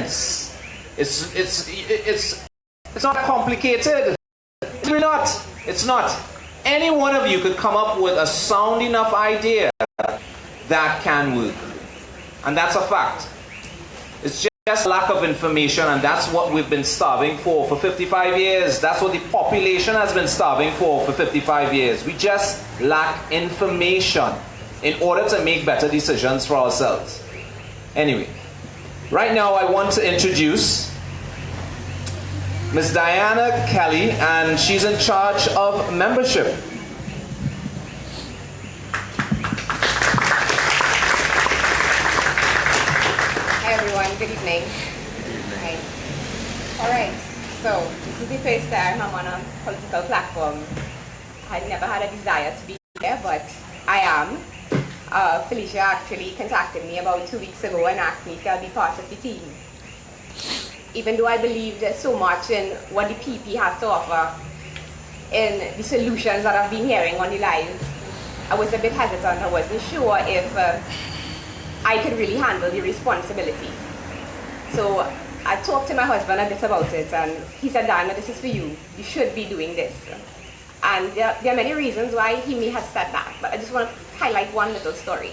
sense. It's not complicated. It's really not. It's not. Any one of you could come up with a sound enough idea that can work. And that's a fact. It's just lack of information, and that's what we've been starving for 55 years. That's what the population has been starving for 55 years. We just lack information in order to make better decisions for ourselves. Anyway, right now I want to introduce Ms. Diana Kelly, and she's in charge of membership. Hi everyone, good evening. Hi. Alright, so this is the first time I'm on a political platform. I had never had a desire to be here, but I am. Felicia actually contacted me about 2 weeks ago and asked me if I'll be part of the team. Even though I believed so much in what the PEP has to offer, in the solutions that I've been hearing on the live, I was a bit hesitant. I wasn't sure if I could really handle the responsibility. So I talked to my husband a bit about it, and he said, Diana, this is for you. You should be doing this. And there are many reasons why he may have said that, but I just want to highlight one little story.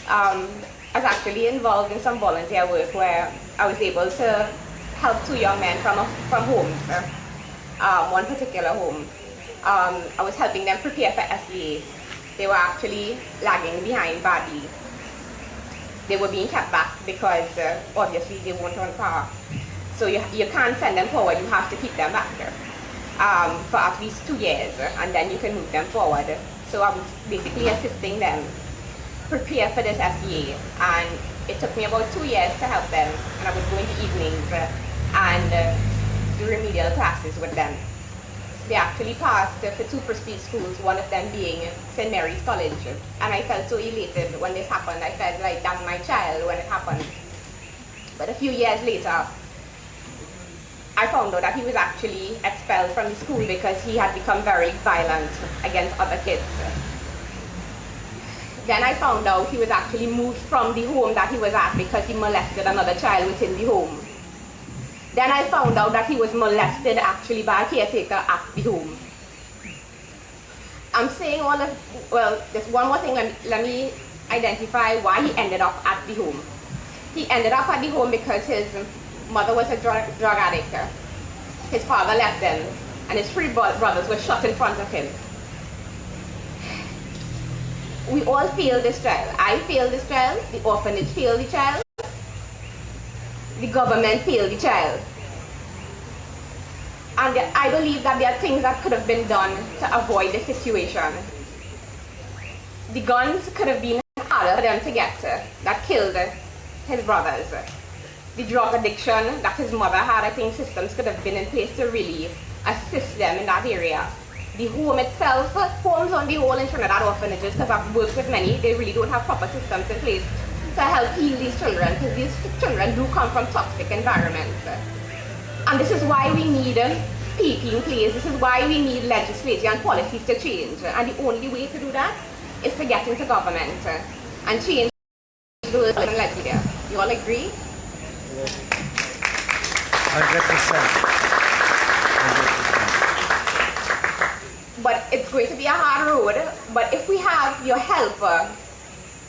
I was actually involved in some volunteer work where I was able to help 2 young men from homes, one particular home. I was helping them prepare for SEA. They were actually lagging behind badly. They were being kept back because obviously they weren't on par. So you can't send them forward, you have to keep them back for at least 2 years, and then you can move them forward. So I was basically assisting them prepare for this SEA, and it took me about 2 years to help them, and I would go in the evenings and do remedial classes with them. They actually passed for 2 prestige schools, one of them being St. Mary's College, and I felt so elated when this happened. I felt like that's my child when it happened. But a few years later, I found out that he was actually expelled from the school because he had become very violent against other kids. Then I found out he was actually moved from the home that he was at because he molested another child within the home. Then I found out that he was molested actually by a caretaker at the home. I'm saying all of, well, there's one more thing, let me identify why he ended up at the home. He ended up at the home because his mother was a drug addict. His father left them, and his 3 brothers were shot in front of him. We all failed this child. I failed this child, the orphanage failed the child, the government failed the child. And I believe that there are things that could have been done to avoid the situation. The guns could have been harder for them to get that killed his brothers. The drug addiction that his mother had, I think systems could have been in place to really assist them in that area. The home itself, homes on the whole in Trinidad orphanages, because I've worked with many, they really don't have proper systems in place to help heal these children, because these children do come from toxic environments. And this is why we need PEP in place, this is why we need legislation and policies to change. And the only way to do that is to get into government and change those legislators. You all agree? 100%. But it's going to be a hard road. But if we have your help,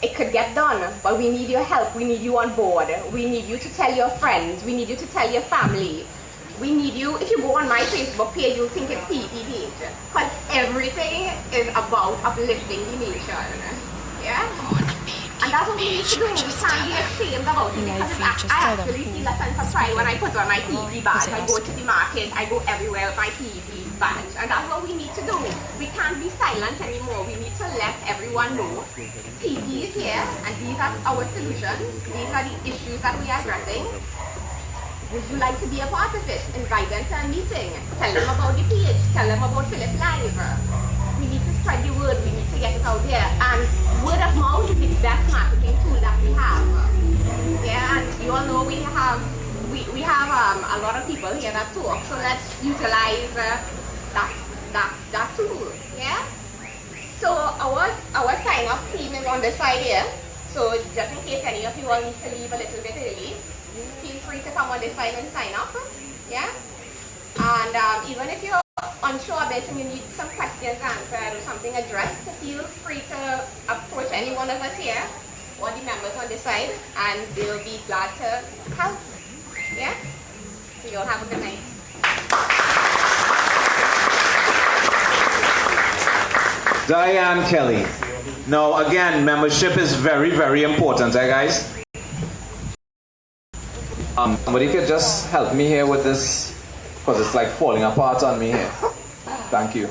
it could get done. But we need your help. We need you on board. We need you to tell your friends. We need you to tell your family. We need you, if you go on my Facebook page, you'll think it's PEP page. Because everything is about uplifting the nation. Yeah? And that's what we need to do. We can't be ashamed about it. Because I actually feel a sense of pride when I put on my PEP badge. I go to the market, I go everywhere with my PEP badge. And that's what we need to do. We can't be silent anymore. We need to let everyone know PEP is here, and these are our solutions. These are the issues that we are addressing. Would you like to be a part of it? Invite them to a meeting. Tell them about the page. Tell them about Philip Live. We need to spread the word. We need to get it out there. And word of mouth is the best marketing tool that we have. Yeah, and you all know we have a lot of people here that talk. So let's utilize that tool. Yeah. So our sign up team is on this side here. So just in case any of you all need to leave a little bit early, feel free to come on this side and sign up. Yeah? And even if you're unsure a bit and you need some questions answered or something addressed, feel free to approach any one of us here or the members on this side, and they'll be glad to help. Yeah? So you'll have a good night. Diane Kelly. Now, again, membership is very, very important, eh, guys? Somebody could just help me here with this, because it's like falling apart on me here. Thank you.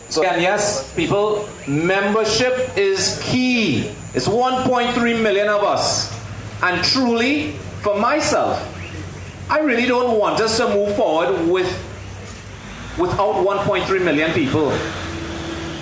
So, again, yes, people, membership is key. It's 1.3 million of us. And truly, for myself, I really don't want us to move forward without 1.3 million people.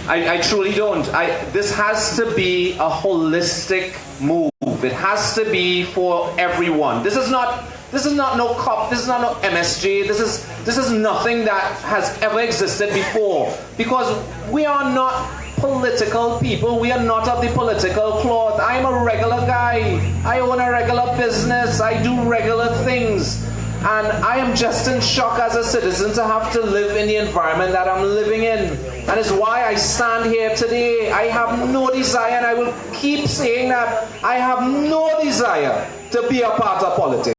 I truly don't. This has to be a holistic move. It has to be for everyone. This is not no COP. This is not no MSG. This is nothing that has ever existed before. Because we are not political people. We are not of the political cloth. I am a regular guy. I own a regular business. I do regular things. And I am just in shock as a citizen to have to live in the environment that I'm living in. And it's why I stand here today. I have no desire, and I will keep saying that, I have no desire to be a part of politics.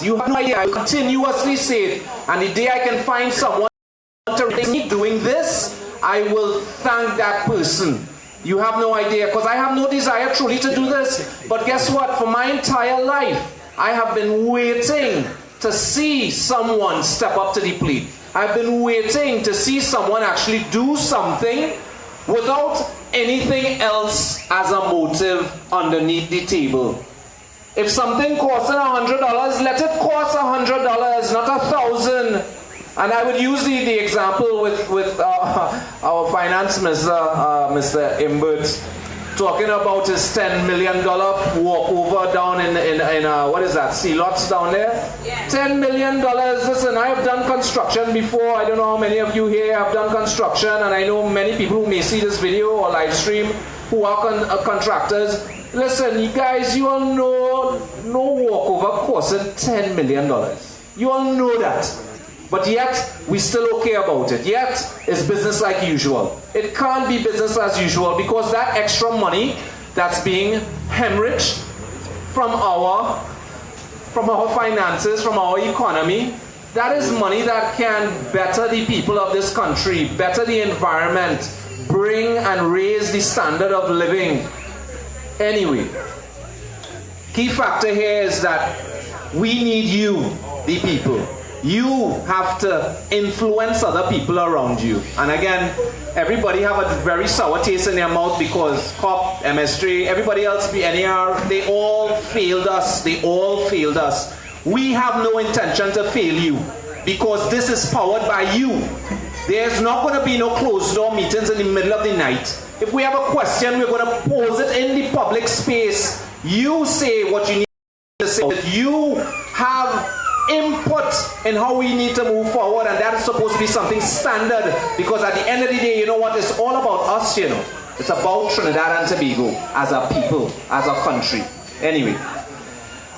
You have no idea. I continuously say it. And the day I can find someone to keep doing this, I will thank that person. You have no idea, because I have no desire truly to do this. But guess what? For my entire life, I have been waiting to see someone step up to the plate. I've been waiting to see someone actually do something without anything else as a motive underneath the table. If something costs $100, let it cost $100, not $1,000. And I would use the example with our finance minister, Mr. Imbert, talking about his $10 million walkover down in what is that, C-Lots down there? Yeah. $10 million. Listen, I have done construction before. I don't know how many of you here have done construction, and I know many people who may see this video or live stream who are contractors. Listen, you guys, you all know no walkover costing $10 million. You all know that. But yet, we still okay about it. Yet, it's business like usual. It can't be business as usual, because that extra money that's being hemorrhaged from our finances, from our economy, that is money that can better the people of this country, better the environment, bring and raise the standard of living. Anyway, key factor here is that we need you, the people. You have to influence other people around you. And again, everybody have a very sour taste in their mouth, because COP, MSJ, everybody else, NER, they all failed us. They all failed us. We have no intention to fail you, because this is powered by you. There's not going to be no closed door meetings in the middle of the night. If we have a question, we're going to pose it in the public space. You say what you need to say. You have input in how we need to move forward, and that is supposed to be something standard, because at the end of the day, you know what, it's all about us, you know. It's about Trinidad and Tobago as a people, as a country. Anyway,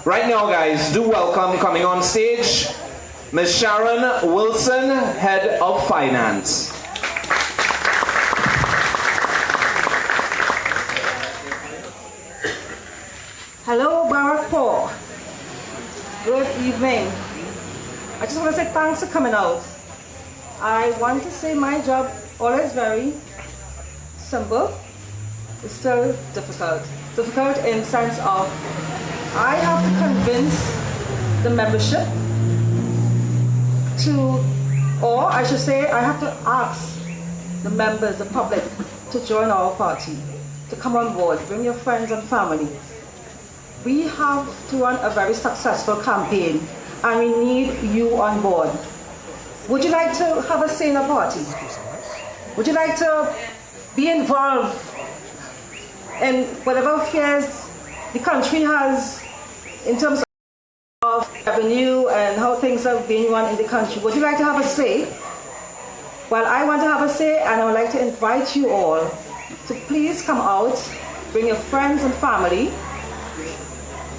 right now, guys, do welcome, coming on stage, Ms. Sharon Wilson, Head of Finance. Hello, Barrackpore. Good evening. I just want to say thanks for coming out. I want to say my job always very simple. It's still difficult. Difficult in the sense of I have to convince the membership to, or I should say I have to ask the members, the public, to join our party, to come on board, bring your friends and family. We have to run a very successful campaign, and we need you on board. Would you like to have a say in a party? Would you like to be involved in whatever affairs the country has in terms of revenue and how things are being run in the country? Would you like to have a say? Well, I want to have a say, and I would like to invite you all to please come out, bring your friends and family,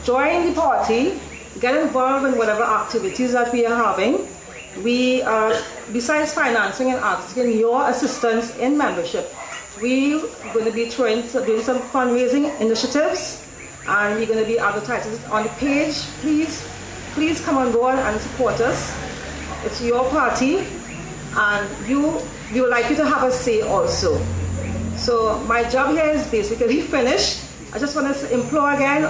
join the party, get involved in whatever activities that we are having. We are, besides financing and asking your assistance in membership, we are going to be doing some fundraising initiatives, and we're going to be advertising it on the page. Please come on board and support us. It's your party, and we would like you to have a say also. So my job here is basically finished. I just want to implore again,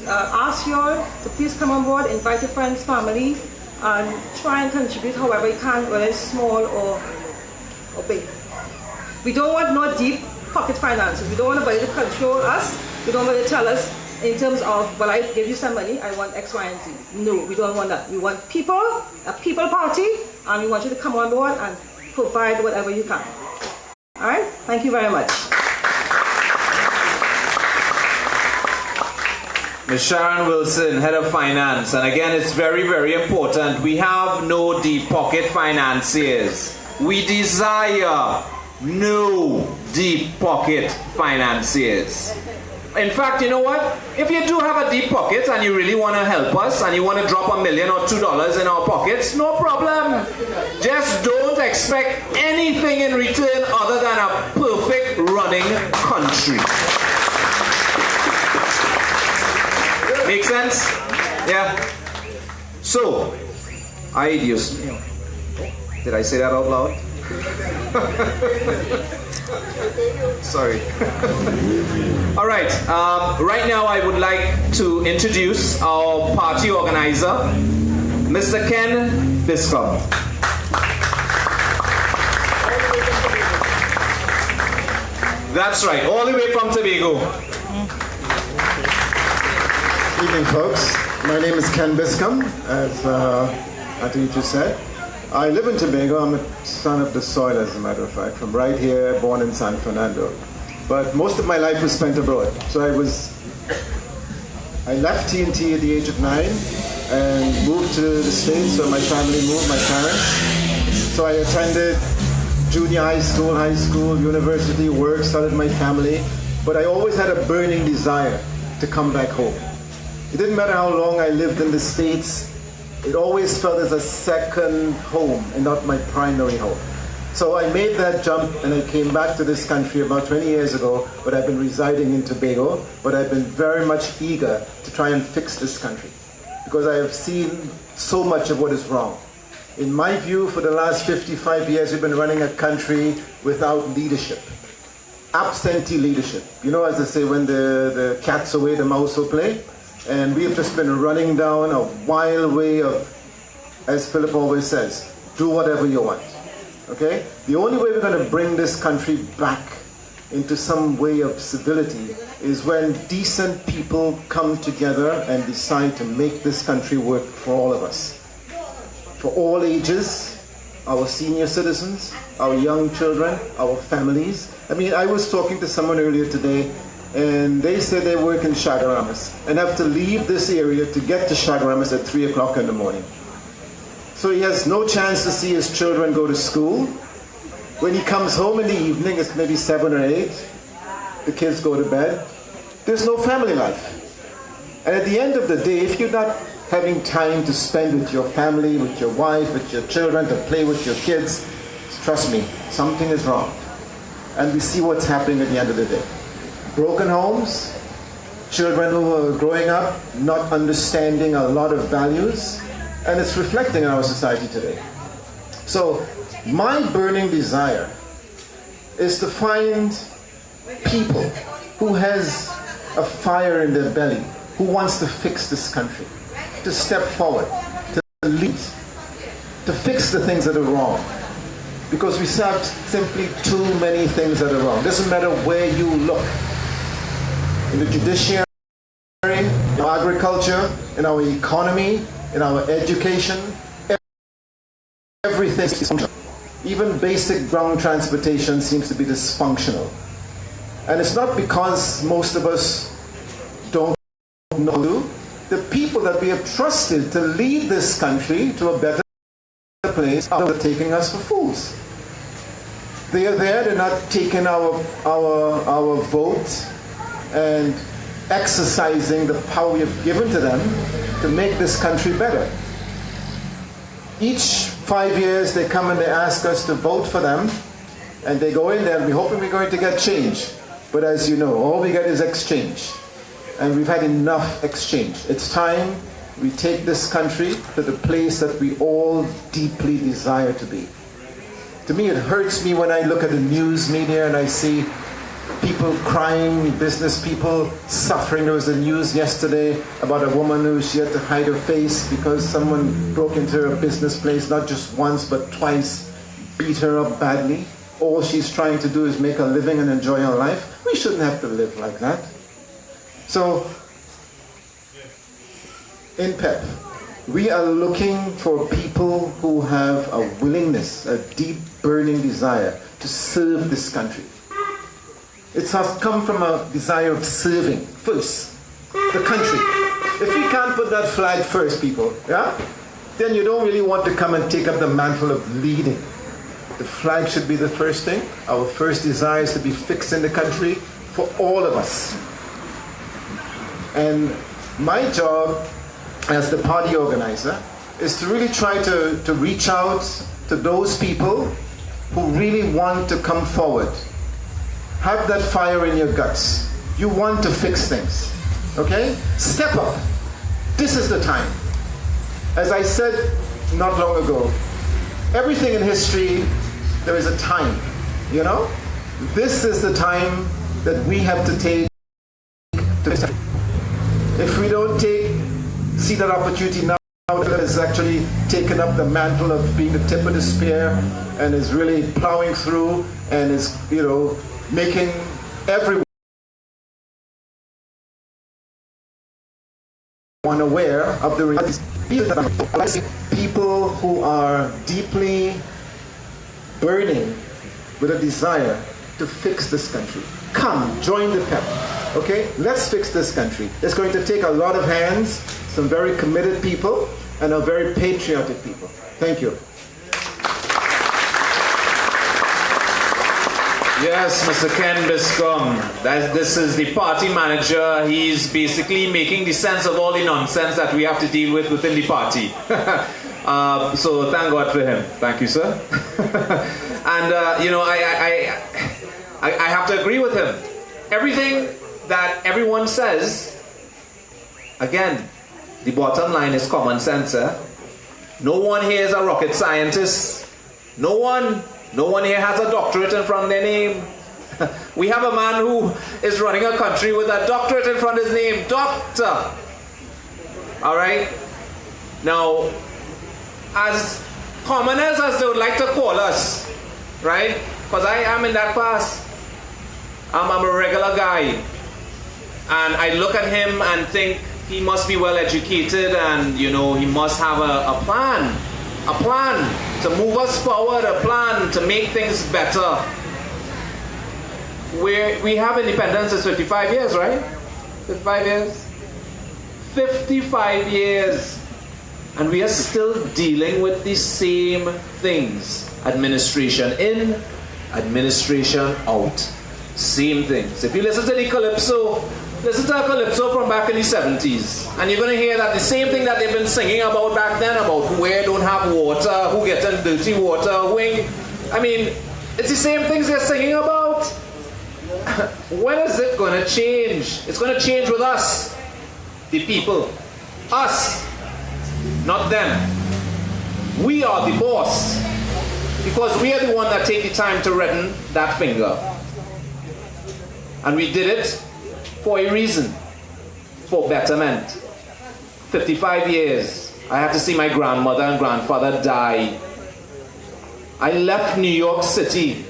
ask you all to please come on board, invite your friends, family, and try and contribute however you can, whether it's small or big. We don't want no deep pocket finances. We don't want anybody to control us. We don't want to tell us in terms of, well, I give you some money, I want X, Y, and Z. No, we don't want that. We want people, a people party, and we want you to come on board and provide whatever you can. All right? Thank you very much. Ms. Sharon Wilson, Head of Finance, and again, it's very, very important. We have no deep pocket financiers. We desire no deep pocket financiers. In fact, you know what? If you do have a deep pocket and you really want to help us and you want to drop $1 million or $2 in our pockets, no problem. Just don't expect anything in return other than a perfect running country. Make sense? Yeah? So, ay Dios mío. Did I say that out loud? Sorry. All right. Right now I would like to introduce our party organizer, Mr. Ken Biscom. That's right, all the way from Tobago. Evening, folks. My name is Ken Biscom, as I think you just said. I live in Tobago. I'm a son of the soil, as a matter of fact, from right here, born in San Fernando. But most of my life was spent abroad. So I left TNT at the age of 9 and moved to the States, where my family moved, my parents. So I attended junior high school, university, work, started my family. But I always had a burning desire to come back home. It didn't matter how long I lived in the States, it always felt as a second home and not my primary home. So I made that jump and I came back to this country about 20 years ago, but I've been residing in Tobago, but I've been very much eager to try and fix this country because I have seen so much of what is wrong. In my view, for the last 55 years, we've been running a country without leadership. Absentee leadership. You know, as they say, when the cat's away, the mouse will play. And we have just been running down a wild way of, as Philip always says, do whatever you want. Okay? The only way we're going to bring this country back into some way of civility is when decent people come together and decide to make this country work for all of us. For all ages, our senior citizens, our young children, our families. I mean, I was talking to someone earlier today, and they said they work in Chaguaramas and have to leave this area to get to Chaguaramas at 3 o'clock in the morning. So he has no chance to see his children go to school. When he comes home in the evening, it's maybe 7 or 8. The kids go to bed. There's no family life. And at the end of the day, if you're not having time to spend with your family, with your wife, with your children, to play with your kids, trust me, something is wrong. And we see what's happening at the end of the day. Broken homes, children who are growing up not understanding a lot of values, and it's reflecting in our society today. So my burning desire is to find people who has a fire in their belly, who wants to fix this country, to step forward, to lead, to fix the things that are wrong. Because we have simply too many things that are wrong. Doesn't matter where you look. In the judiciary, in our agriculture, in our economy, in our education, everything is dysfunctional. Even basic ground transportation seems to be dysfunctional. And it's not because most of us don't know. The people that we have trusted to lead this country to a better place are taking us for fools. They are there, they're not taking our vote. And exercising the power we have given to them to make this country better. Each 5 years they come and they ask us to vote for them, and they go in there and we're hoping we're going to get change. But as you know, all we get is exchange. And we've had enough exchange. It's time we take this country to the place that we all deeply desire to be. To me, it hurts me when I look at the news media and I see people crying, business people suffering. There was a news yesterday about a woman who she had to hide her face because someone broke into her business place, not just once but twice, beat her up badly. All she's trying to do is make a living and enjoy her life. We shouldn't have to live like that. So, in PEP, we are looking for people who have a willingness, a deep burning desire to serve this country. It has come from a desire of serving first the country. If we can't put that flag first, people, yeah, then you don't really want to come and take up the mantle of leading. The flag should be the first thing. Our first desire is to be fixed in the country for all of us. And my job as the party organizer is to really try to reach out to those people who really want to come forward. Have that fire in your guts. You want to fix things. Okay? Step up. This is the time. As I said not long ago, everything in history, there is a time. You know? This is the time that we have to take to. If we don't see that opportunity now, that has actually taken up the mantle of being the tip of the spear and is really plowing through and is, you know, making everyone aware of the realities. People who are deeply burning with a desire to fix this country. Come, join the PEP. Okay? Let's fix this country. It's going to take a lot of hands, some very committed people, and a very patriotic people. Thank you. Yes, Mr. Ken Biscom. This is the party manager. He's basically making the sense of all the nonsense that we have to deal with within the party. So thank God for him. Thank you, sir. And, you know, I have to agree with him. Everything that everyone says, again, the bottom line is common sense. No one here is a rocket scientist. No one here has a doctorate in front of their name. We have a man who is running a country with a doctorate in front of his name. Doctor. All right? Now, as commoners as they would like to call us, right? Because I am in that class. I'm a regular guy. And I look at him and think he must be well educated and, you know, he must have a plan. A plan to move us forward, a plan to make things better. We have independence since 55 years, right? 55 years? 55 years. And we are still dealing with the same things. Administration in, administration out. Same things. If you listen to the Calypso, listen to a Calypso from back in the 70s. And you're going to hear that the same thing that they've been singing about back then, about where don't have water, who gets in dirty water, I mean, it's the same things they're singing about. When is it going to change? It's going to change with us, the people. Us, not them. We are the boss. Because we are the one that take the time to redden that finger. And we did it for a reason. For betterment. 55 years. I had to see my grandmother and grandfather die. I left New York City.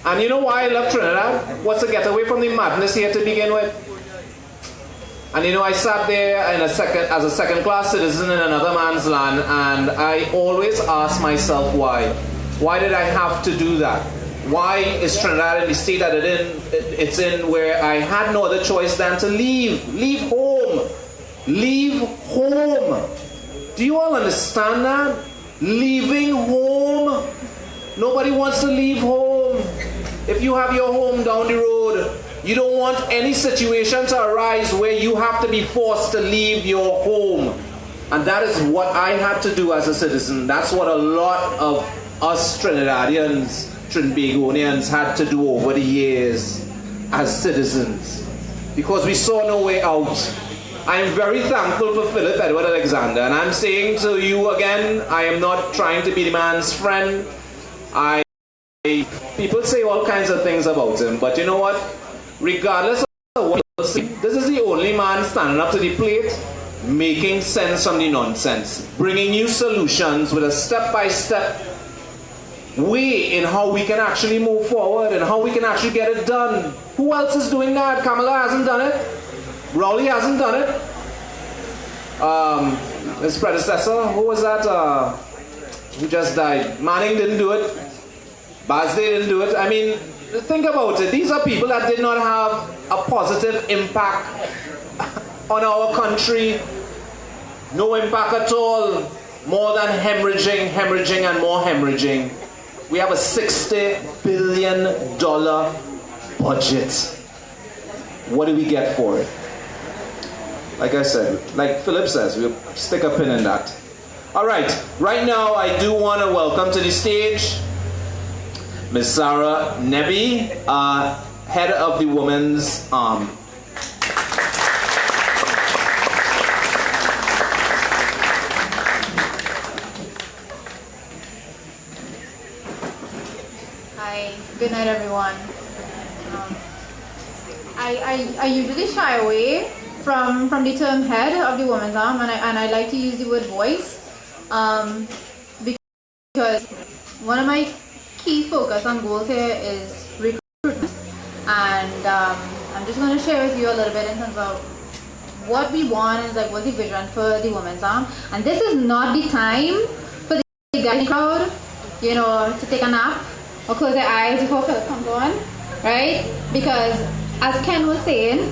And you know why I left Trinidad? Was to get away from the madness here to begin with. And you know, I sat there as a second-class citizen in another man's land, and I always ask myself why. Why did I have to do that? Why is Trinidad in the state that it's in, where I had no other choice than to leave? Leave home. Leave home. Do you all understand that? Leaving home. Nobody wants to leave home. If you have your home down the road, You don't want any situation to arise where you have to be forced to leave your home. And that is what I had to do as a citizen. That's what a lot of us Trinidadians, Trinbagonians had to do over the years as citizens. Because we saw no way out. I am very thankful for Philip Edward Alexander. And I'm saying to you again, I am not trying to be the man's friend. People say all kinds of things about him. But you know what? Regardless of what people say, this is the only man standing up to the plate, making sense from the nonsense, bringing you solutions with a step-by-step way in how we can actually move forward and how we can actually get it done. Who else is doing that? Kamala hasn't done it. Rowley hasn't done it. His predecessor, who was that? Who just died? Manning didn't do it. Basday didn't do it. I mean, think about it. These are people that did not have a positive impact on our country. No impact at all. More than hemorrhaging, and more hemorrhaging. We have a $60 billion budget. What do we get for it? Like I said, like Philip says, we'll stick a pin in that. All right, right now I do want to welcome to the stage Ms. Sarah Nebi, head of the Women's Arm. Hi, good night everyone. I usually shy away from the term head of the Women's Arm, and I like to use the word voice because one of my key focus and goals here is recruitment, and I'm just going to share with you a little bit in terms of what we want and like what's the vision for the Women's Arm. And this is not the time for the guy crowd, you know, to take a nap or close their eyes before Philip comes on, right? Because as Ken was saying,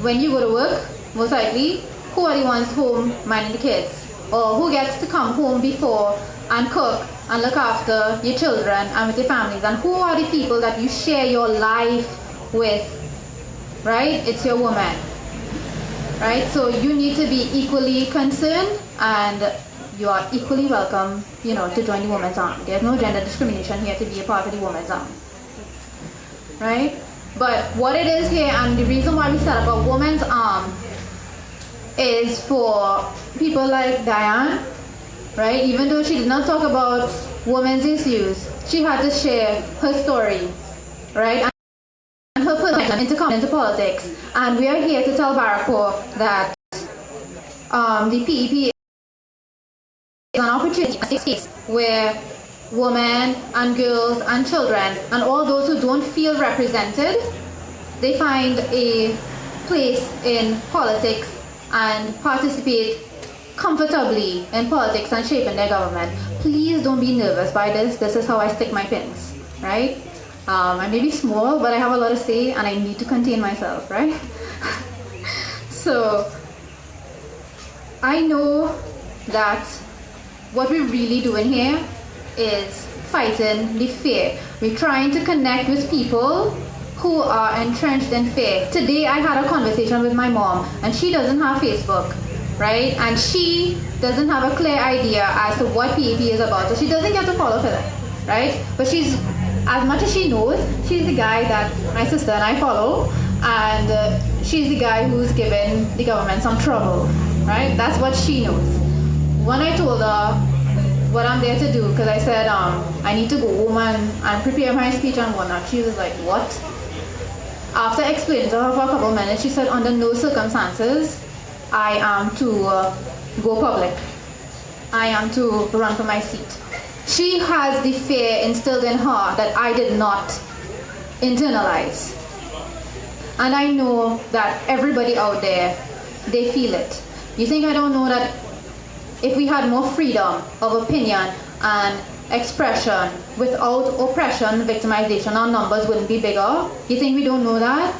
when you go to work, most likely, who are the ones home minding the kids? Or who gets to come home before and cook and look after your children and with your families? And who are the people that you share your life with, right? It's your woman, right? So you need to be equally concerned, and you are equally welcome, you know, to join the Women's Arm. There's no gender discrimination here to be a part of the Women's Arm, right? But what it is here, and the reason why we set up a Women's Arm, is for people like Diane, right? Even though she did not talk about women's issues, she had to share her story, right? And her position into politics. And we are here to tell Barrackpore that the PEP is an opportunity, a space where women and girls and children and all those who don't feel represented, they find a place in politics and participate comfortably in politics and shaping their government. Please don't be nervous by this. This is how I stick my pins, right? I may be small, but I have a lot to say and I need to contain myself, right? So I know that what we're really doing here is fighting the fear. We're trying to connect with people who are entrenched in fear. Today I had a conversation with my mom, and she doesn't have Facebook, right? And she doesn't have a clear idea as to what PEP is about. So she doesn't get to follow Philip, right? But she's, as much as she knows, she's the guy that my sister and I follow, and she's the guy who's given the government some trouble, right? That's what she knows. When I told her what I'm there to do, because I said I need to go home and prepare my speech and whatnot, she was like, what? After explaining to her for a couple of minutes, she said, under no circumstances I am to go public. I am to run for my seat. She has the fear instilled in her that I did not internalize. And I know that everybody out there, they feel it. You think I don't know that if we had more freedom of opinion and expression without oppression, victimization, our numbers wouldn't be bigger? You think we don't know that?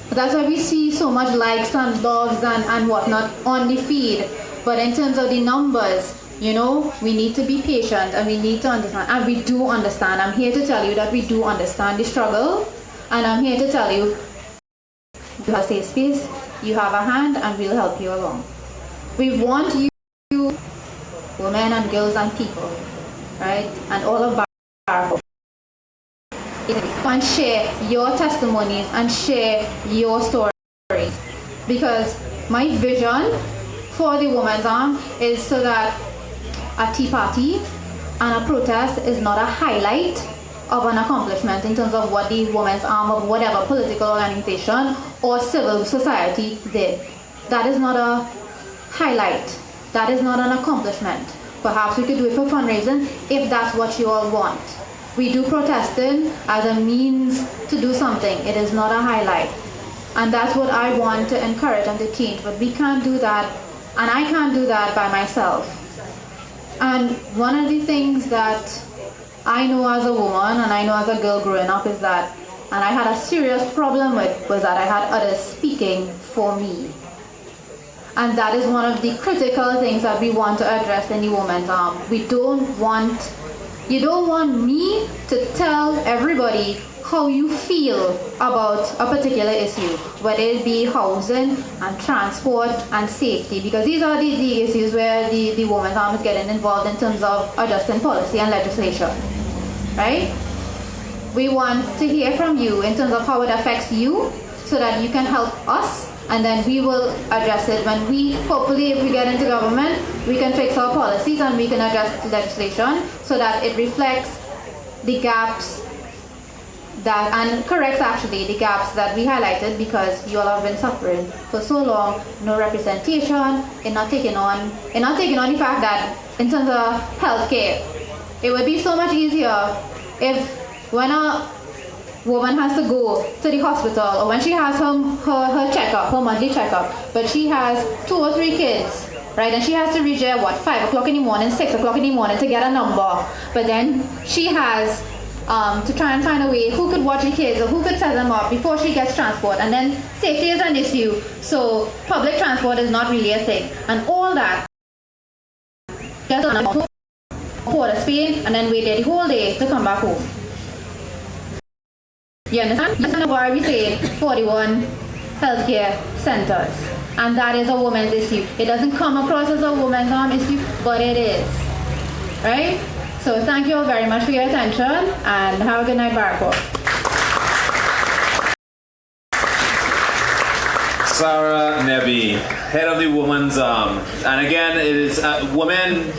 But that's why we see so much likes and loves and whatnot on the feed. But in terms of the numbers, you know, we need to be patient and we need to understand. And we do understand. I'm here to tell you that we do understand the struggle. And I'm here to tell you You have a safe space, you have a hand, and we'll help you along. We want you, women and girls and people, right, and all of Barrackpore, and share your testimonies and share your stories. Because my vision for the Women's Arm is so that a tea party and a protest is not a highlight of an accomplishment in terms of what the Women's Arm of whatever political organization or civil society did. That is not a highlight. That is not an accomplishment. Perhaps we could do it for fundraising if that's what you all want. We do protesting as a means to do something. It is not a highlight. And that's what I want to encourage and to change. But we can't do that, and I can't do that by myself. And one of the things that I know as a woman and I know as a girl growing up is that, and I had a serious problem with, was that I had others speaking for me. And that is one of the critical things that we want to address in the Women's Arm. You don't want me to tell everybody how you feel about a particular issue, whether it be housing and transport and safety, because these are the issues where the Women's Arm is getting involved in terms of adjusting policy and legislation, right? We want to hear from you in terms of how it affects you so that you can help us, and then we will address it when we, hopefully if we get into government, we can fix our policies and we can adjust legislation so that it reflects the gaps that, and corrects actually the gaps that we highlighted, because you all have been suffering for so long, no representation, and not taking on the fact that in terms of healthcare, it would be so much easier if when a woman has to go to the hospital or when she has her checkup, her monthly checkup, but she has 2 or 3 kids, right, and she has to reach there 5 o'clock in the morning, 6 o'clock in the morning to get a number, but then she has to try and find a way who could watch the kids or who could set them up before she gets transport, and then safety is an issue, so public transport is not really a thing, and all that just on Port of Spain and then wait there the whole day to come back home. You understand? That's why we say 41 healthcare centers, and that is a woman's issue. It doesn't come across as a woman's arm issue, but it is, right? So thank you all very much for your attention, and have a good night, Barrackpore. Sarah Nebi, head of the Women's Arm. And again, it is women,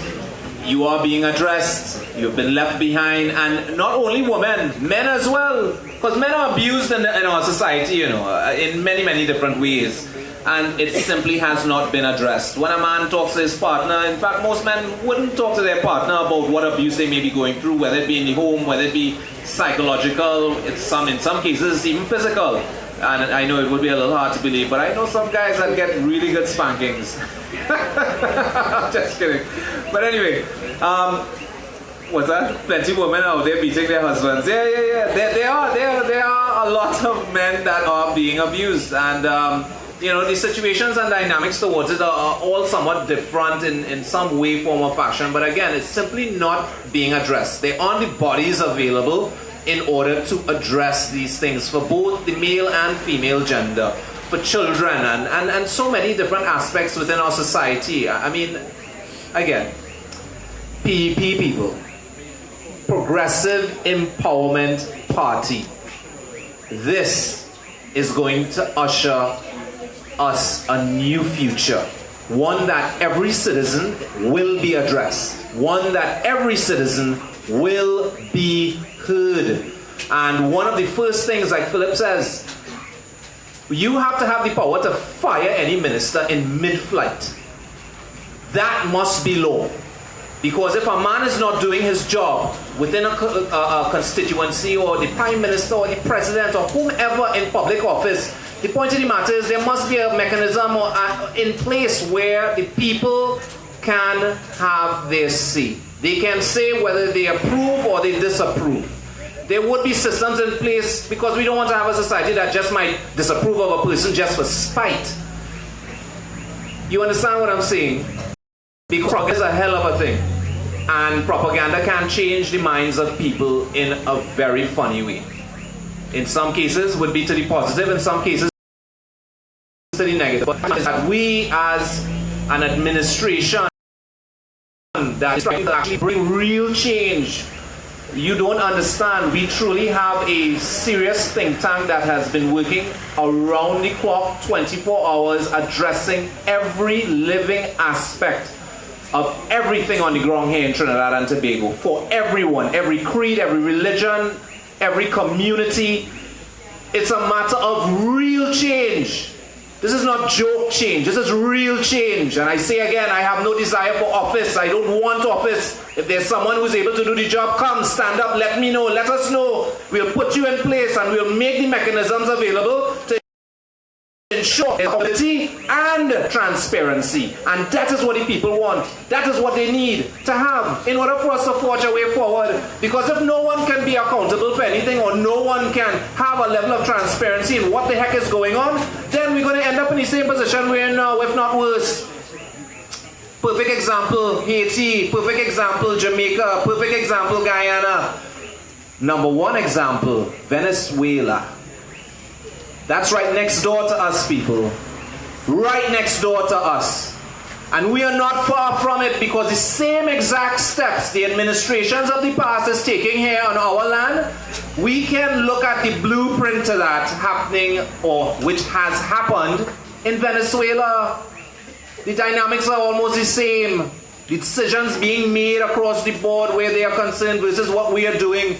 you are being addressed, you've been left behind, and not only women, men as well. Because men are abused in our society, you know, in many, many different ways. And it simply has not been addressed. When a man talks to his partner, in fact, most men wouldn't talk to their partner about what abuse they may be going through, whether it be in the home, whether it be psychological, in some cases even physical. And I know it would be a little hard to believe, but I know some guys that get really good spankings. Just kidding. But anyway, what's that? Plenty of women out there beating their husbands. Yeah. There are a lot of men that are being abused, and you know, the situations and dynamics towards it are all somewhat different in some way, form or fashion, but again, it's simply not being addressed. There aren't the bodies available in order to address these things for both the male and female gender, for children, and so many different aspects within our society. I mean, again, PEP people, Progressive Empowerment Party. This is going to usher us a new future, one that every citizen will be addressed, one that every citizen will be heard. And one of the first things, like Philip says, you have to have the power to fire any minister in mid-flight. That must be law. Because if a man is not doing his job within a constituency, or the prime minister or the president or whomever in public office, the point of the matter is there must be a mechanism in place where the people can have their say. They can say whether they approve or they disapprove. There would be systems in place, because we don't want to have a society that just might disapprove of a person just for spite. You understand what I'm saying? Because propaganda is a hell of a thing. And propaganda can change the minds of people in a very funny way. In some cases would be to the positive, in some cases to the negative, but is that we as an administration that is trying to actually bring real change. You don't understand. We truly have a serious think tank that has been working around the clock, 24 hours, addressing every living aspect of everything on the ground here in Trinidad and Tobago. For everyone, every creed, every religion, every community. It's a matter of real change. This is not joke change. This is real change. And I say again, I have no desire for office. I don't want office. If there's someone who's able to do the job, come, stand up, let me know, let us know. We'll put you in place and we'll make the mechanisms available to ensure equality and transparency. And that is what the people want. That is what they need to have in order for us to forge a way forward. Because if no one can be accountable for anything, or no one can have a level of transparency in what the heck is going on, then we're going to end up in the same position we're in now, if not worse. Perfect example, Haiti. Perfect example, Jamaica. Perfect example, Guyana. Number one example, Venezuela. That's right next door to us, people. Right next door to us. And we are not far from it, because the same exact steps the administrations of the past is taking here on our land, we can look at the blueprint to that happening, or which has happened in Venezuela. The dynamics are almost the same. The decisions being made across the board where they are concerned versus what we are doing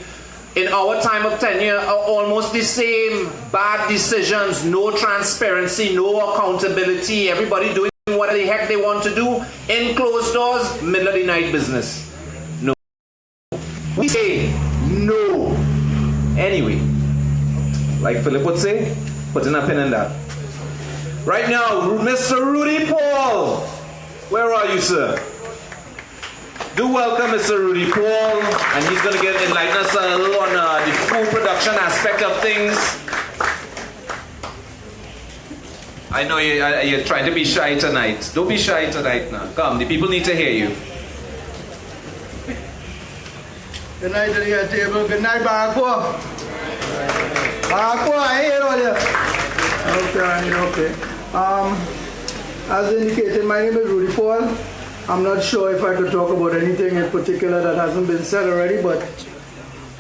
in our time of tenure are almost the same. Bad decisions, no transparency, no accountability, everybody doing what the heck they want to do in closed doors, middle of the night business. No. We say no. Anyway, like Philip would say, putting a pin in that. Right now, Mr. Rudy Paul. Where are you, sir? Do welcome Mr. Rudy Paul, and he's going to enlighten us a little on the food production aspect of things. I know you're trying to be shy tonight. Don't be shy tonight now. Come, the people need to hear you. Good night to the table. Good night, Barrackpore. Barrackpore, I hear all you. Okay. As indicated, my name is Rudy Paul. I'm not sure if I could talk about anything in particular that hasn't been said already, but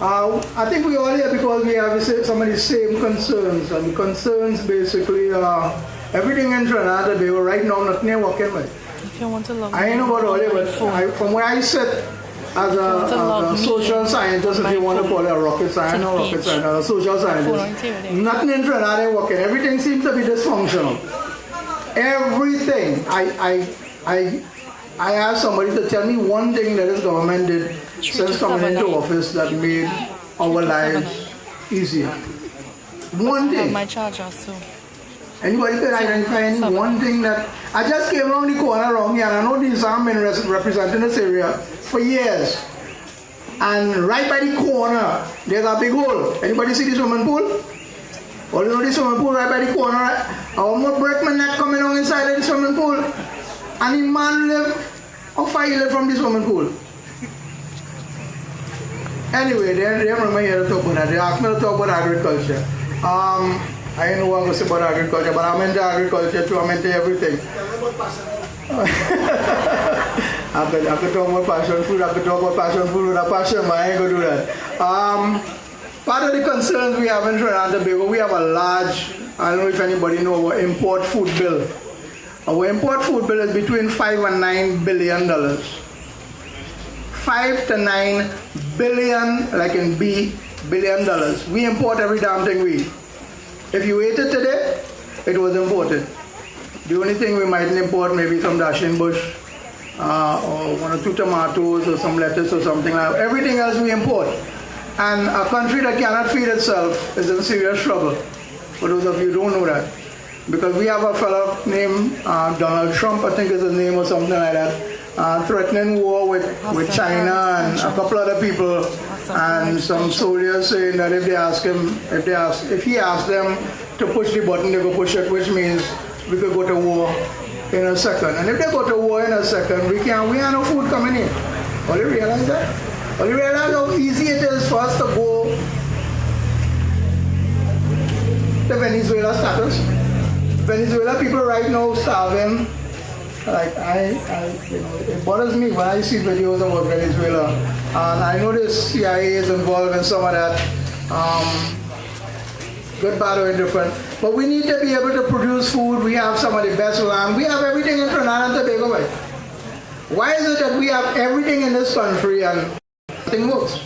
I think we're all here because we have some of the same concerns. And the concerns basically are everything in Trinidad and Tobago right now, nothing is working with. I ain't know about all it, but from where I sit as a social scientist, if you want to call it a rocket scientist, a social scientist, nothing in Trinidad is working. Everything seems to be dysfunctional. Everything. I asked somebody to tell me one thing that this government did since coming into office that made our lives easier. One thing. My charger, so. Anybody can identify any one thing that... I just came around the corner around here, and I know these have been representing this area for years. And right by the corner, there's a big hole. Anybody see the swimming pool? Well, you know the swimming pool right by the corner? I almost break my neck coming on inside of the swimming pool. And the man lived, how far he lived from the swimming pool? Anyway, they bring me here to talk about that. They asked me to talk about agriculture. I ain't know what I'm going to say about agriculture, but I'm into agriculture too. I'm into everything. I could talk about passion fruit. I could talk about passion fruit with a passion, but I ain't going to do that. Part of the concerns we have in Trinidad and Tobago, we have a large, I don't know if anybody knows, our import food bill. Our import food bill is between $5 and $9 billion. 5 to 9 billion, like in B, billion dollars. We import every damn thing we eat. If you ate it today, it was imported. The only thing we might import maybe some dashing bush, or 1 or 2 tomatoes, or some lettuce or something like that. Everything else we import. And a country that cannot feed itself is in serious trouble. For those of you who don't know that. Because we have a fellow named Donald Trump, I think is his name or something like that, threatening war with China and a couple other people, and some soldiers saying that if he asks them to push the button, they go push it, which means we could go to war in a second. And if they go to war in a second, we have no food coming in. All you realize that? All you realize how easy it is for us to go to Venezuela status? Venezuela people right now starving. Like it bothers me when I see videos about Venezuela, and I know the CIA is involved in some of that. Good, bad, or indifferent. But we need to be able to produce food. We have some of the best land. We have everything in Trinidad and Tobago. Right? Why is it that we have everything in this country and nothing works?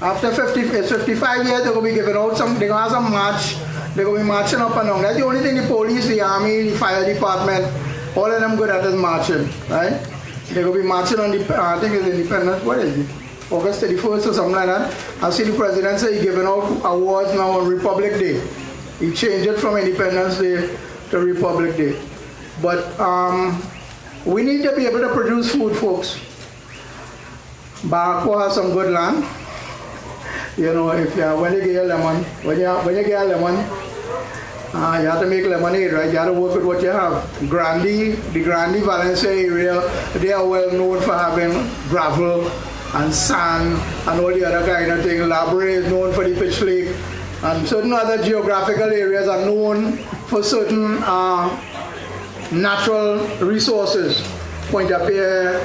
After 55 years, they're going to be giving out some, they're going to have some march. They're going to be marching up and down. That's the only thing the police, the army, the fire department, all of them good at is marching, right? They're going to be marching on the, I think it's Independence, what is it? August 31st or something like that. I see the president say he's giving out awards now on Republic Day. He changed it from Independence Day to Republic Day. But we need to be able to produce food, folks. Barrackpore has some good land. You know, if when you get a lemon, when you get a lemon, you have to make lemonade, right? You have to work with what you have. The Grande Valencia area, they are well known for having gravel and sand and all the other kind of things. Labre is known for the pitch lake, and certain other geographical areas are known for certain natural resources. Pointe-à-Pierre,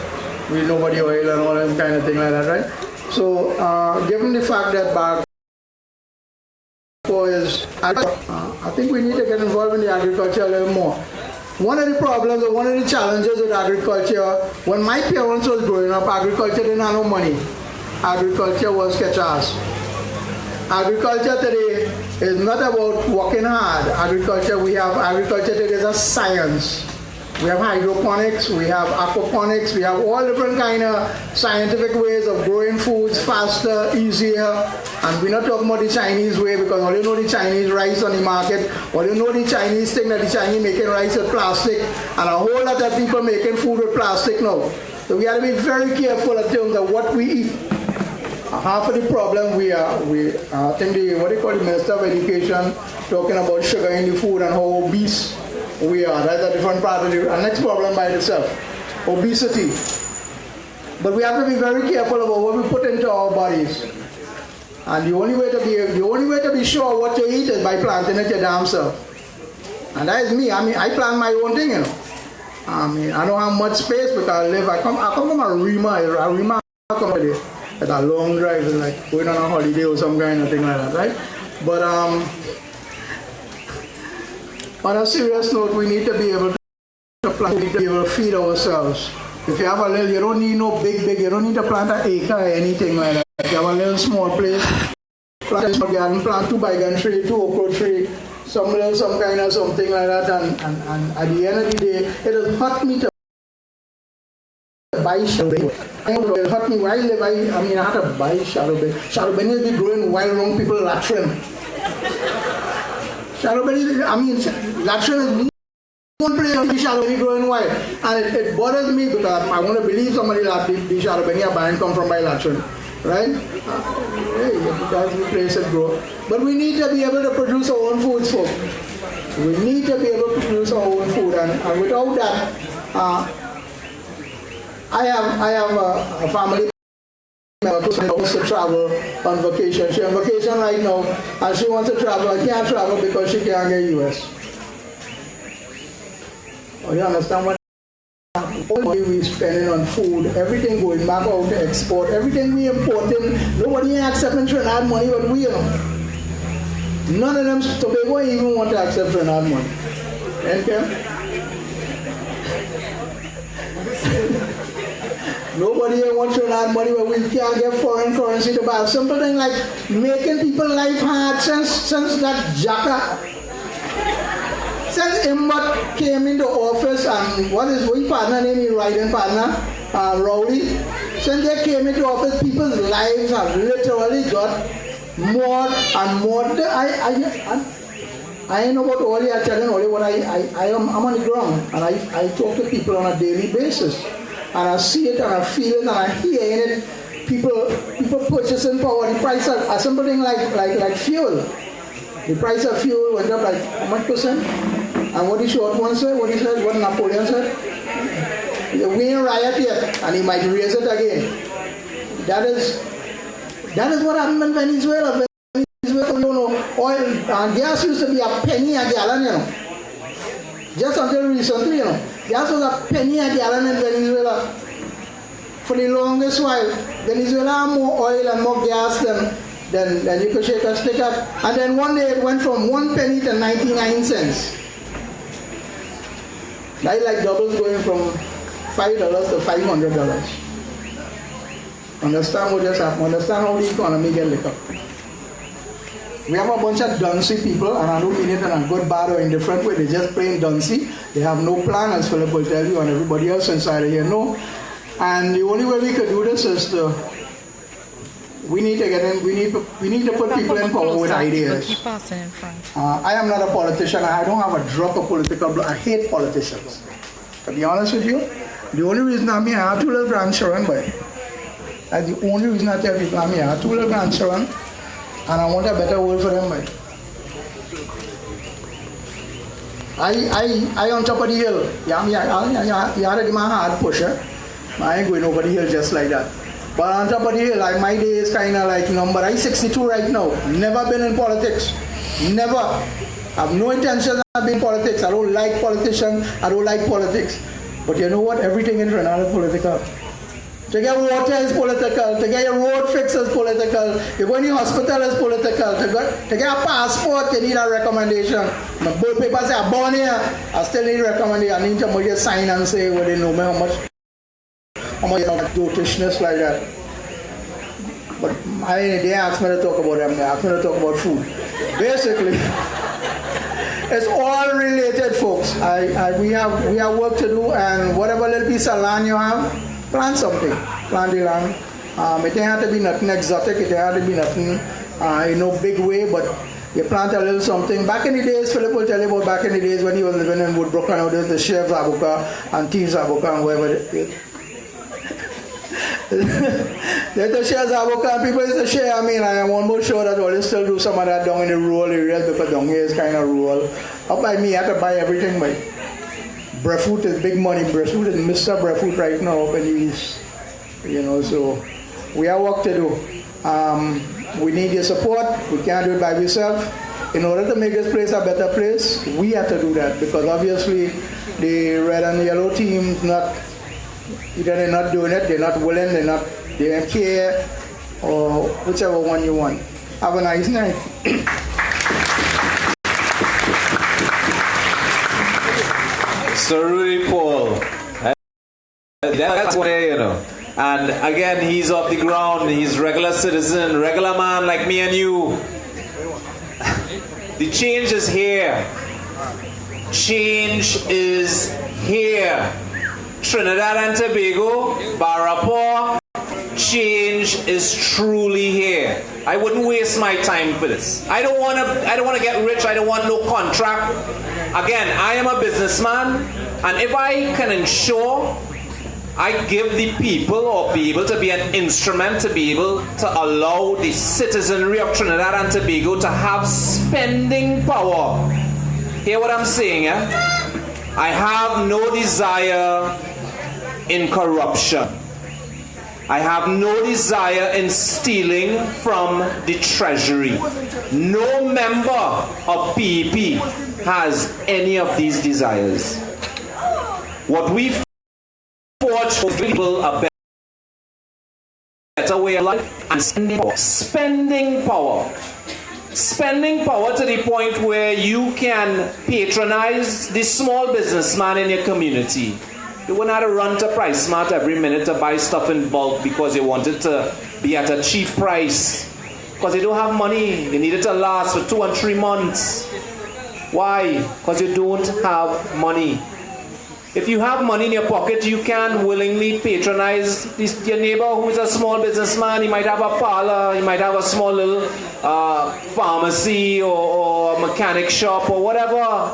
we know about the oil and all that kind of thing like that, right? So, given the fact that Barrackpore is, I think we need to get involved in the agriculture a little more. One of the problems or one of the challenges with agriculture, when my parents was growing up, agriculture didn't have no money. Agriculture was catch-ass. Agriculture today is not about working hard. Agriculture today is a science. We have hydroponics, we have aquaponics, we have all different kind of scientific ways of growing foods faster, easier. And we're not talking about the Chinese way, because all you know the Chinese rice on the market, all you know the Chinese thing that the Chinese making rice with plastic, and a whole lot of people making food with plastic now. So we have to be very careful in terms of what we eat. Half of the problem I think what they call the Minister of Education talking about sugar in the food and how obese we are. That's a different part of the next problem by itself. Obesity. But we have to be very careful about what we put into our bodies. And the only way to be sure what you eat is by planting it your damn self. And that is me. I mean, I plant my own thing, you know. I mean, I don't have much space because I come from a Rima company. It's a long drive, it's like going on a holiday or some kind of thing like that, right? But on a serious note, we need to be able to plant, we need to be able to feed ourselves. If you have a little, you don't need no big, you don't need to plant an acre or anything like that. If you have a little small place, plant a small garden, plant 2 bygone tree, 2 okra tree, some kind of something like that, and at the end of the day, it will hurt me to buy shadow. It hurt me where I live. I had to buy shadow. Shadow will be growing while wrong people latrine. Shadow latrine is one place of the shadow benny growing wild. And it bothers me because I want to believe somebody that the shadow benny are buying come from my latrine. Right? That's the place it grows. But we need to be able to produce our own foods, folks. We need to be able to produce our own food. And without that, I have a family member who wants to travel on vacation. She's on vacation right now, and she wants to travel. I can't travel because she can't get US. Oh, you understand what? All the money we spending on food, everything going back out to export, everything we importing, nobody accepting Trinidad money but we, you know. None of them, Tobago even want to accept Trinidad money. Okay? Nobody wants Trinidad money but we can't get foreign currency to buy. Simple thing like making people's life hard since that Jacka. Since Imbot came into office and what partner name, his riding partner, Rowley, since they came into office, people's lives have literally got more and more. I ain't know about all the telling only what I'm on the ground and I talk to people on a daily basis and I see it and I feel it and I hear it. People purchasing power, the price of something like fuel. The price of fuel went up like how much percent? And what the short one said, what Napoleon said? We ain't riot yet, and he might raise it again. That is what happened in Venezuela. Venezuela, you know, oil and gas used to be a penny a gallon, you know. Just until recently, you know. Gas was a penny a gallon in Venezuela. For the longest while, Venezuela had more oil and more gas than you could shake a stick at. And then one day it went from 1 penny to 99 cents. That's like doubles going from $5 to $500. Understand what just happened? Understand how the economy get licked up. We have a bunch of duncy people, and I don't mean it in a good, bad, or indifferent way. They're just plain duncy. They have no plan, as Philip will tell you, and everybody else inside of here know. And the only way we could do this is we need to get in. We need to put people in power with ideas. I am not a politician. I don't have a drop of political blood. I hate politicians. To be honest with you, the only reason I'm here, I have 2 little grandchildren, but that's the only reason I tell people I'm here. I have 2 little grandchildren, and I want a better world for them, but I on top of the hill. You had to give my hard push, eh? I ain't going over the hill just like that. But on top of the hill, my day is kind of like number. I'm 62 right now. Never been in politics. Never. I have no intention of being in politics. I don't like politicians. I don't like politics. But you know what? Everything in Trinidad is political. To get water is political. To get your road fixed is political. You go in the hospital is political. To get a passport, you need a recommendation. My board paper say I'm born here. I still need a recommendation. I need somebody to sign and say, well, they know me how much dotishness like that. But they asked me to talk about them. They asked me to talk about food. Basically, it's all related, folks. We have work to do, and whatever little piece of land you have, plant something. Plant the land. It don't have to be nothing exotic. It don't have to be nothing in no big way, but you plant a little something. Back in the days, Philip will tell you about back in the days when he was living in Woodbrook, and there was the Chef Zabuka and Tea Zabuka and whatever it is. There's the Chef Zabuka and people used to share. I mean, I am almost sure that all still do some of that down in the rural areas because down here is kind of rural. Up by me, I have to buy everything, but breadfruit is big money. Breadfruit is Mr. Breadfruit right now up in the east. You know, so we have work to do. We need your support. We can't do it by ourselves. In order to make this place a better place, we have to do that because obviously the red and yellow team's not. Either they're not doing it, they're not willing, they don't care, or whichever one you want. Have a nice night. Sir Rudy Paul. That's what you know. And again, he's off the ground. He's regular citizen, regular man like me and you. The change is here. Change is here. Trinidad and Tobago, Barrackpore, change is truly here. I wouldn't waste my time for this. I don't want to get rich. I don't want no contract. Again, I am a businessman, and if I can ensure I give the people or be able to be an instrument to be able to allow the citizenry of Trinidad and Tobago to have spending power. Hear what I'm saying, eh? I have no desire in corruption. I have no desire in stealing from the treasury. No member of PEP has any of these desires. What we forge for people a better way of life and spending power. Spending power to the point where you can patronize the small businessman in your community. You wouldn't have to run to Price Smart every minute to buy stuff in bulk because you wanted to be at a cheap price. Because you don't have money. You need it to last for 2 and 3 months. Why? Because you don't have money. If you have money in your pocket, you can willingly patronize your neighbor who is a small businessman. He might have a parlor, he might have a small little pharmacy or a mechanic shop or whatever.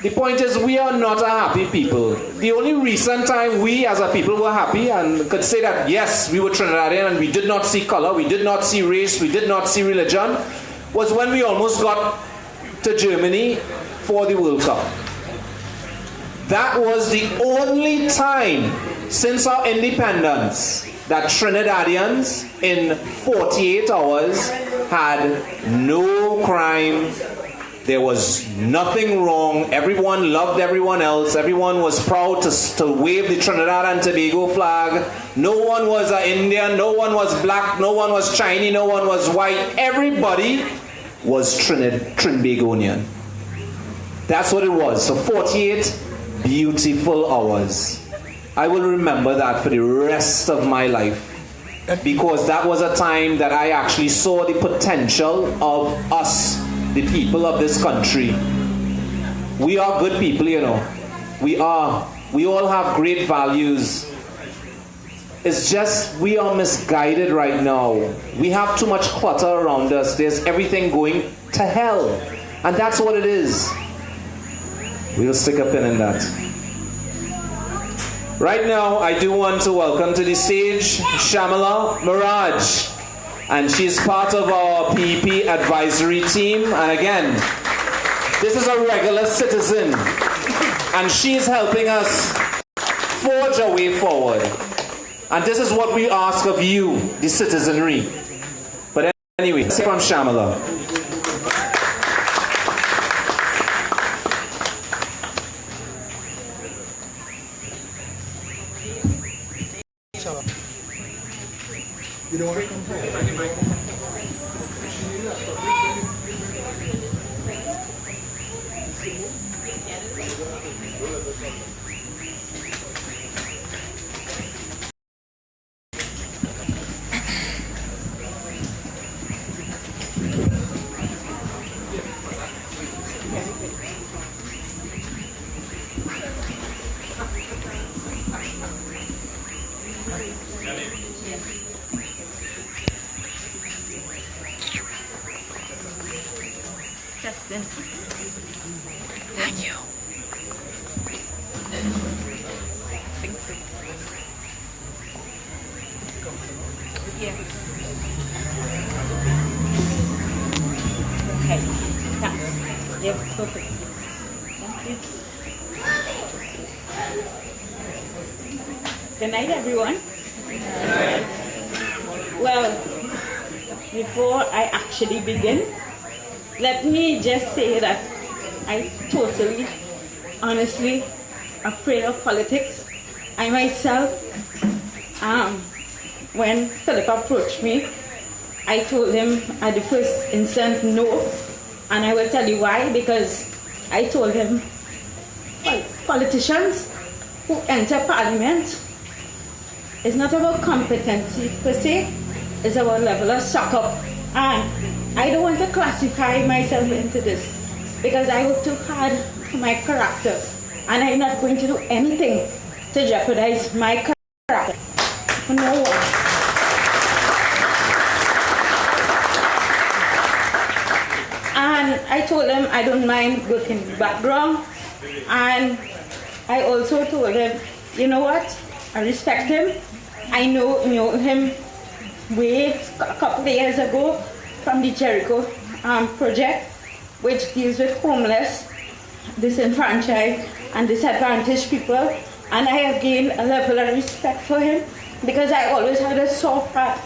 The point is, we are not a happy people. The only recent time we as a people were happy and could say that, yes, we were Trinidadian and we did not see color, we did not see race, we did not see religion, was when we almost got to Germany for the World Cup. That was the only time since our independence that Trinidadians in 48 hours had no crime. There was nothing wrong. Everyone loved everyone else. Everyone was proud to wave the Trinidad and Tobago flag. No one was an Indian. No one was black. No one was Chinese. No one was white. Everybody was Trinbagonian. That's what it was. So 48 beautiful hours. I will remember that for the rest of my life, because that was a time that I actually saw the potential of us, the people of this country. We are good people, you know. We are. We all have great values. It's just we are misguided right now. We have too much clutter around us. There's everything going to hell. And that's what it is. We'll stick a pin in that. Right now, I do want to welcome to the stage Shamala Miraj. And she's part of our PEP advisory team. And again, this is a regular citizen. And she is helping us forge a way forward. And this is what we ask of you, the citizenry. But anyway, let's hear from Shamala. You don't want to come home? Thank you. Yeah. Okay. Yeah, perfect. Thank you. Good night, everyone. Well, before I actually begin, let me just say that I totally, honestly, afraid of politics. I myself, when Philip approached me, I told him at the first instant no, and I will tell you why. Because I told him, well, politicians who enter parliament, it's not about competency per se, it's about level of suck-up. And I don't want to classify myself into this, because I work too hard for my character, and I'm not going to do anything to jeopardize my character for no one. And I told him I don't mind working in the background, and I also told him, you know what, I respect him. I know him way a couple of years ago from the Jericho project, which deals with homeless, disenfranchised, and disadvantaged people. And I have gained a level of respect for him because I always had a soft heart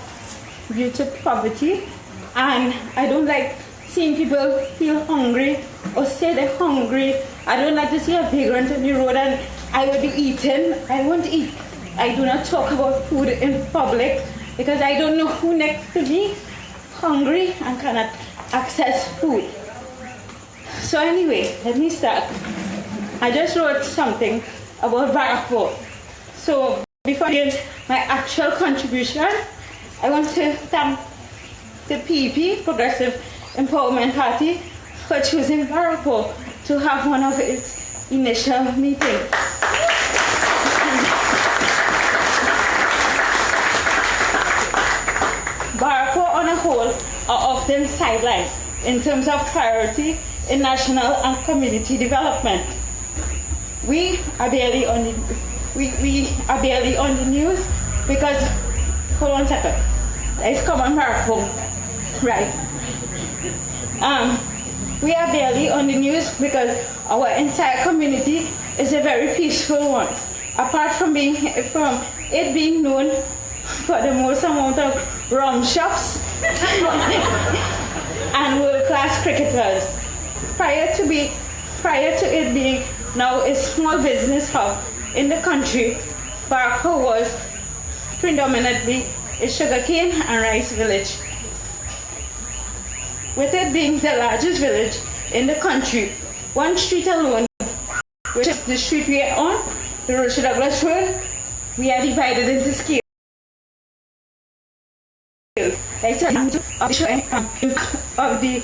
due to poverty. And I don't like seeing people feel hungry or say they're hungry. I don't like to see a vagrant on the road and I will be eaten. I won't eat. I do not talk about food in public because I don't know who next to me hungry and cannot access food. So anyway, let me start. I just wrote something about Barrackpore. So before I begin my actual contribution, I want to thank the PEP, Progressive Empowerment Party, for choosing Barrackpore to have one of its initial meetings. Barrackpore on a whole are often sidelined in terms of priority in national and community development. We are barely on the news because, hold on a second, let's come on Barrackpore, right? We are barely on the news because our entire community is a very peaceful one. Apart from it being known for the most amount of rum shops and world-class cricketers. Prior to it being now a small business hub in the country, Barrackpore was predominantly a sugarcane and rice village. With it being the largest village in the country, one street alone, which is the street we are on, the Rochelle Douglas Road, we are divided into scales. Like of the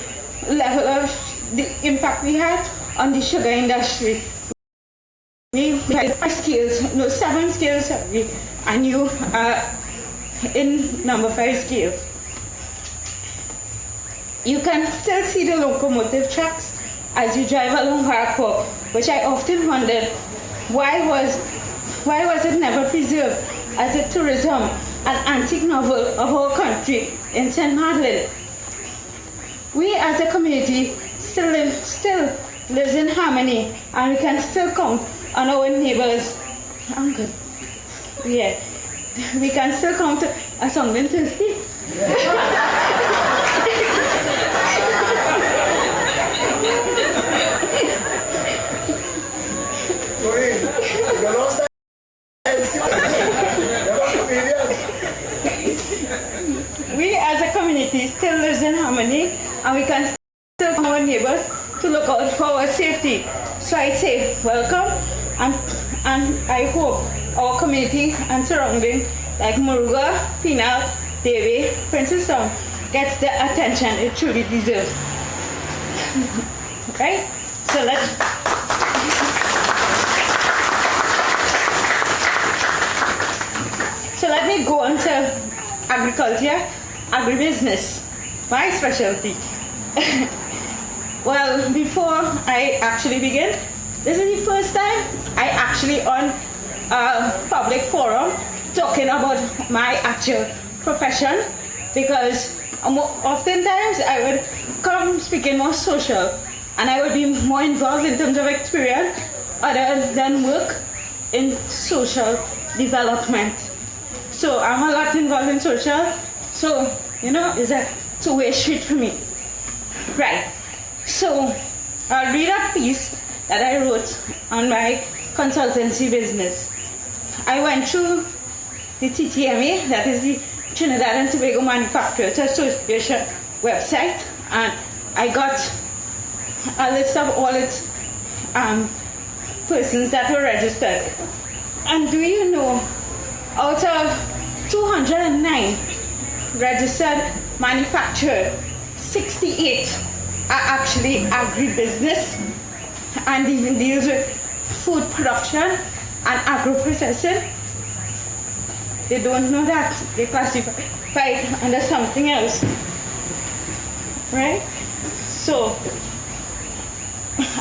level of the impact we had on the sugar industry. We had 5 scales, no 7 scales, sorry, and you are in number 5 scale. You can still see the locomotive tracks as you drive along Barrackpore, which I often wondered, why was it never preserved as a tourism and antique novel of our country in St. Madeleine? We as a community still lives in harmony, and we can still count on our neighbors. I'm good. Yeah. We can still count on something thirsty. We as a community still lives in harmony, and we can still count on our neighbors to look out for our safety. So I say welcome, and I hope our community and surrounding like Muruga, Pinal, Devi, Princess Town gets the attention it truly deserves. Right? So let me go on to agriculture, agribusiness, my specialty. Well, before I actually begin, this is the first time I actually on a public forum talking about my actual profession, because oftentimes I would come speaking more social and I would be more involved in terms of experience other than work in social development. So I'm a lot involved in social, so it's a two-way street for me. Right, so I'll read a piece that I wrote on my consultancy business. I went through the TTMA, that is the Trinidad and Tobago Manufacturers Association website, and I got a list of all its persons that were registered. And do you know, out of 209 registered manufacturers, 68 are actually agribusiness and even deals with food production and agro-processing. They don't know that. They classify it under something else. Right? So,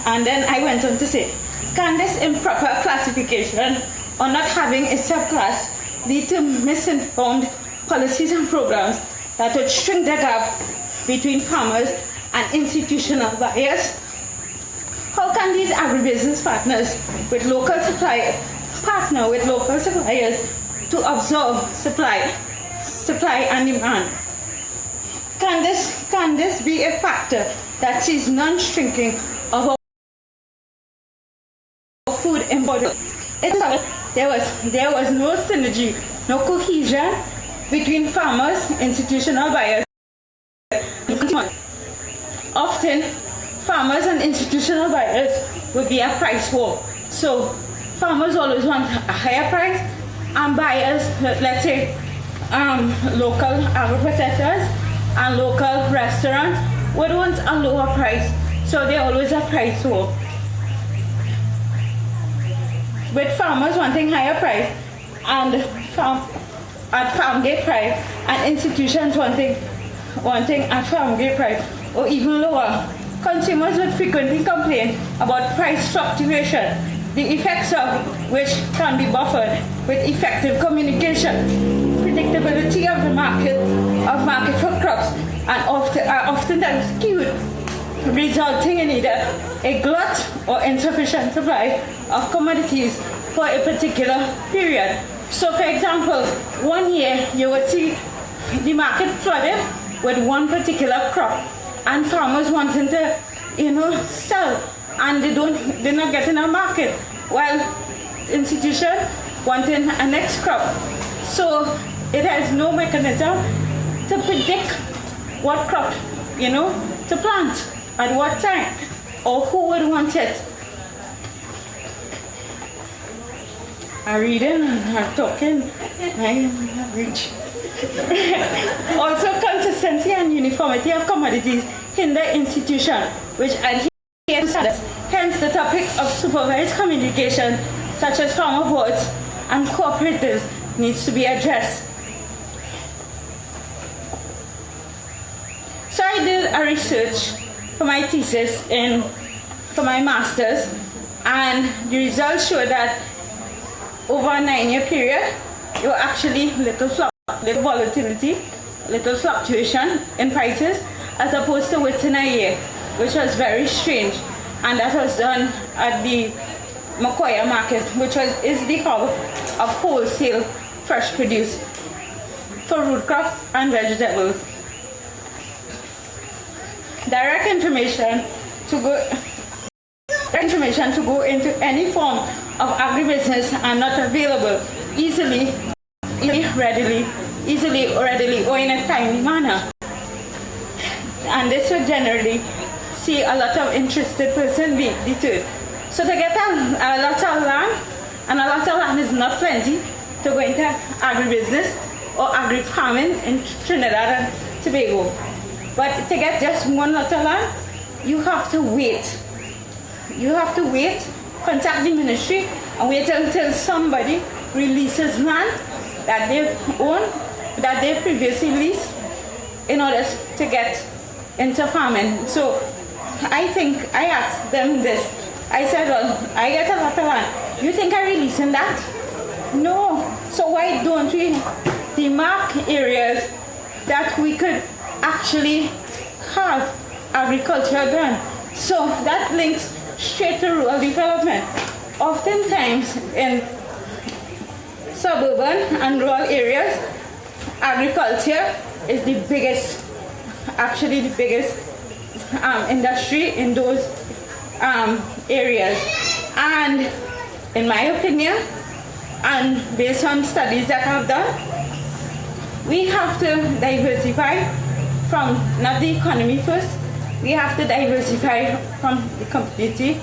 and then I went on to say, can this improper classification or not having a subclass lead to misinformed policies and programs that would shrink the gap between farmers and institutional buyers? How can these agribusiness partner with local suppliers to absorb supply and demand? Can this be a factor that sees non-shrinking of our food import? There was no synergy, no cohesion between farmers, institutional buyers. Often, farmers and institutional buyers would be a price war. So, farmers always want a higher price, and buyers, let's say, local agro-processors and local restaurants would want a lower price. So, they're always a price war. With farmers wanting higher price and at farm gate price, and institutions wanting at farm gate price or even lower, consumers would frequently complain about price fluctuation, the effects of which can be buffered with effective communication, predictability of the market for crops, and often skewed, resulting in either a glut or insufficient supply of commodities for a particular period. So for example, one year you would see the market flooded with one particular crop and farmers wanting to, sell, and they're not getting a market, while institution wanting a next crop. So it has no mechanism to predict what crop, to plant at what time, or who would want it. I'm reading, I'm talking, I reach. Also, consistency and uniformity of commodities hinder institution, which adhere to standards. Hence, the topic of supervised communication, such as farmer boards and cooperatives, needs to be addressed. So I did a research for my thesis for my master's, and the results show that over a 9-year period, there were actually little volatility, little fluctuation in prices, as opposed to within a year, which was very strange. And that was done at the Makoya market, which is the hub of wholesale fresh produce for root crops and vegetables. Direct information to go into any form of agribusiness are not available easily, readily, or in a timely manner. And this would generally see a lot of interested persons be deterred. So to get a lot of land, and a lot of land is not plenty to go into agribusiness or agri-farming in Trinidad and Tobago. But to get just one lot of land, you have to wait. You have to wait, contact the ministry, and wait until somebody releases land that they own, that they previously leased, in order to get into farming. So I asked them this. I said, well, I get a lot of land. You think I'm releasing that? No. So why don't we demarc areas that we could actually have agriculture done? So that links straight to rural development. Oftentimes in suburban and rural areas, agriculture is the biggest industry in those areas. And in my opinion, and based on studies that I've done, we have to diversify from not the economy first. We have to diversify from the community,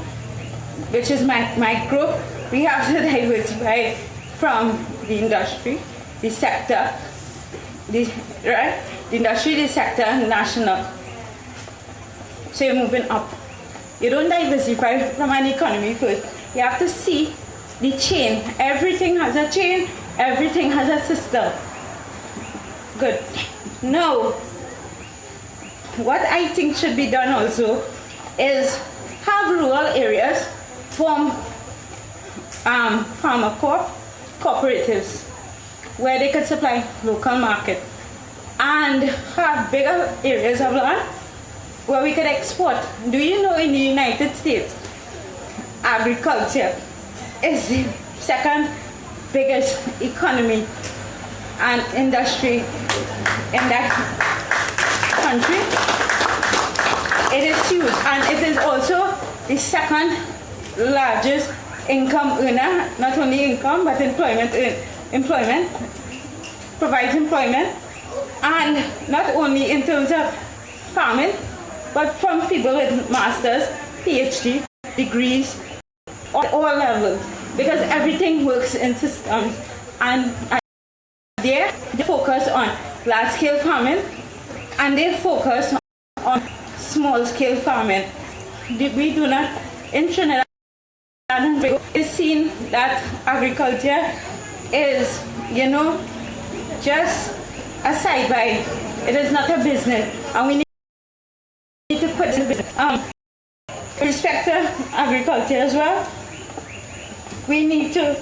which is my group. We have to diversify from the industry, the sector, the industry, the sector, and national. So you're moving up. You don't diversify from an economy first. You have to see the chain. Everything has a chain. Everything has a system. Good. Now, what I think should be done also is have rural areas form farmer cooperatives where they could supply local market, and have bigger areas of land where we could export. Do you know in the United States, agriculture is the second biggest economy and industry in that country? It is huge, and it is also the second largest income earner, not only income but employment, provides employment, and not only in terms of farming, but from people with masters, PhD degrees, all levels, because everything works in systems. And they focus on large-scale farming, and they focus on small-scale farming. We do not, in Trinidad and Tobago, it's seen that agriculture is, just a sideby. It is not a business, and we need to put in business. Respect to agriculture as well. We need to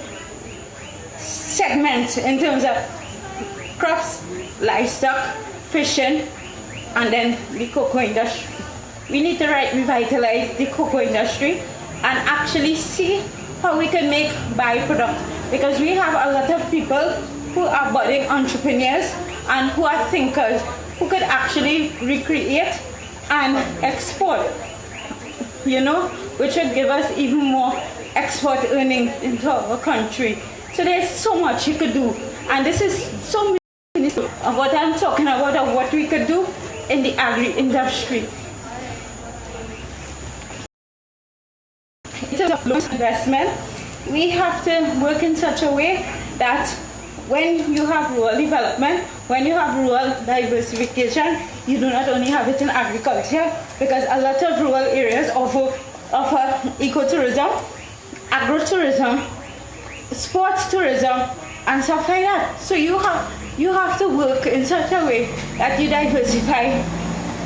segment in terms of crops, livestock, fishing, and then the cocoa industry. We need to revitalize the cocoa industry and actually see how we can make byproduct because we have a lot of people who are budding entrepreneurs and who are thinkers who could actually recreate and export, which would give us even more export earnings into our country. So there's so much you could do, and this is so many of what I'm talking about, of what we could do in the agri-industry. In terms of loan investment, we have to work in such a way that when you have rural development, when you have rural diversification, you do not only have it in agriculture, because a lot of rural areas offer ecotourism, agrotourism, sports tourism, and stuff like that. So you have to work in such a way that you diversify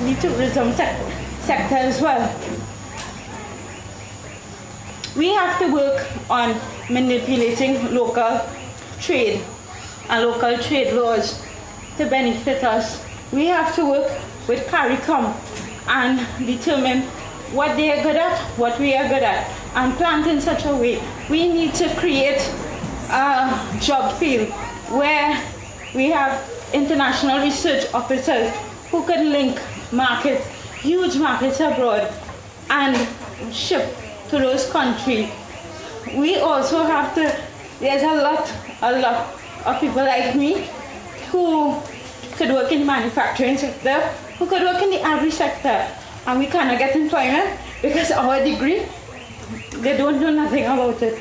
the tourism sector as well. We have to work on manipulating local trade and local trade laws to benefit us. We have to work with CARICOM and determine what they are good at, what we are good at, and plan in such a way. We need to create a job field where we have international research officers who can link markets, huge markets abroad, and ship to those countries. We also have to, there's a lot of people like me who could work in the manufacturing sector, who could work in the agri sector, and we cannot get employment because our degree, they don't know nothing about it.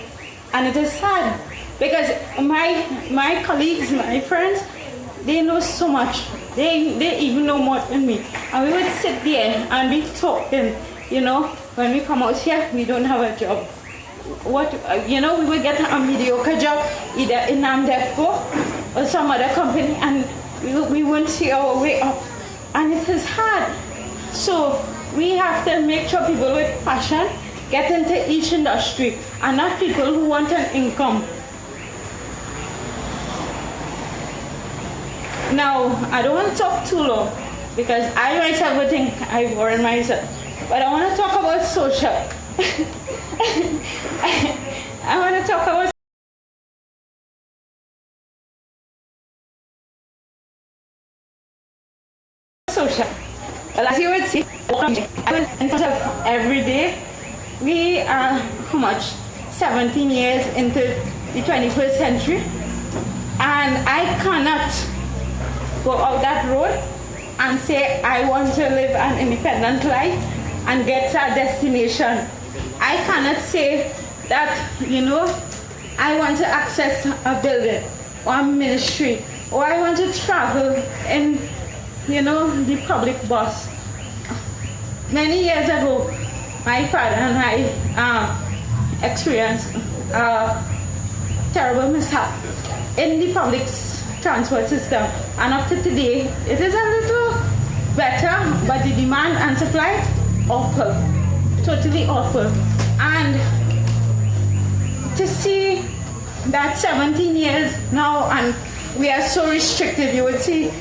And it is sad because my colleagues, my friends, they know so much. They even know more than me. And we would sit there and be talking, when we come out here, we don't have a job. We would get a mediocre job either in NAMDEFCO or some other company, and we won't see our way up. And it is hard. So we have to make sure people with passion get into each industry, and not people who want an income. Now, I don't want to talk too long because I myself would think I bore myself. But I want to talk about social. I want to talk about social. Well, as you would see, in terms of every day, we are how much? 17 years into the 21st century, and I cannot go out that road and say I want to live an independent life and get to a destination. I cannot say that, I want to access a building or a ministry, or I want to travel in, the public bus. Many years ago, my father and I experienced a terrible mishap in the public transport system, and up to today, it is a little better, but the demand and supply, awful, totally awful. And to see that 17 years now, and we are so restricted, you would see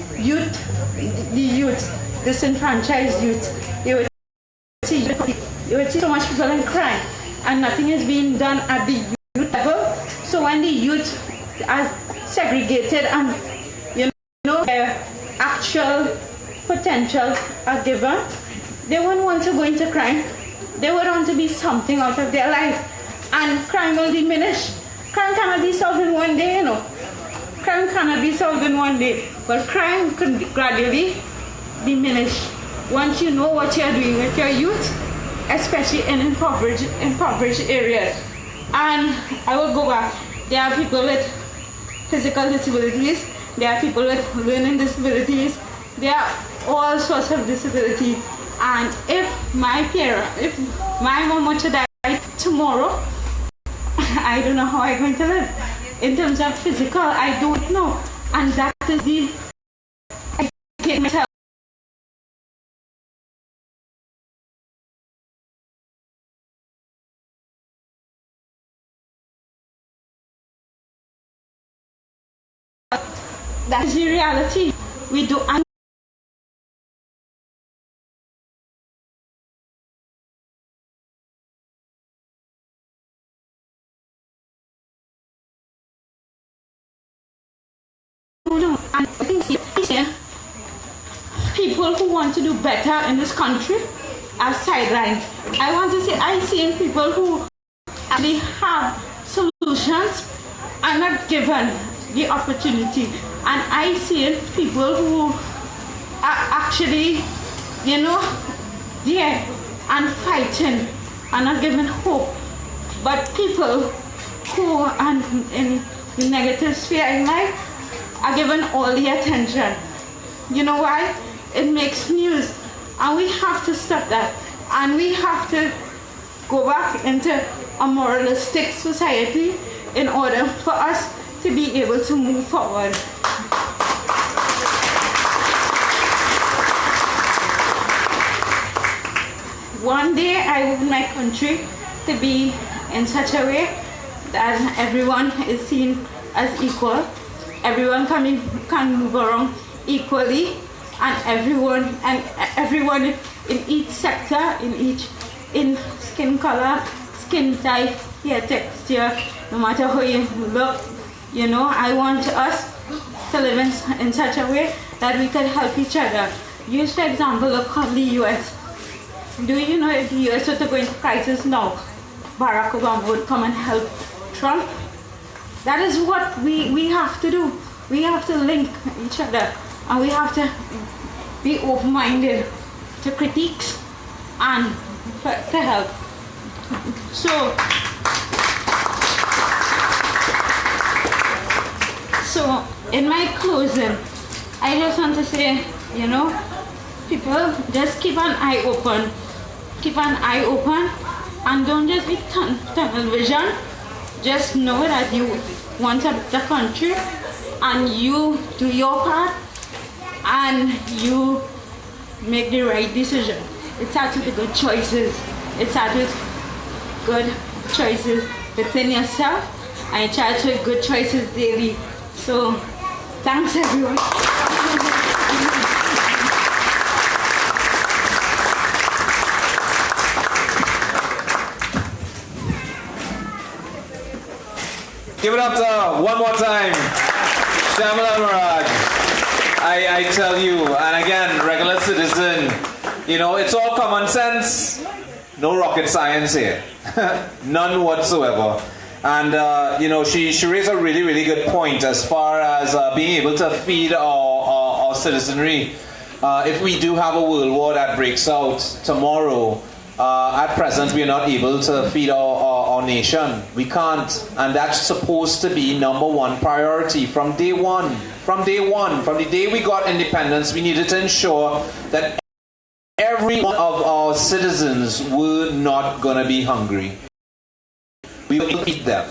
the youth, disenfranchised youth, you would see so much people in crime, and nothing is being done at the youth level. So when the youth are segregated and their actual potential are given, they won't want to go into crime. They would want to be something out of their life, and crime will diminish. Crime cannot be solved in one day, Crime cannot be solved in one day, but crime could gradually diminish once you know what you're doing with your youth, especially in impoverished areas. And I will go back. There are people with physical disabilities, there are people with learning disabilities, there are all sorts of disabilities. And if my mom were to die tomorrow, I don't know how I'm going to live. In terms of physical, I don't know. And that is the myself. That is the reality. We do. And people who want to do better in this country are sidelined. I want to say I see people who actually have solutions and are given the opportunity. And I see people who are actually, there and fighting and are given hope. But people who are in the negative sphere in life are given all the attention. You know why? It makes news. And we have to stop that. And we have to go back into a moralistic society in order for us to be able to move forward. One day I want my country to be in such a way that everyone is seen as equal. Everyone can move around equally, and everyone in each sector, in skin color, skin type, hair texture, no matter how you look, I want us to live in such a way that we can help each other. Use the example of the US. Do you know if the US were to go into crisis now, Barack Obama would come and help Trump? That is what we have to do. We have to link each other, and we have to be open-minded to critiques and to help. So in my closing, I just want to say, people just keep an eye open. Keep an eye open and don't just be tunnel vision. Just know that you want the country and you do your part and you make the right decision. It starts with good choices. It starts with good choices within yourself, and it starts with good choices daily. So, thanks everyone. Give it up to one more time, Shamala Maraj. I tell you, and again, regular citizen, it's all common sense. No rocket science here. None whatsoever. And, she raised a really, really good point as far as being able to feed our citizenry. If we do have a world war that breaks out tomorrow, at present we are not able to feed our nation. We can't. And that's supposed to be number one priority from day one. From the day we got independence, we needed to ensure that every one of our citizens were not going to be hungry. We will feed them.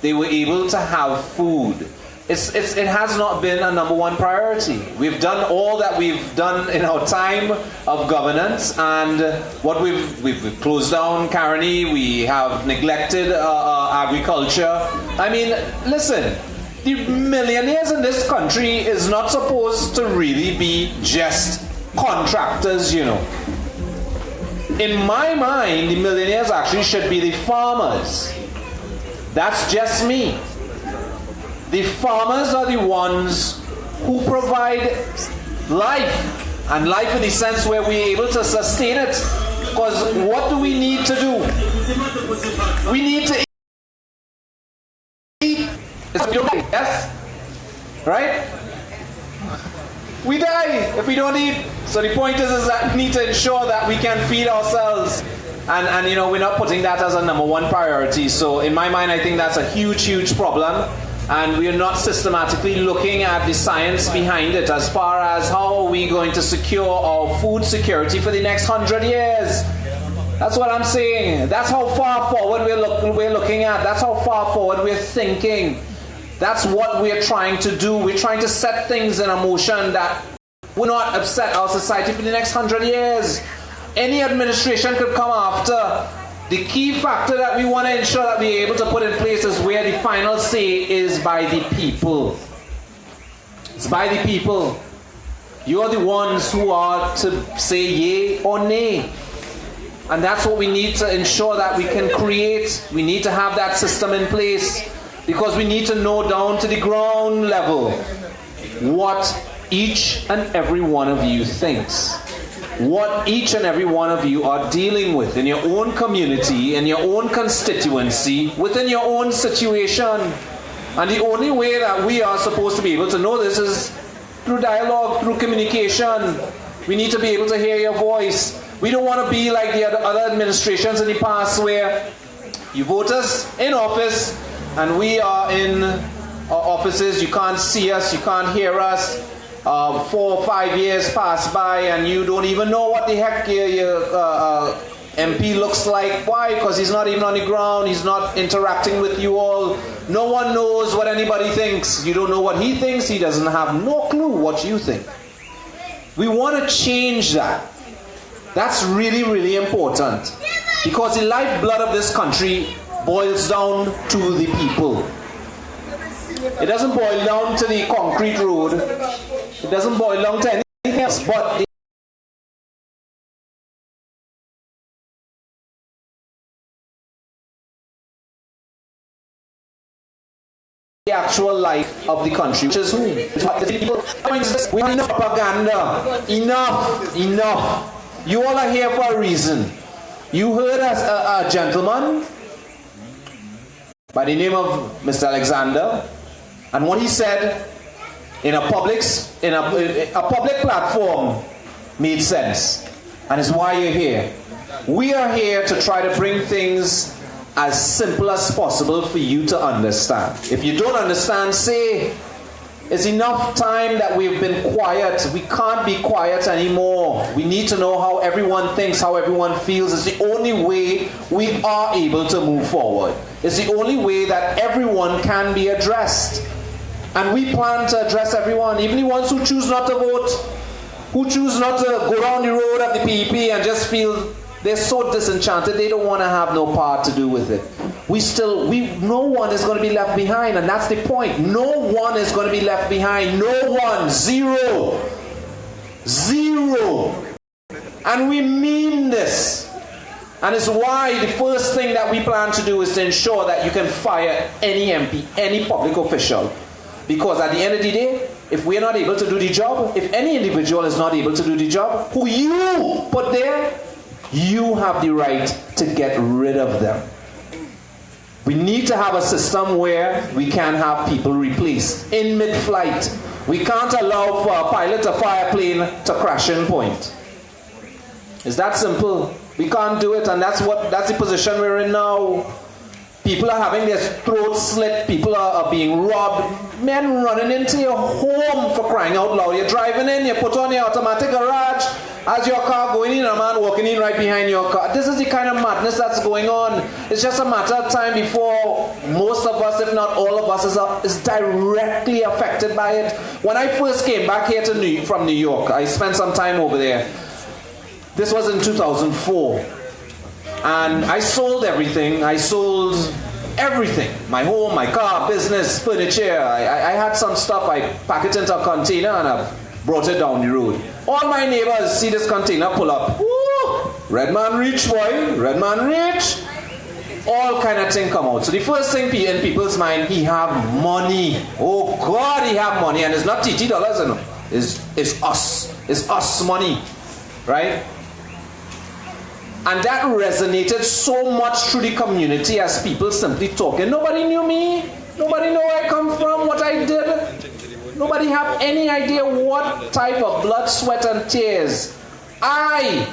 They were able to have food. It has not been a number one priority. We've done all that we've done in our time of governance, and what we've closed down Caroni, we have neglected agriculture. I mean, listen, the millionaires in this country is not supposed to really be just contractors, In my mind, the millionaires actually should be the farmers. That's just me. The farmers are the ones who provide life, and life in the sense where we're able to sustain it. Because what do we need to do? We need to eat. Yes? Right? We die if we don't eat. So the point is that we need to ensure that we can feed ourselves. And we're not putting that as a number one priority. So in my mind, I think that's a huge, huge problem. And we are not systematically looking at the science behind it as far as how are we going to secure our food security for the next 100 years. That's what I'm saying. That's how far forward we're looking at. That's how far forward we're thinking. That's what we're trying to do. We're trying to set things in motion that will not upset our society for the next 100 years. Any administration could come after. The key factor that we want to ensure that we're able to put in place is where the final say is by the people. It's by the people. You're the ones who are to say yay or nay. And that's what we need to ensure that we can create. We need to have that system in place because we need to know down to the ground level what each and every one of you thinks. What each and every one of you are dealing with in your own community, in your own constituency, within your own situation. And the only way that we are supposed to be able to know this is through dialogue, through communication. We need to be able to hear your voice. We don't want to be like the other administrations in the past where you vote us in office and we are in our offices. You can't see us, you can't hear us. 4 or 5 years pass by and you don't even know what the heck your MP looks like. Why? Because he's not even on the ground, he's not interacting with you all. No one knows what anybody thinks. You don't know what he thinks, he doesn't have no clue what you think. We want to change that. That's really, really important. Because the lifeblood of this country boils down to the people. It doesn't boil down to the concrete road. It doesn't boil down to anything else but the actual life of the country, which is who? We have enough propaganda. Enough. You all are here for a reason. You heard a gentleman by the name of Mr. Alexander, and what he said in a public platform made sense, and it's why you're here. We are here to try to bring things as simple as possible for you to understand. If you don't understand, say, it's enough time that we've been quiet. We can't be quiet anymore. We need to know how everyone thinks, how everyone feels. It's the only way we are able to move forward. It's the only way that everyone can be addressed. And we plan to address everyone, even the ones who choose not to vote, who choose not to go down the road of the PEP and just feel they're so disenchanted, they don't want to have no part to do with it. No one is going to be left behind, and that's the point. No one is going to be left behind. No one. Zero. And we mean this. And it's why the first thing that we plan to do is to ensure that you can fire any MP, any public official. Because at the end of the day, if we're not able to do the job, if any individual is not able to do the job, who you put there, you have the right to get rid of them. We need to have a system where we can have people replaced in mid-flight. We can't allow for a pilot to fly a plane to crashing point. It's that simple. We can't do it, and that's the position we're in now. People are having their throats slit. People are being robbed. Men running into your home, for crying out loud. You're driving in, you put on your automatic garage. As your car going in, a man walking in right behind your car. This is the kind of madness that's going on. It's just a matter of time before most of us, if not all of us, is directly affected by it. When I first came back here from New York, I spent some time over there. This was in 2004. And I sold everything. I sold everything. My home, my car, business, furniture. I had some stuff. I packed it into a container and I brought it down the road. All my neighbors see this container pull up. Woo! Red man reach, boy. Red man reach. All kind of thing come out. So the first thing in people's mind, he have money. Oh God, he have money. And it's not TT dollars, you know. It's us. It's us money. Right? And that resonated so much through the community as people simply talking. Nobody knew me. Nobody knew where I come from, what I did. Nobody have any idea what type of blood, sweat, and tears I,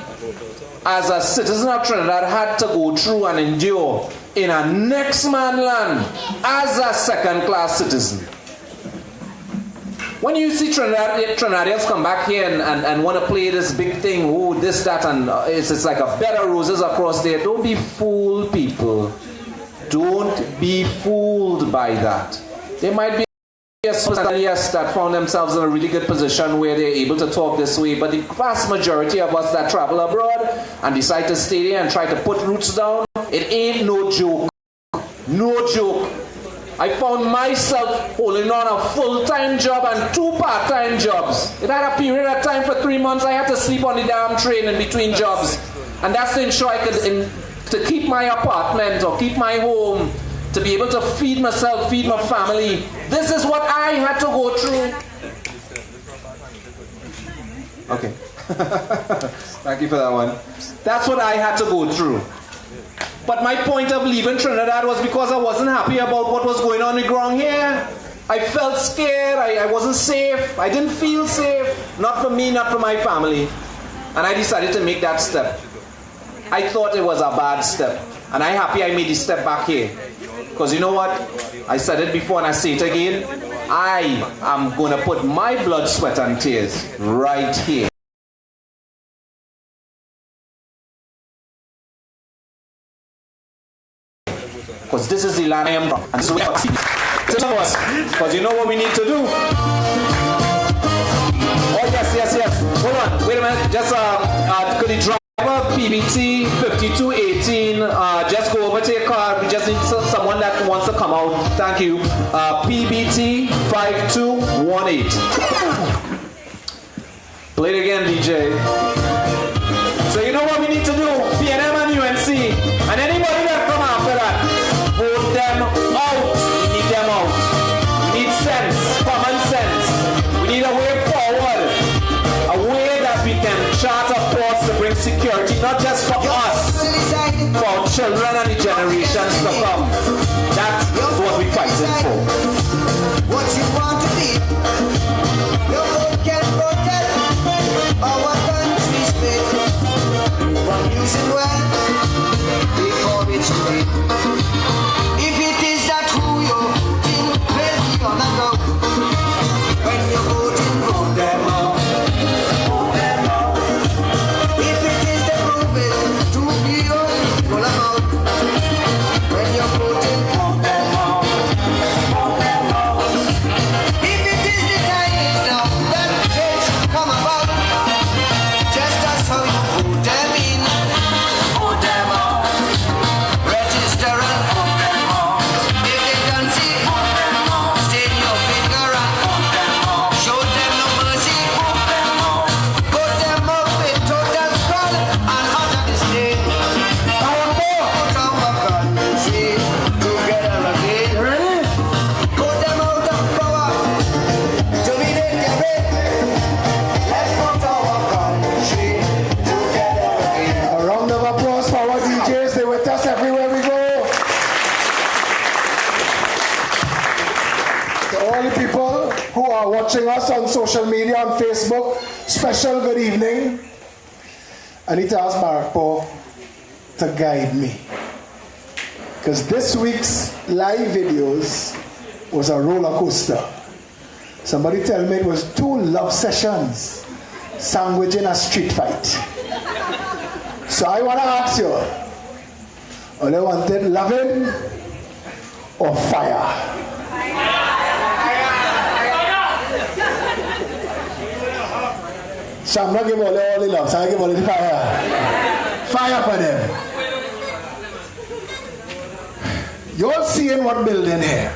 as a citizen of Trinidad, had to go through and endure in a next man land as a second-class citizen. When you see Trinidadians come back here and want to play this big thing, oh, this, that, and it's like a bed of roses across there, don't be fooled, people. Don't be fooled by that. They might be yes, that found themselves in a really good position where they're able to talk this way, but the vast majority of us that travel abroad and decide to stay there and try to put roots down, it ain't no joke. No joke. I found myself holding on a full-time job and 2 part-time jobs. It had a period of time for 3 months I had to sleep on the damn train in between jobs. And that's to ensure I could, to keep my apartment or keep my home, to be able to feed myself, feed my family. This is what I had to go through. Okay. Thank you for that one. That's what I had to go through. But my point of leaving Trinidad was because I wasn't happy about what was going on the ground here. I felt scared. I wasn't safe. I didn't feel safe. Not for me, not for my family. And I decided to make that step. I thought it was a bad step. And I'm happy I made the step back here. Because you know what? I said it before and I say it again. I am going to put my blood, sweat, and tears right here. Because this is the land I am from. And this is what I see. Because you know what we need to do? Oh, yes. Hold on. Wait a minute. Just, could the driver PBT 5218 just go over to your car? We just need someone that wants to come out. Thank you. PBT 5218. Play it again, DJ. So you know what we need to do? PNM and UNC. And anybody that come after that, vote them out. We need them out. We need sense, common sense. We need a way forward. A way that we can chart a course to bring security, not just for us, for our children and the generations to come. That's what we're fighting for. What you want to be, your vote can protect our country's faith from using well before it's too late. If it is that who you're voting will be on a go. When you're voting, vote them out. If it is the proven to be your pull them out. When you're voting, vote them out. If it is the time now that change should come about, just as how you vote them in, vote them out. Register and vote them out. If they don't see, vote them out. Stain your finger and vote them out. Show them no mercy, vote them out. Put them up in total skull and utter disdain. Put our country together again. Ready? Put them out of power to be their reign. Let's put our country together again. A round of applause for our DJs. They're with us everywhere we go. To all the people who are watching us on social media, on Facebook, special good evening. I need to ask Barrackpore to guide me. Because this week's live videos was a roller coaster. Somebody tell me it was 2 love sessions sandwiched in a street fight. So I want to ask you, are they wanted loving or fire? So I'm not giving all the love, so I give all the fire. Fire for them. You're seeing what building here.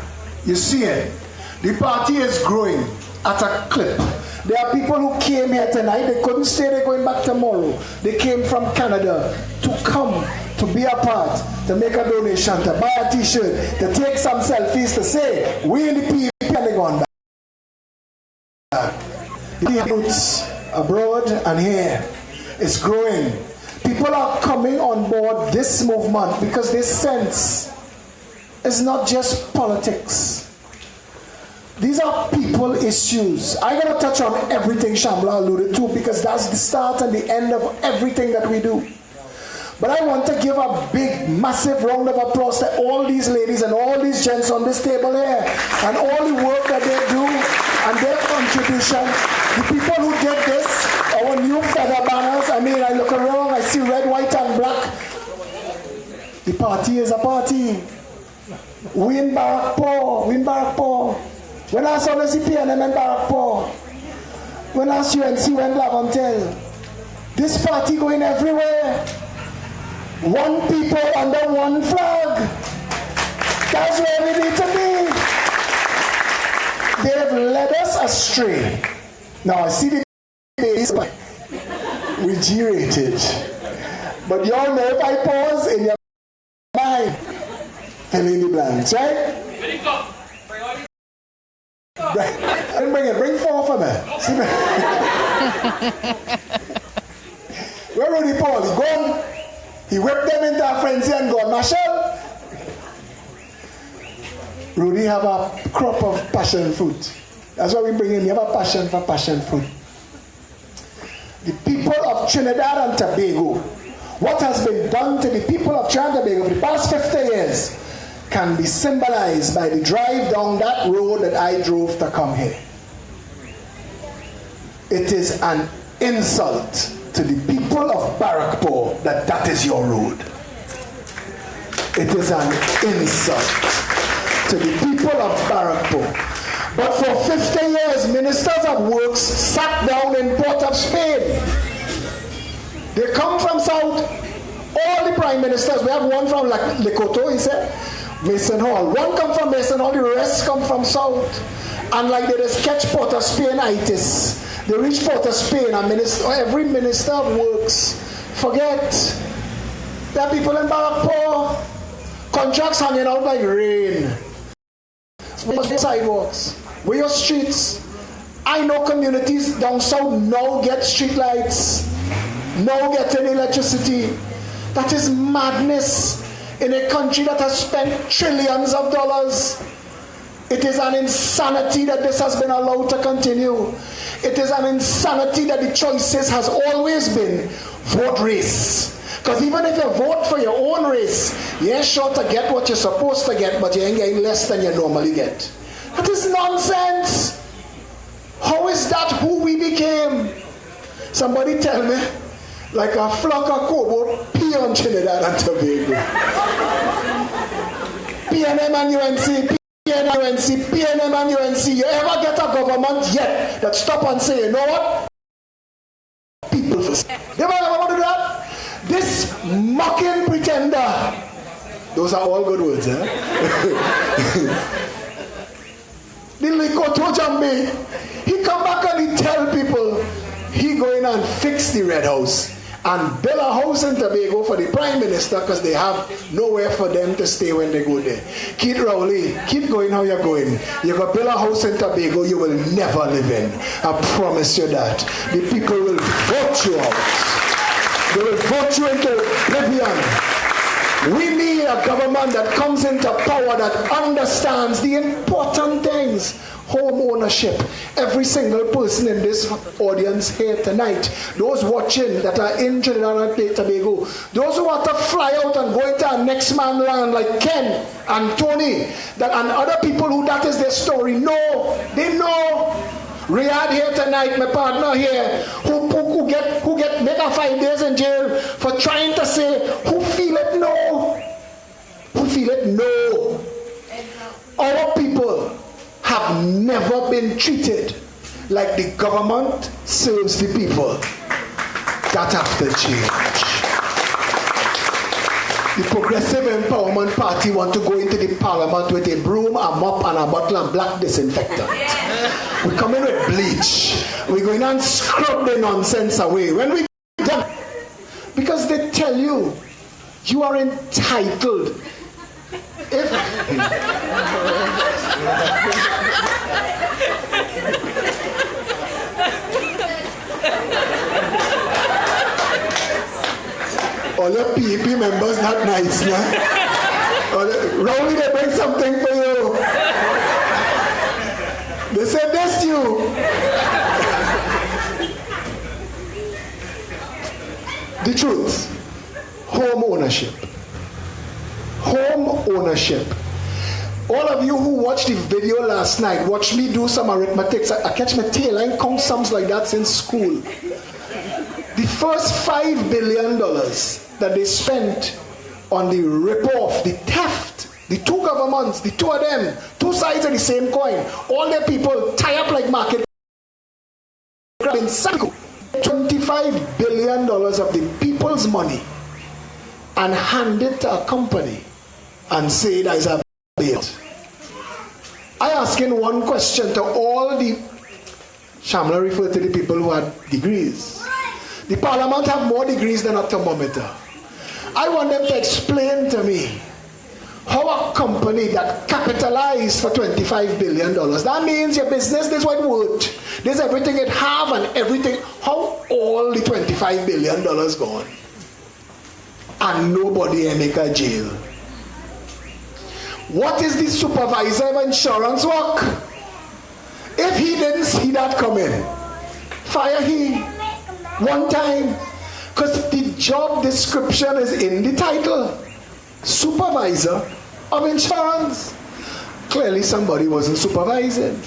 You see it. The party is growing at a clip. There are people who came here tonight. They couldn't stay. They're going back tomorrow. They came from Canada to come, to be a part, to make a donation, to buy a t-shirt, to take some selfies, to say, we in the PEP and they gone back. The roots abroad and here is growing. People are coming on board this movement because they sense it's not just politics. These are people issues. I'm going to touch on everything Shamla alluded to because that's the start and the end of everything that we do. But I want to give a big, massive round of applause to all these ladies and all these gents on this table here and all the work that they do and their contribution. The people who did this, our new feather banners, I mean, I look around, I see red, white, and black. The party is a party. We in Barrackpore. When I saw the CPNM in Barrackpore, when last UNC went Lavantel, this party going everywhere. One people under one flag. That's where we need to be. They have led us astray. Now I see the days we G-rated. But y'all know if I pause in your mind, fill in the blanks, right? Bring 4 for me. See me. Where Rudy Paul? He gone. He whipped them into a frenzy and gone. Marshall. Rudy have a crop of passion fruit. That's why we bring him. He have a passion for passion fruit. The people of Trinidad and Tobago, what has been done to the people of Trinidad and Tobago for the past 50 years can be symbolized by the drive down that road that I drove to come here. It is an insult to the people of Barrackpore that is your road. It is an insult to the people of Barrackpore. But for 50 years, ministers of works sat down in Port of Spain. They come from South. All the prime ministers, we have one from Lekoto, he said, Mason Hall. One come from Mason Hall, the rest come from South. And like they just catch Port of Spain-itis. They reach Port of Spain and every minister of works forget. There are people in Barrackpore, contracts hanging out like rain. Where your sidewalks? Where your streets? I know communities down south now get street lights, now getting electricity. That is madness in a country that has spent trillions of dollars. It is an insanity that this has been allowed to continue. It is an insanity that the choices has always been vote race. Because even if you vote for your own race, you ain't sure to get what you're supposed to get, but you ain't getting less than you normally get. That is nonsense. How is that who we became? Somebody tell me, like a flock of cobalt pee on Trinidad and Tobago. PNM and UNC, PNM and UNC, PNM and UNC. You ever get a government yet that stop and say, you know what? People first. You ever want to do that? This mocking pretender. Those are all good words, eh? The Likoto Jambi, he come back and he tell people he going and fix the Red House and build a house in Tobago for the Prime Minister because they have nowhere for them to stay when they go there. Keith Rowley, keep going how you're going. You're going to build a house in Tobago you will never live in. I promise you that. The people will vote you out. They will vote you into oblivion. We need a government that comes into power that understands the important things. Home ownership. Every single person in this audience here tonight, those watching that are in Trinidad and Tobago, those who want to fly out and go into our next man land like Ken and Tony, and other people who that is their story, know, they know. Riyadh here tonight, my partner here, who get make a 5 days in jail for trying to say, who feel it? No. Who feel it? No. Our people have never been treated like the government serves the people. That have to change. The Progressive Empowerment Party want to go into the parliament with a broom, a mop, and a bottle of black disinfectant. We come in with bleach. We're going and scrub the nonsense away. When we done, because they tell you, you are entitled. If all your PEP members not nice, nah? Rowley, they bring something for you. They say this you. The truth. Home ownership. Home ownership. All of you who watched the video last night, watch me do some arithmetic. I catch my tail. I ain't count sums like that since school. The first $5 billion that they spent on the rip-off, the theft, the two governments, the two of them, two sides of the same coin, all their people tie up like market in cycle. $25 billion of the people's money and hand it to a company and say that is a bail. I asking one question to all the Shamla referred to the people who had degrees. The parliament have more degrees than a thermometer. I want them to explain to me How a company that capitalized for $25 billion, that means your business, this is what it worth. This is everything it have and everything. How all the $25 billion gone? And nobody in make a jail. What is the supervisor of insurance work? If he didn't see that coming, fire him one time. Because the job description is in the title. Supervisor of insurance. Clearly somebody wasn't supervising.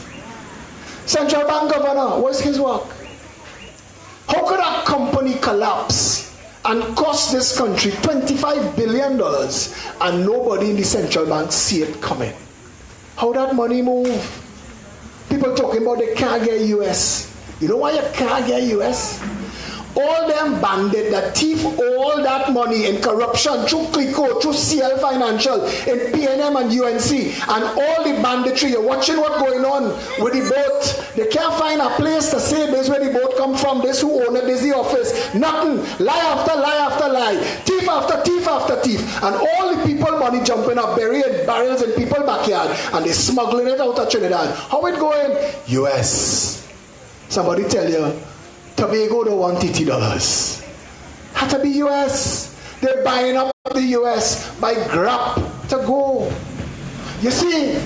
Central Bank governor, what's his work? How could a company collapse and cost this country $25 billion and nobody in the central bank see it coming? How that money move? People talking about they can't get US. You know why you can't get US? All them bandits that thief all that money in corruption through Clico, through CL Financial, in PNM and UNC, and all the banditry, you're watching what's going on with the boat. They can't find a place to say this where the boat come from, this who own it, this the office. Nothing. Lie after lie after lie. Thief after thief after thief. And all the people money jumping up, burying barrels in people's backyard, and they smuggling it out of Trinidad. How it going? US. Somebody tell you, Tobago don't want $80. Had to be US. They're buying up the US by grab to go. You see,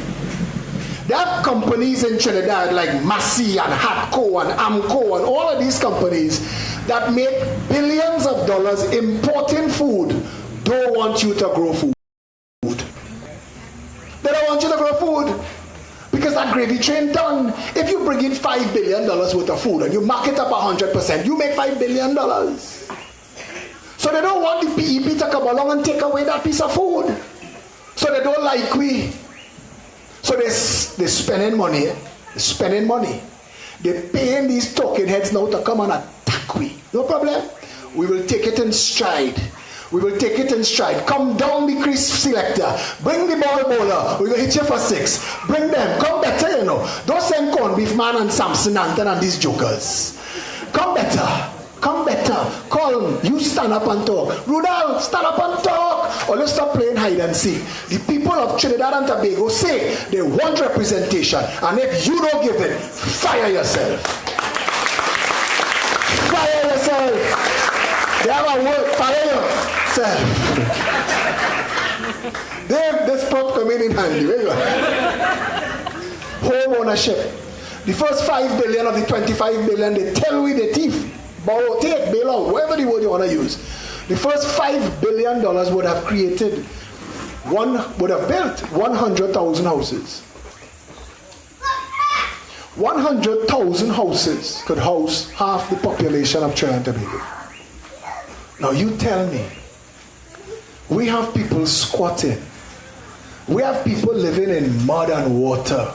there are companies in Trinidad like Massey and Hatco and Amco and all of these companies that make billions of dollars importing food, don't want you to grow food. They don't want you to grow food. Because that gravy train done. If you bring in $5 billion worth of food and you mark it up 100%, you make $5 billion. So they don't want the PEP to come along and take away that piece of food. So they don't like we. So they're spending money. They're spending money. They're paying these talking heads now to come and attack we. No problem. We will take it in stride. We will take it in stride. Come down the crease selector. Bring the ball bowler. We will hit you for 6. Bring them. Come better, you know. Don't send Corn Beef Man and Samson Anton and these jokers. Come better. Come better. Call them. You stand up and talk. Rudolph, stand up and talk. Or let's stop playing hide and seek. The people of Trinidad and Tobago say they want representation. And if you don't give it, fire yourself. Fire yourself. They have a word, fire yourself. This prop coming in handy. Where you are? Home ownership. The first $5 billion of the $25 billion, they tell we the thief. Borrow, take, bail out, whatever the word you want to use. The first $5 billion would have created, would have built 100,000 houses. 100,000 houses could house half the population of Trinidad and Tobago. Now you tell me, we have people squatting. We have people living in mud and water.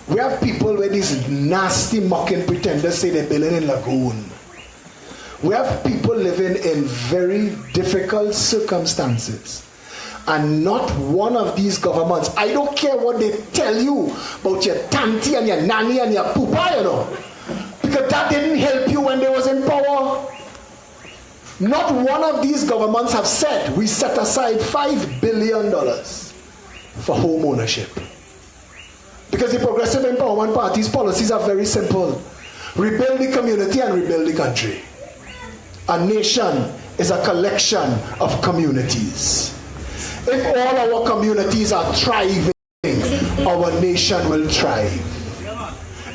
We have people where these nasty mocking pretenders say they're building in lagoon. We have people living in very difficult circumstances. And not one of these governments, I don't care what they tell you about your tanty and your nanny and your poopa, you know, because that didn't help you when they was in power. Not one of these governments have said we set aside $5 billion for home ownership. Because the Progressive Empowerment Party's policies are very simple. Rebuild the community and rebuild the country. A nation is a collection of communities. If all our communities are thriving, our nation will thrive.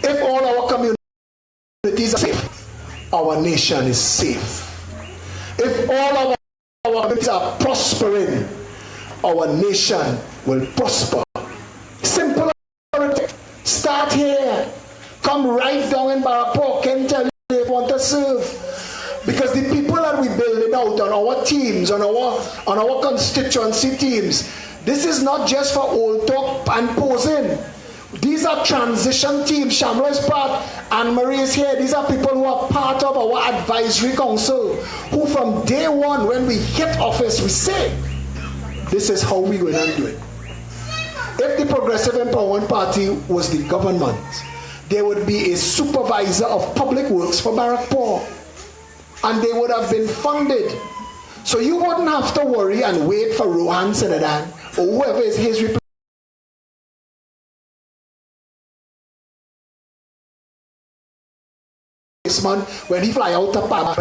If all our communities are safe, our nation is safe. If all our communities are prospering, our nation will prosper. Simple. Start here. Come right down in Barrackpore. Can tell you if you want to serve. Because the people that we building out on our teams, on our constituency teams, this is not just for old talk and posing. These are transition teams. Shamla is part, Anne-Marie is here. These are people who are part of our advisory council, who from day one, when we hit office, we say, this is how we're going to do it. If the Progressive Empowerment Party was the government, there would be a supervisor of public works for Barrackpore, and they would have been funded. So you wouldn't have to worry and wait for Rohan Sinadan. or whoever is his replacement when he fly out to Panama,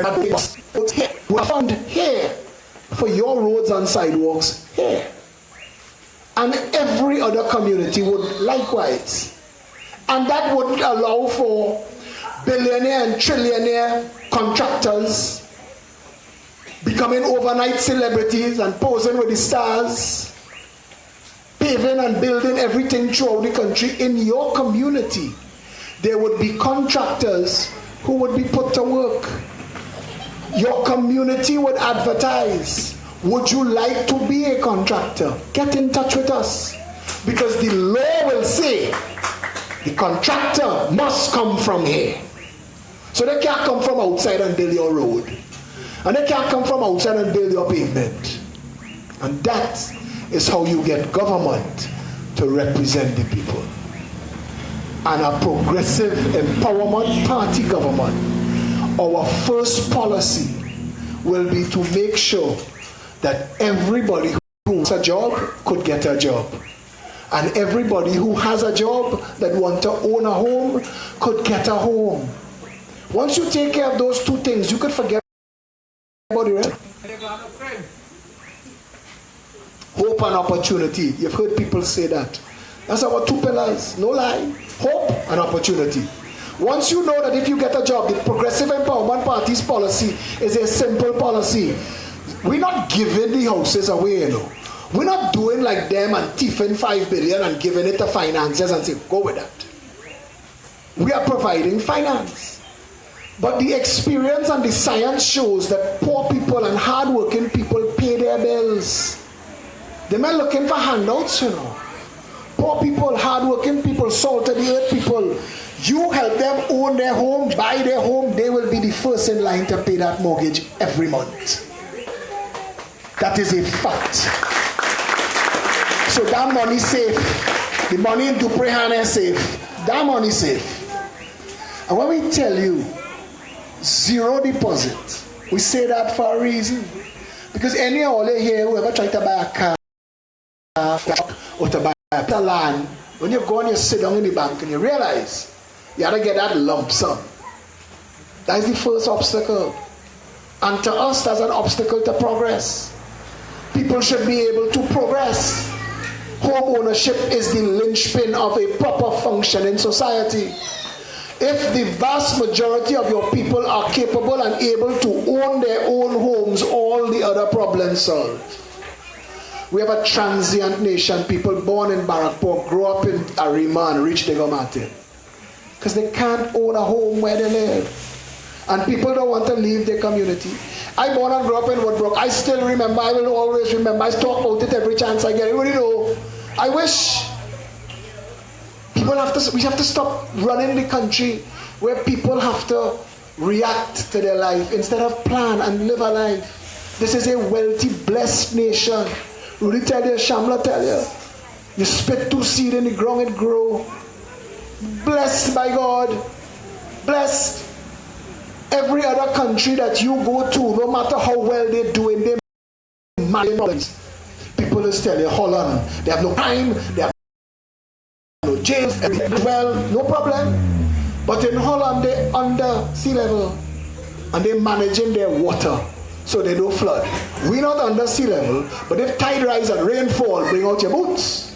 we fund here for your roads and sidewalks here. And every other community would likewise. And that would allow for billionaire and trillionaire contractors becoming overnight celebrities and posing with the stars, paving and building everything throughout the country. In your community, there would be contractors who would be put to work. Your community would advertise. Would you like to be a contractor? Get in touch with us. Because the law will say the contractor must come from here. So they can't come from outside and build your road. And they can't come from outside and build your pavement. And that is how you get government to represent the people. And a progressive empowerment party government, our first policy will be to make sure that everybody who wants a job could get a job. And everybody who has a job that wants to own a home could get a home. Once you take care of those two things, you could forget about the rest. Hope and opportunity. You've heard people say that. That's our two pillars. No lie. Hope and opportunity. Once you know that if you get a job, the Progressive Empowerment Party's policy is a simple policy. We're not giving the houses away, you know. We're not doing like them and thieving 5 billion and giving it to financiers and say, go with that. We are providing finance. But the experience and the science shows that poor people and hard-working people pay their bills. They're not looking for handouts, you know. Poor people, hard-working people, salt-of-the-earth people, you help them own their home, buy their home, they will be the first in line to pay that mortgage every month. That is a fact. So that money safe. The money in Duprehan is safe. That money safe. And when we tell you zero deposit, we say that for a reason. Because any all here who ever try to buy a car or to buy a land, when you go and you sit down in the bank and you realize you have to get that lump sum. That is the first obstacle. And to us, that's an obstacle to progress. People should be able to progress. Home ownership is the linchpin of a proper functioning society. If the vast majority of your people are capable and able to own their own homes, all the other problems solved. We have a transient nation, people born in Barrackpore, grow up in Arima and reach Diego Martin. Because they can't own a home where they live. And people don't want to leave their community. I born and grew up in Woodbrook. I still remember, I will always remember. I talk about it every chance I get. Everybody know. I wish we have to stop running the country where people have to react to their life instead of plan and live a life. This is a wealthy, blessed nation. Rudy tell you, Shamla tell you. You spit 2 seed in the ground, it grow. Blessed by God. Blessed. Every other country that you go to, no matter how well they're doing, they manage problems. People just tell you, Holland, they have no crime, they have no jails, well, no problem. But in Holland, they're under sea level and they're managing their water so they don't flood. We're not under sea level, but if tide rise and rainfall, bring out your boots.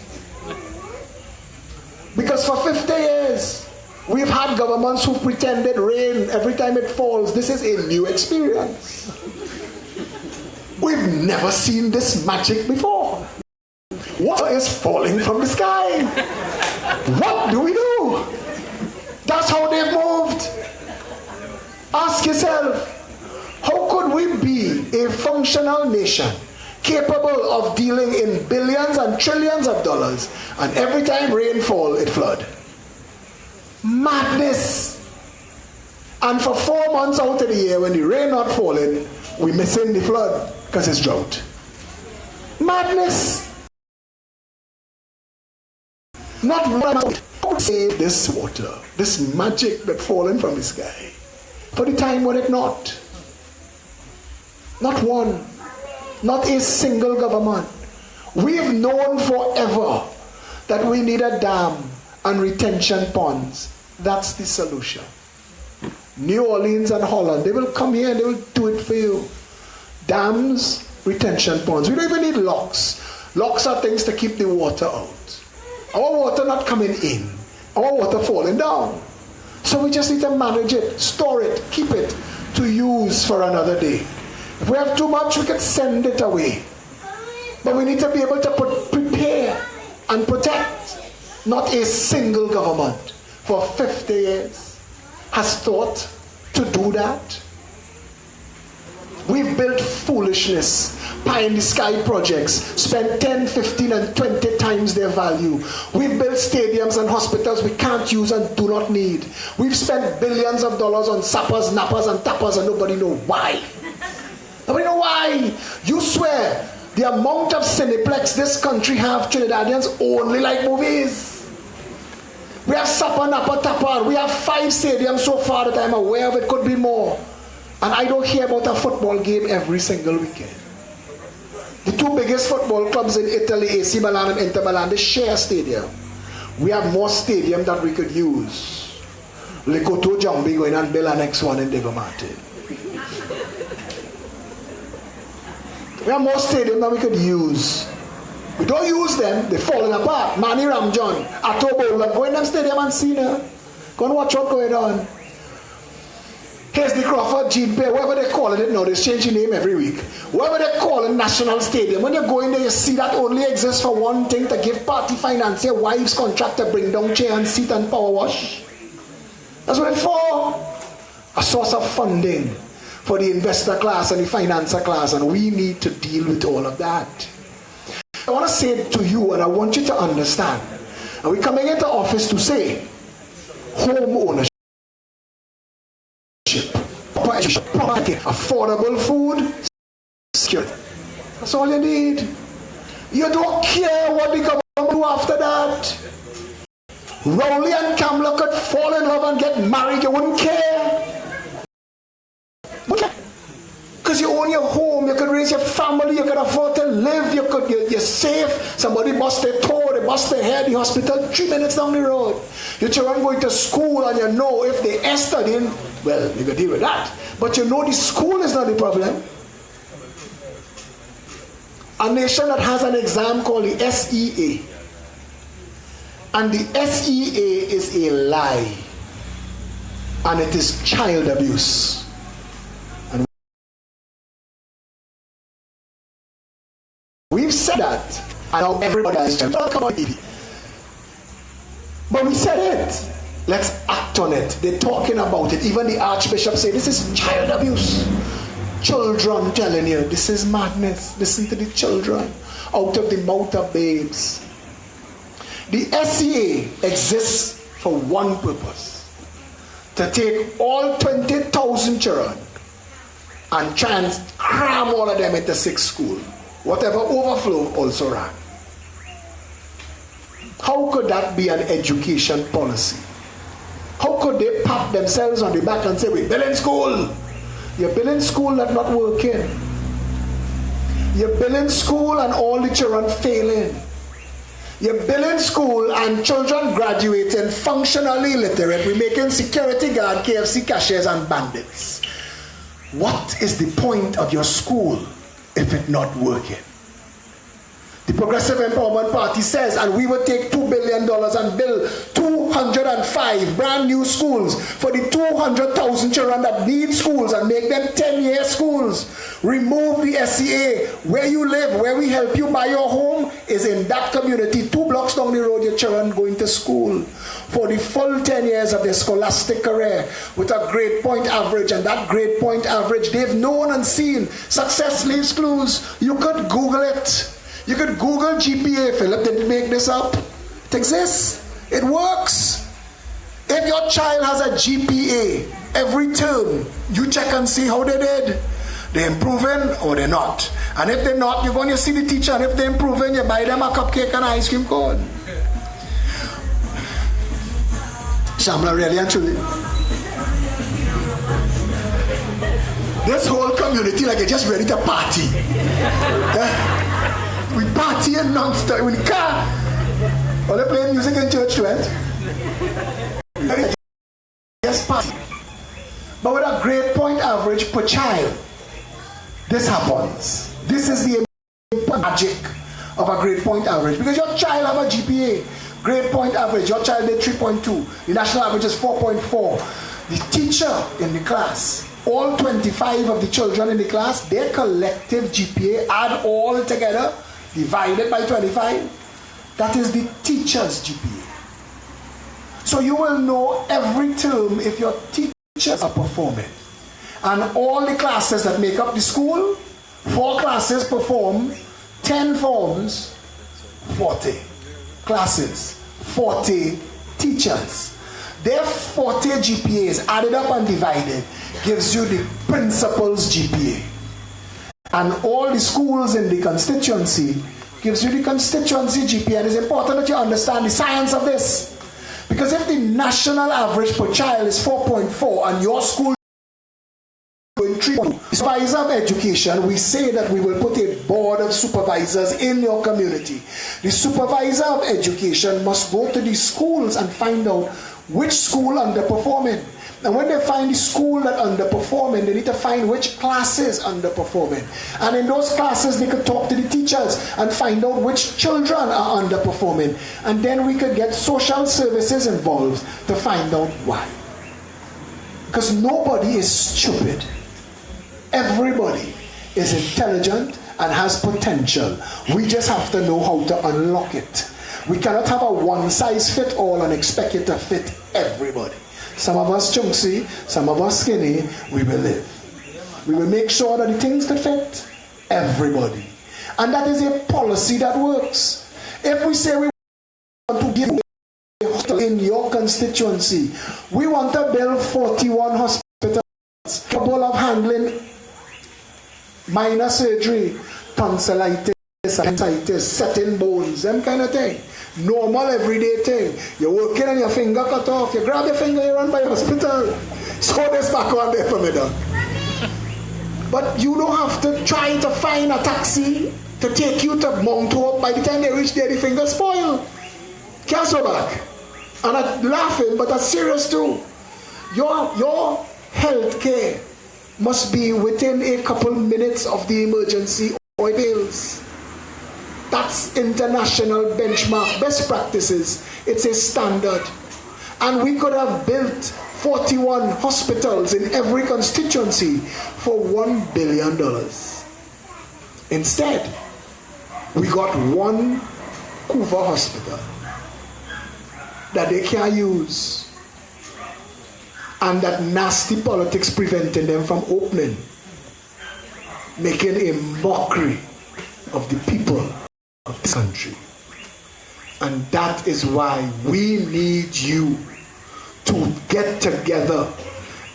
Because for 50 years, we've had governments who pretended rain every time it falls. This is a new experience. We've never seen this magic before. Water is falling from the sky. What do we do? That's how they've moved. Ask yourself, how could we be a functional nation capable of dealing in billions and trillions of dollars and every time rainfall it flood? Madness. And for 4 months out of the year when the rain not falling, we missing the flood because it's drought. Madness. Not one save this water, this magic that fallen from the sky for the time when it not. Not one, not a single government We've known forever that we need a dam and retention ponds. That's the solution. New Orleans and Holland, they will come here and they will do it for you. Dams, retention ponds. We don't even need locks. Locks are things to keep the water out. Our water not coming in. Our water falling down. So we just need to manage it, store it, keep it to use for another day. If we have too much, we can send it away. But we need to be able to prepare and protect. Not a single government for 50 years has thought to do that. We've built foolishness, pie in the sky projects, spent 10, 15 and 20 times their value. We've built stadiums and hospitals we can't use and do not need. We've spent billions of dollars on sappers, nappers and tappers and nobody knows why. Nobody knows why. You swear the amount of Cineplex this country have, Trinidadians only like movies. We have sapper, napper, tapper. We have 5 stadiums so far that I'm aware of. It could be more. And I don't hear about a football game every single weekend. The 2 biggest football clubs in Italy, AC Milan and Inter Milan, they share a stadium. We have more stadium that we could use. Lekoto Jambi going and build our next one in Diego Martin. We have more stadium that we could use. We don't use them, they're falling apart. Manny Ramjohn, Atobo, go in them stadium and see them. Go and watch what's going on. Here's the Crawford, Gene Bay, whatever they're calling it now, they're changing name every week. Whatever they're calling National Stadium, when you go in there, you see that only exists for one thing, to give party financier wives contract to bring down chair and seat and power wash. That's what it's for. A source of funding for the investor class and the financer class, and we need to deal with all of that. I want to say it to you, and I want you to understand. And we're coming into office to say, home ownership. Property, affordable food, security. That's all you need. You don't care what the government do after that. Rowley and Kamla could fall in love and get married, you wouldn't care. Because you own your home, you could raise your family, you could afford to live, you're safe. Somebody bust their toe, they bust their head, the hospital 3 minutes down the road. Your children going to school and you know if they are studying, well, you can deal with that. But you know the school is not the problem. A nation that has an exam called the SEA. And the SEA is a lie. And it is child abuse. And we've said that. And now everybody is talking about PEP. But we said it. Let's act on it. They're talking about it. Even the Archbishop said, this is child abuse. Children telling you, this is madness. Listen to the children out of the mouth of babes. The SEA exists for one purpose. To take all 20,000 children and try and cram all of them into 6 schools. Whatever overflow also ran. How could that be an education policy? How could they pat themselves on the back and say, we're building school? You're building school that's not working. You're building school and all the children failing. You're building school and children graduating functionally illiterate. We're making security guard, KFC cashiers and bandits. What is the point of your school if it's not working? The Progressive Empowerment Party says, and we will take $2 billion and build 205 brand new schools for the 200,000 children that need schools and make them 10-year schools. Remove the SEA. Where you live, where we help you buy your home is in that community. 2 blocks down the road, your children going to school for the full 10 years of their scholastic career with a grade point average. And that grade point average, they've known and seen. Success leaves clues. You could Google it. You could Google GPA. Philip didn't make this up. It exists. It works. If your child has a GPA every term, you check and see how they did. They're improving or they're not. And if they're not, you're going to see the teacher. And if they're improving, you buy them a cupcake and an ice cream cone. Shamla, really and truly. This whole community, like, you're just ready to party. We partying non-stop in the car. Or they playing music in church, right? Yes, party. But with a grade point average per child, this happens. This is the magic of a grade point average. Because your child have a GPA, grade point average, your child did 3.2. The national average is 4.4. The teacher in the class, all 25 of the children in the class, their collective GPA, add all together, divided by 25, that is the teacher's GPA. So you will know every term if your teachers are performing. And all the classes that make up the school, 4 classes perform, 10 forms, 40 classes, 40 teachers. Their 40 GPAs added up and divided gives you the principal's GPA. And all the schools in the constituency gives you the constituency GPA. And it's important that you understand the science of this. Because if the national average per child is 4.4 and your school going 3.2, supervisor of education, we say that we will put a board of supervisors in your community. The supervisor of education must go to the schools and find out which school underperforming. And when they find the school that underperforming, they need to find which classes underperforming. And in those classes, they could talk to the teachers and find out which children are underperforming. And then we could get social services involved to find out why. Because nobody is stupid. Everybody is intelligent and has potential. We just have to know how to unlock it. We cannot have a one-size-fits-all and expect it to fit everybody. Some of us chunky, some of us skinny, we will live. We will make sure that the things that fit everybody. And that is a policy that works. If we say we want to give a hospital in your constituency, we want to build 41 hospitals capable of handling minor surgery, tonsillitis, appendicitis, setting bones, them kind of thing. Normal everyday thing. You're working and your finger cut off. You grab your finger, you run by the hospital. So this back on there for me, dog. But you don't have to try to find a taxi to take you to Mount Hope. By the time they reach there, the finger spoiled. Can't go back. And I'm laughing, but that's serious too. Your health care must be within a couple minutes of the emergency or it fails. That's international benchmark, best practices. It's a standard. And we could have built 41 hospitals in every constituency for $1 billion. Instead, we got one Couva hospital that they can't use. And that nasty politics preventing them from opening. Making a mockery of the people of this country. And that is why we need you to get together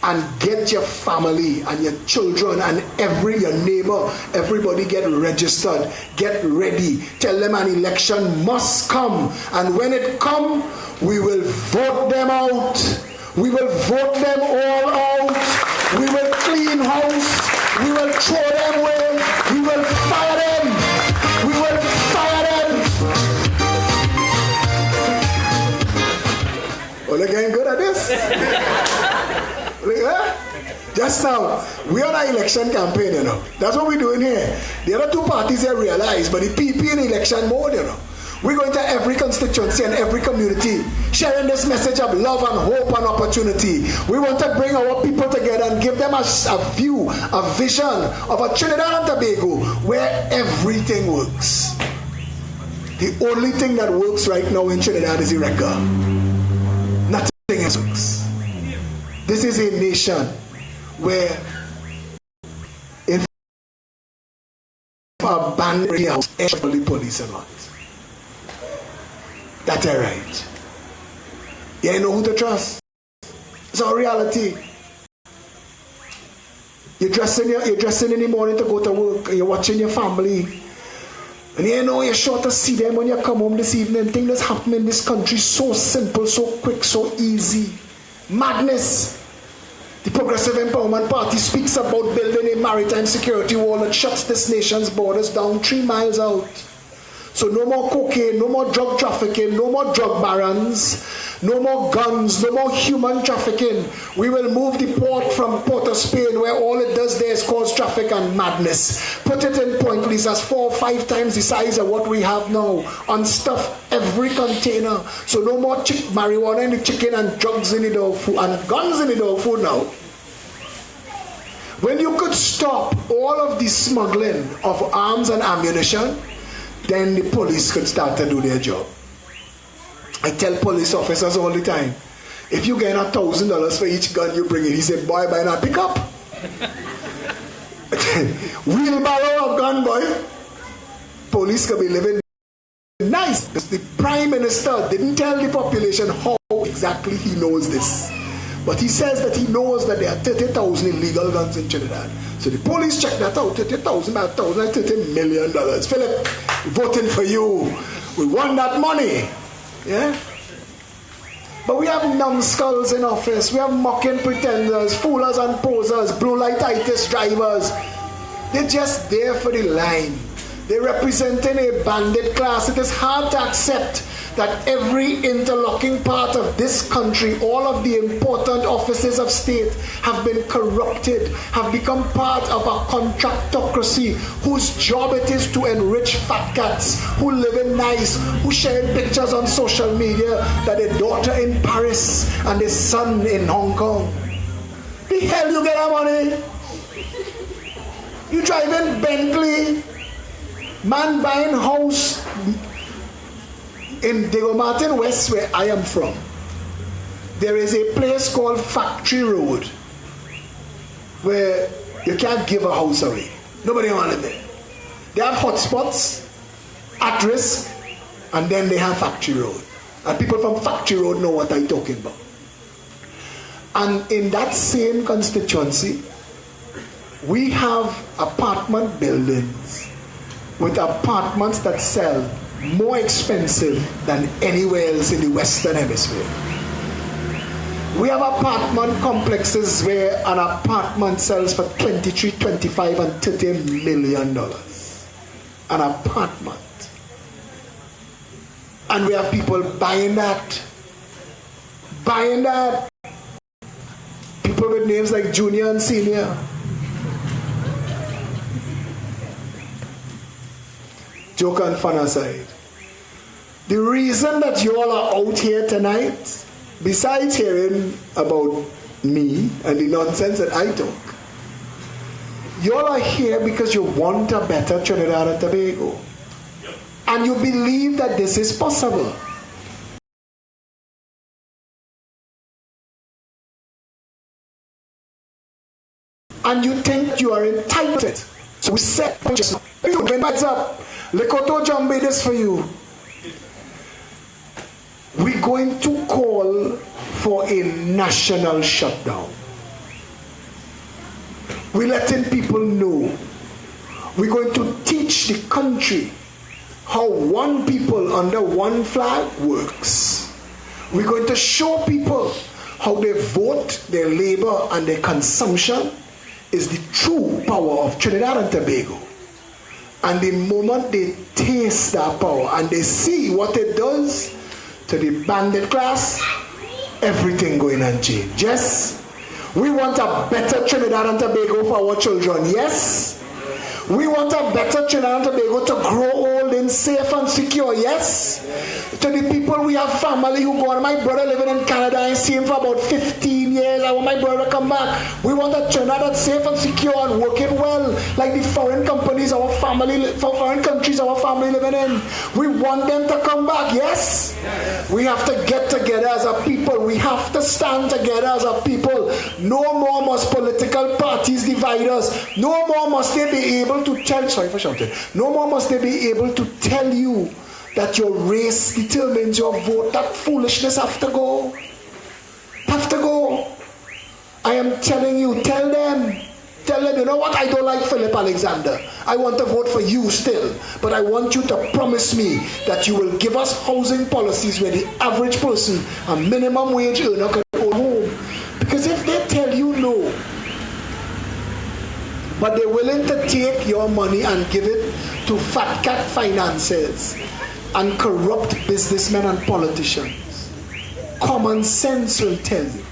and get your family and your children and your neighbor, everybody get registered, get ready. Tell them an election must come. And when it comes, we will vote them out. We will vote them all out. We will clean house. We will throw them away. We will fire them. We will fire them. Oh, they're getting good at this. Look at that. Just now, we're on an election campaign, you know. That's what we're doing here. The other two parties here realize, but the PEP in election mode, you know. We're going to every constituency and every community, sharing this message of love and hope and opportunity. We want to bring our people together and give them a view, a vision of a Trinidad and Tobago where everything works. The only thing that works right now in Trinidad is the record. Nothing else works. This is a nation where if a band house, every police are not. That's right. You know who to trust. It's our reality. You're dressing in the morning to go to work and you're watching your family. And you know you're sure to see them when you come home this evening. Things that's happening in this country so simple, so quick, so easy. Madness. The Progressive Empowerment Party speaks about building a maritime security wall that shuts this nation's borders down 3 miles out. So no more cocaine, no more drug trafficking, no more drug barons, no more guns, no more human trafficking. We will move the port from Port of Spain, where all it does there is cause traffic and madness. Put it in Point Lisas, 4 or 5 times the size of what we have now. Unstuff every container. So no more marijuana in the chicken and drugs in the dog food and guns in the dog food now. When you could stop all of the smuggling of arms and ammunition, then the police could start to do their job. I tell police officers all the time, if you get $1,000 for each gun you bring in, he said, boy, buy not pick up. Wheelbarrow of gun, boy. Police could be living nice. The Prime Minister didn't tell the population how exactly he knows this. But he says that he knows that there are 30,000 illegal guns in Trinidad. So the police check that out, 30,000 by 1,000, $30 million. Philip, voting for you. We want that money. Yeah? But we have numbskulls in office. We have mocking pretenders, foolers and posers, blue lightitis drivers. They're just there for the line. They're representing a bandit class. It is hard to accept that every interlocking part of this country, all of the important offices of state have been corrupted, have become part of a contractocracy whose job it is to enrich fat cats who live in nice, who share pictures on social media that a daughter in Paris and a son in Hong Kong. The hell you get that money? You driving Bentley, man buying house in Diego Martin West, where I am from. There is a place called Factory Road where you can't give a house away. Nobody wants it there. They have hotspots, at risk, and then they have Factory Road. And people from Factory Road know what I'm talking about. And in that same constituency, we have apartment buildings with apartments that sell more expensive than anywhere else in the Western Hemisphere. We have apartment complexes where an apartment sells for $23, $25, and $30 million. An apartment. And we have people buying that. Buying that. People with names like Junior and Senior. Joke and fun aside. The reason that you all are out here tonight, besides hearing about me and the nonsense that I talk, you all are here because you want a better Trinidad and Tobago. And you believe that this is possible. And you think you are entitled. So we said, you hands up. Lekoto Jambe this for you. We're going to call for a national shutdown. We're letting people know. We're going to teach the country how one people under one flag works. We're going to show people how their vote, their labor, and their consumption is the true power of Trinidad and Tobago. And the moment they taste that power and they see what it does to the bandit class, everything going on change. Yes? We want a better Trinidad and Tobago for our children. Yes? We want a better Trinidad and Tobago to grow old and safe and secure. Yes? To the people, we have family who go on. My brother living in Canada, I see him for about 15 years. I want my brother to come back. We want a Trinidad that's safe and secure and working well, like the foreign companies, our family, for foreign countries, our family living in. We want them to come back. Yes? We have to get together as a people. We have to stand together as a people. No more must political parties divide us. No more must they be able to tell, sorry for shouting, no more must they be able to tell you that your race determines your vote. That foolishness have to go. Have to go. I am telling you, tell them, you know what, I don't like Philip Alexander. I want to vote for you still. But I want you to promise me that you will give us housing policies where the average person, a minimum wage earner, can own home. Because if they tell you no, but they're willing to take your money and give it to fat cat financiers and corrupt businessmen and politicians. Common sense will tell you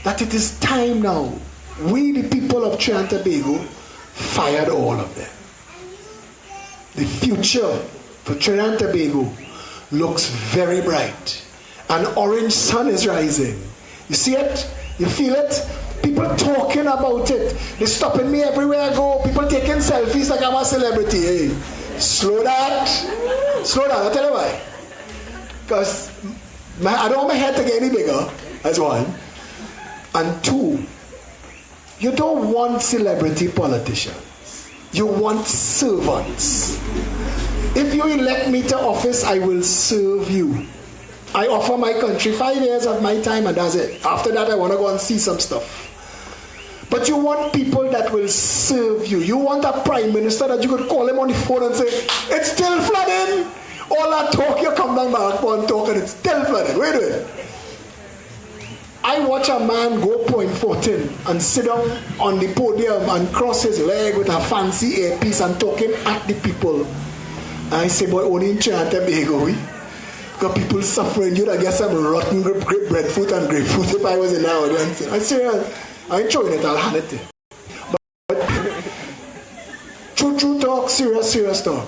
that it is time now. We, the people of Trinidad and Tobago, fired all of them. The future for Trinidad and Tobago looks very bright. An orange sun is rising. You see it? You feel it? People talking about it. They're stopping me everywhere I go. People taking selfies like I'm a celebrity. Hey, slow that. Slow down. I'll tell you why. Because I don't want my head to get any bigger. That's one. And two, you don't want celebrity politicians. You want servants. If you elect me to office, I will serve you. I offer my country 5 years of my time and that's it. After that, I want to go and see some stuff. But you want people that will serve you. You want a prime minister that you could call him on the phone and say, it's still flooding. All that talk, you come down Barrackpore and talk and it's still flooding. Wait a minute. I watch a man go point 14 and sit down on the podium and cross his leg with a fancy earpiece and talking at the people. And I say, boy, only in Trinidad and Tobago, because people suffering. You'd get some rotten breadfruit and grapefruit if I was in our audience. I say, I ain't showing it, I'll hand it to you. But true talk, serious talk.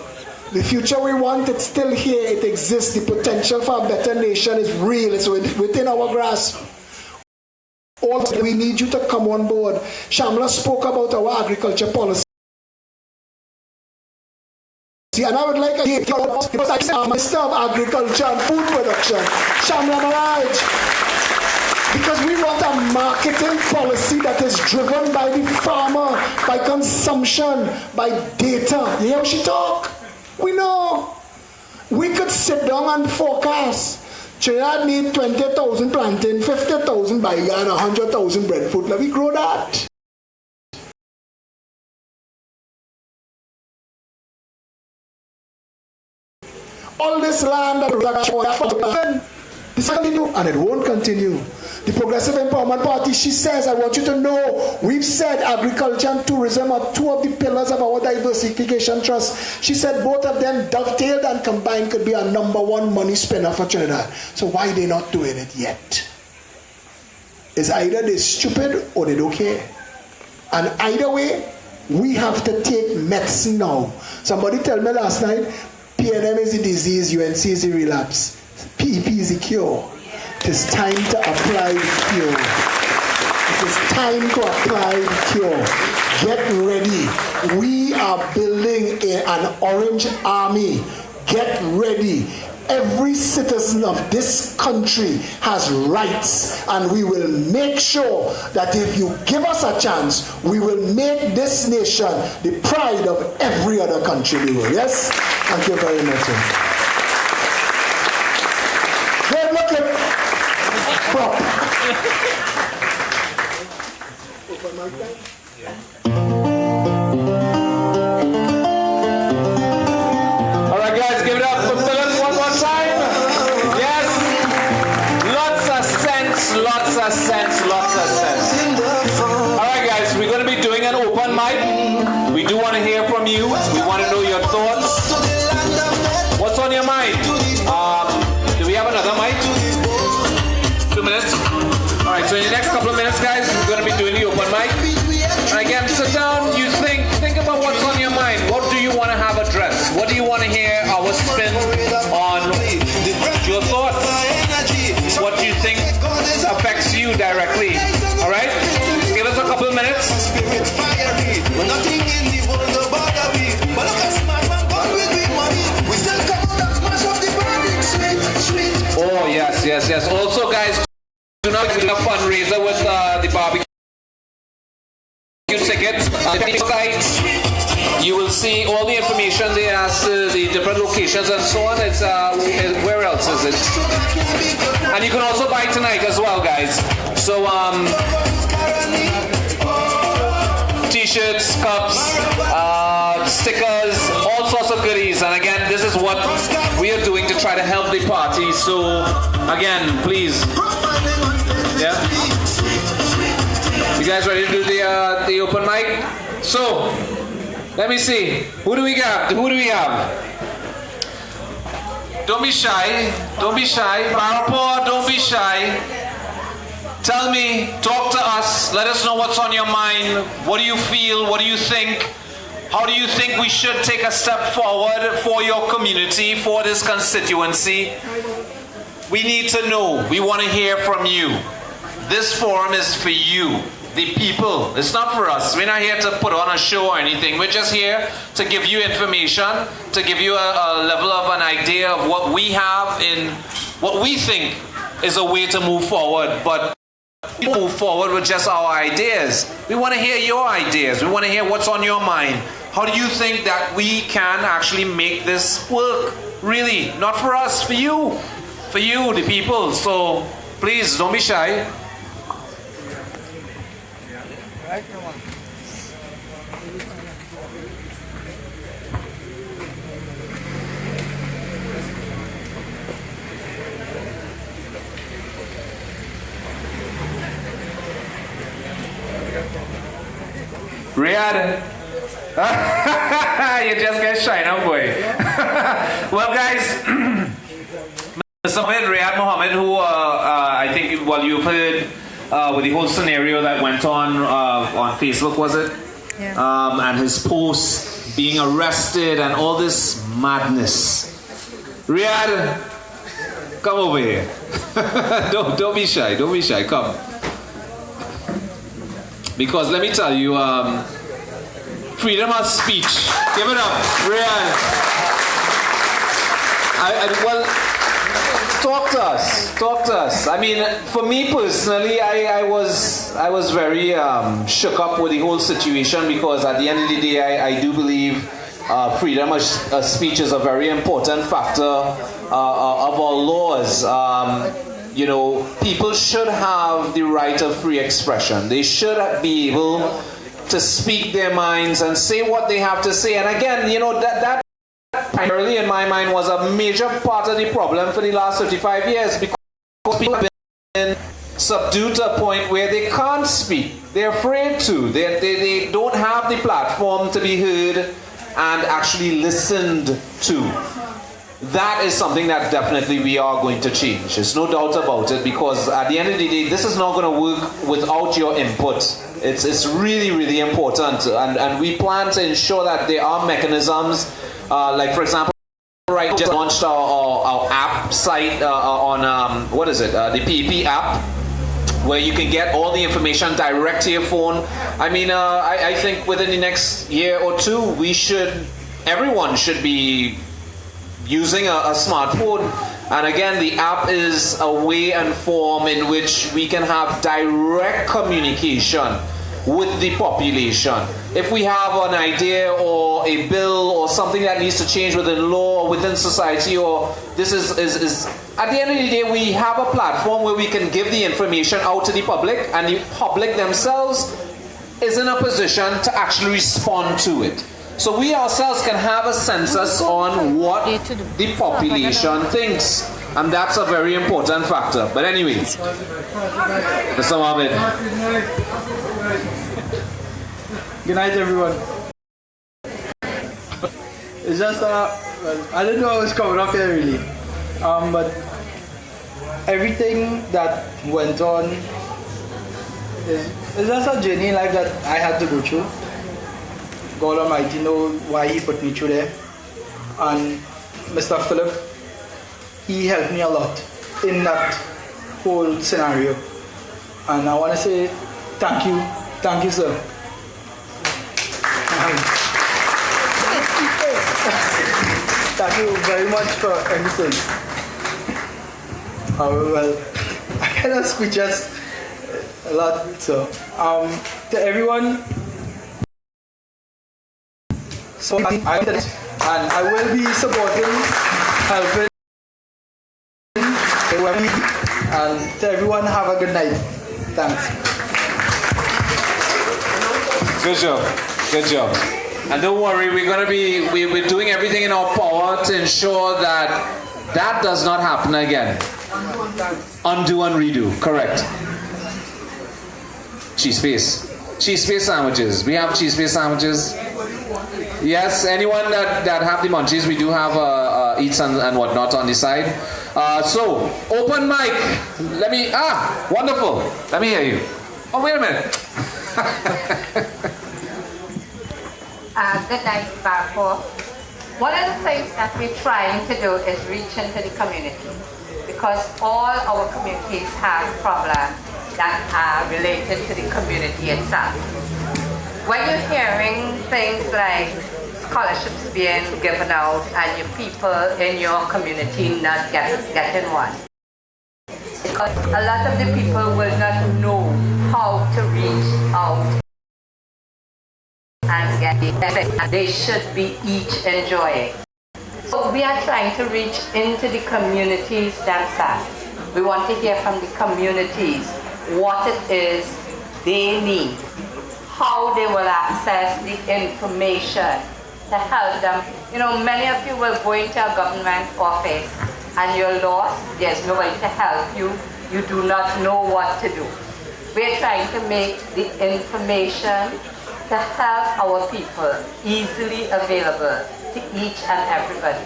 The future we want, it's still here, it exists. The potential for a better nation is real, it's within our grasp. Also, we need you to come on board. Shamla spoke about our agriculture policy. And I would like to hear because I'm Minister of Agriculture and Food Production, Shamla Maraj. Because we want a marketing policy that is driven by the farmer, by consumption, by data. You hear how she talk? We know. We could sit down and forecast. Trinidad need 20,000 plantain, 50,000 baigan, 100,000 breadfruit. Let me grow that. All this land that this continue, and it won't continue. The Progressive Empowerment Party, she says, I want you to know, we've said agriculture and tourism are two of the pillars of our diversification trust. She said both of them dovetailed and combined could be a #1 money spinner for Trinidad. So why are they not doing it yet? It's either they're stupid or they don't care. And either way, we have to take medicine now. Somebody told me last night, PNM is the disease, UNC is the relapse. PEP is the cure. It is time to apply the cure. It is time to apply the cure. Get ready. We are building an orange army. Get ready. Every citizen of this country has rights, and we will make sure that if you give us a chance, we will make this nation the pride of every other country in the world. Yes? Thank you very much. Good looking. Prop. Open mic time? All right, guys, give it up for Philip one more time. Yes. Lots of sense, lots of sense, lots of sense. All right, guys, we're going to be doing an open mic. We do want to hear from you. We want to know your thoughts. What's on your mind? Do we have another mic? 2 minutes. All right, so in the next couple of minutes, guys, we're going to be doing the open mic. And again, sit down, you think about what's on your mind. What do you want to have addressed? What do you want to hear our spin on your thoughts? What do you think affects you directly? All right? Give us a couple of minutes. Oh, yes. Also, guys, do not do a fundraiser with the barbecue tickets. You will see all the information there as to the different locations and so on. It's where else is it? And you can also buy tonight as well, guys. So t-shirts, cups, stickers, all sorts of goodies. And again, this is what we are doing to try to help the party. So again, please, yeah. You guys ready to do the open mic? So, let me see. Who do we got? Who do we have? Don't be shy. Don't be shy. Barrackpore, don't be shy. Tell me, talk to us. Let us know what's on your mind. What do you feel? What do you think? How do you think we should take a step forward for your community, for this constituency? We need to know. We want to hear from you. This forum is for you, the people. It's not for us. We're not here to put on a show or anything. We're just here to give you information, to give you a level of an idea of what we have in what we think is a way to move forward. But we move forward with just our ideas. We want to hear your ideas. We want to hear what's on your mind. How do you think that we can actually make this work? Really, not for us, for you. For you, the people. So please, don't be shy. Riyadh. You just get shy now, boy. Well, guys, Mr. Riyadh Mohammed, who I think, well, you've heard with the whole scenario that went on Facebook, was it? Yeah. And his post being arrested and all this madness. Riyadh, come over here. Don't be shy. Don't be shy. Come. Because let me tell you, freedom of speech. Give it up, Riyadh. Well, talk to us. Talk to us. I mean, for me personally, I was very shook up with the whole situation, because at the end of the day, I do believe freedom of speech is a very important factor of our laws. You know, people should have the right of free expression. They should be able to speak their minds and say what they have to say. And again, you know, that primarily in my mind was a major part of the problem for the last 35 years, because people have been subdued to a point where they can't speak. They're afraid to. They don't have the platform to be heard and actually listened to. That is something that definitely we are going to change. There's no doubt about it, because at the end of the day, this is not going to work without your input. It's really, really important. And we plan to ensure that there are mechanisms, like, for example, right, we just launched our app site on, what is it, the PEP app, where you can get all the information direct to your phone. I mean, I think within the next year or two, everyone should be using a smartphone. And again, the app is a way and form in which we can have direct communication with the population. If we have an idea or a bill or something that needs to change within law or within society, or this is at the end of the day, we have a platform where we can give the information out to the public, and the public themselves is in a position to actually respond to it. So we ourselves can have a census on what the population thinks. And that's a very important factor. But anyway, Mr. Mohammed. Good night, everyone. It's just, well, I didn't know I was coming up here really. But everything that went on is just a journey in life that I had to go through. God Almighty knows why He put me through there. And Mr. Philip, he helped me a lot in that whole scenario. And I want to say thank you, sir. Thank you very much for everything. Well, I cannot speak just a lot. So, to everyone, so I will be supporting, helping, and to everyone, have a good night. Thanks. Good job. Good job. And don't worry, we're doing everything in our power to ensure that that does not happen again. Undo and redo. Correct. Cheese face. Cheese paste sandwiches. We have cheese paste sandwiches. Yes, anyone that have the munchies, we do have eats and whatnot on the side. So, open mic. Let me, wonderful. Let me hear you. Oh, wait a minute. Good night, Barrackpore. One of the things that we're trying to do is reach into the community, because all our communities have problems that are related to the community itself. When you're hearing things like scholarships being given out and your people in your community not getting one, because a lot of the people will not know how to reach out and get the benefit that they should be each enjoying. So we are trying to reach into the communities themselves. We want to hear from the communities what it is they need, how they will access the information to help them. You know, many of you will go into a government office and you're lost, there's nobody to help you, you do not know what to do. We're trying to make the information to help our people easily available to each and everybody.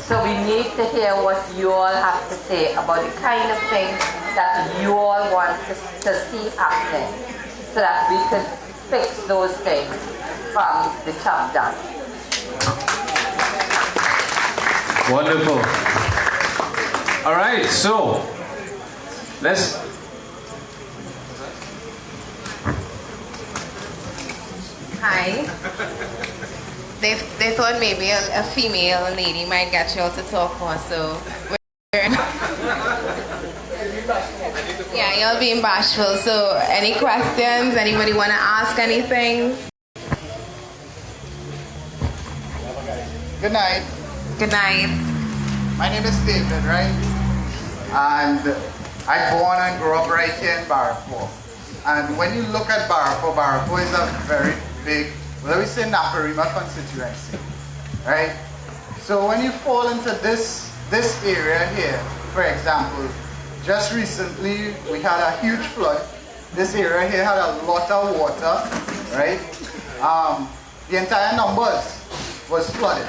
So we need to hear what you all have to say about the kind of things that you all want to see happening, so that we can fix those things from the top down. Wonderful. All right, so let's. Hi. They thought maybe a female lady might get you all to talk more, so yeah, y'all being bashful. So any questions? Anybody want to ask anything? Good night. Good night. My name is David, right? And I born and grew up right here in Barrackpore. And when you look at Barrackpore, Barrackpore is a very big, let me say, Naparima constituency, right? So when you fall into this area here, for example, just recently we had a huge flood. This area here had a lot of water, right? The entire numbers was flooded.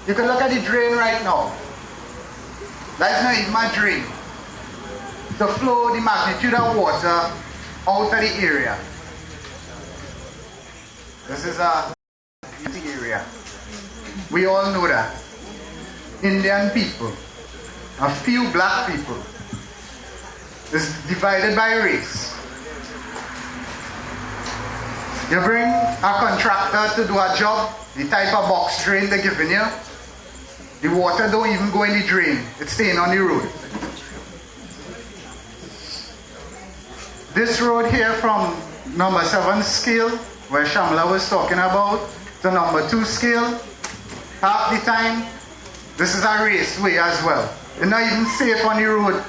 You can look at the drain right now. That's not even a drain. To flow the magnitude of water out of the area. This is a empty area. We all know that. Indian people, a few black people, is divided by race. You bring a contractor to do a job, the type of box drain they're giving you, the water don't even go in the drain, it's staying on the road. This road here from number 7 scale, where Shamla was talking about, to number 2 scale, half the time, this is a raceway as well. It's not even safe on the road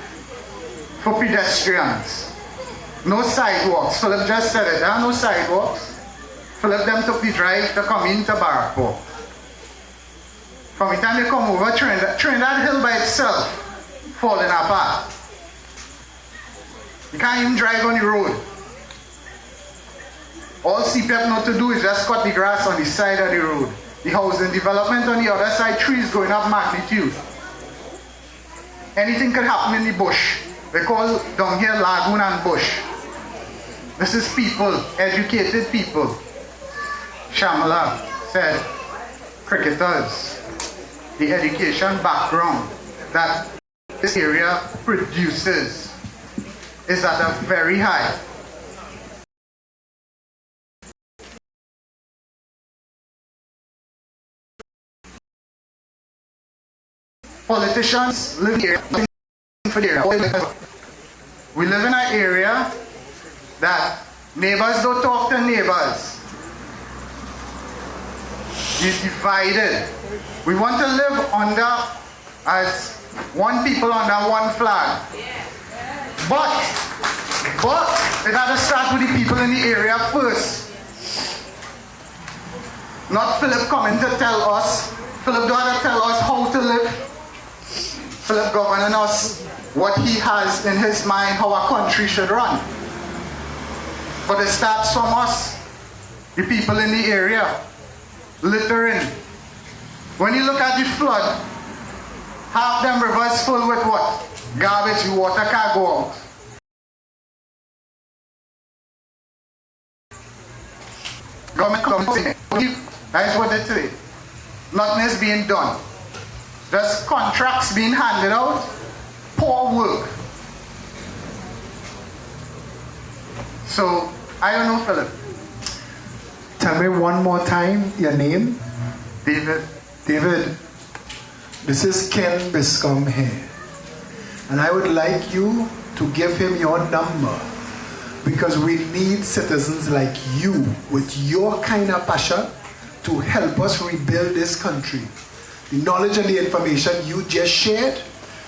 for pedestrians. No sidewalks. Philip just said it, there are no sidewalks. Philip them took the drive to come into Barrackpore. From the time they come over, Trinidad Hill by itself falling apart. You can't even drive on the road. All CPEP know to do is just cut the grass on the side of the road. The housing development on the other side, trees going up magnitude. Anything could happen in the bush. They call down here lagoon and bush. This is people, educated people. Shamala said, cricketers. The education background that this area produces is at a very high. Politicians live here. We live in an area that neighbors don't talk to neighbors. You're divided. We want to live under, as one people under one flag. But it had to start with the people in the area first. Not Philip coming to tell us. Philip don't have to tell us how to live. Philip governing us what he has in his mind how a country should run. But it starts from us, the people in the area, littering. When you look at the flood, half them rivers full with what? Garbage, water can't go out. Government comes in. That's what they say. Nothing is being done. There's contracts being handed out. Poor work. So, I don't know, Philip. Tell me one more time your name. David. David, this is Ken Biscombe here. And I would like you to give him your number, because we need citizens like you with your kind of passion to help us rebuild this country. The knowledge and the information you just shared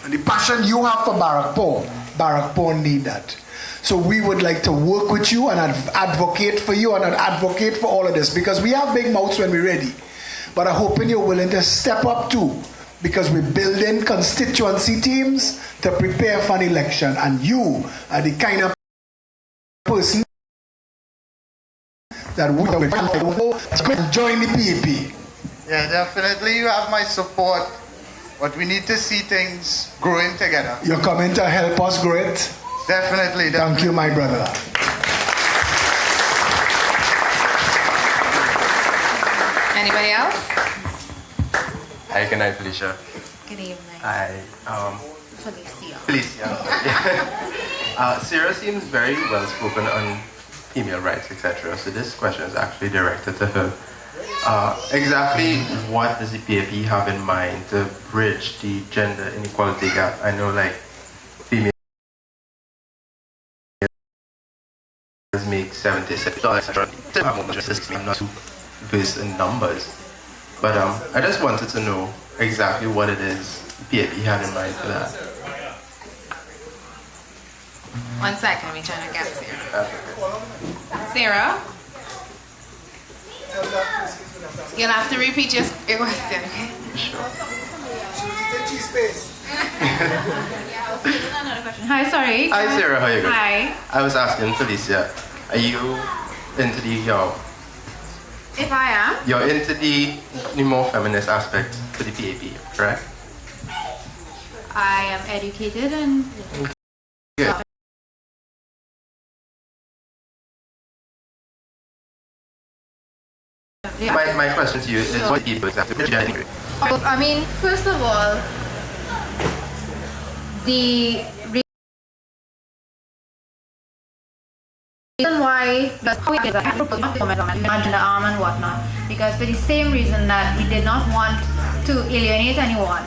and the passion you have for Barrackpore need that. So we would like to work with you and advocate for you and advocate for all of this, because we have big mouths when we're ready. But I'm hoping you're willing to step up too, because we're building constituency teams to prepare for an election, and you are the kind of person that would join the PEP. Yeah, definitely you have my support, but we need to see things growing together. You're coming to help us grow it? Definitely. Thank you, my brother. Anybody else? Hi, good night, Felicia. Good evening. Hi, Felicia. Felicia. Sarah seems very well spoken on female rights, etc. So this question is actually directed to her. Exactly what does the PEP have in mind to bridge the gender inequality gap? I know, like, females make $76, etc. I'm not too versed in numbers, but I just wanted to know exactly what it is PEP had in mind for that. 1 second, let me try to guess here. Sarah? You'll have to repeat your question, okay? Hi, sorry. Hi, Sarah. How are you? Hi. I was asking Felicia, are you into the If I am? you're into the more feminist aspect to the PEP, correct? I am educated and Good. My question to you is what PEP exactly? I mean, first of all, the reason why gender arm and whatnot, because for the same reason that we did not want to alienate anyone,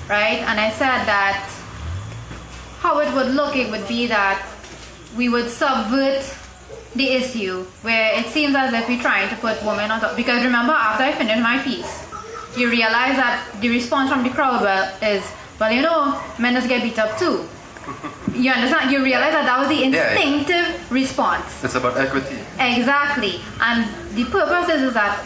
right? And I said that how it would look, it would be that we would subvert the issue where it seems as if we're trying to put women on top. Because remember, after I finished my piece, you realize that the response from the crowd is, well, you know, men just get beat up too. You understand? You realize that that was the instinctive response. It's about equity. Exactly. And the purpose is that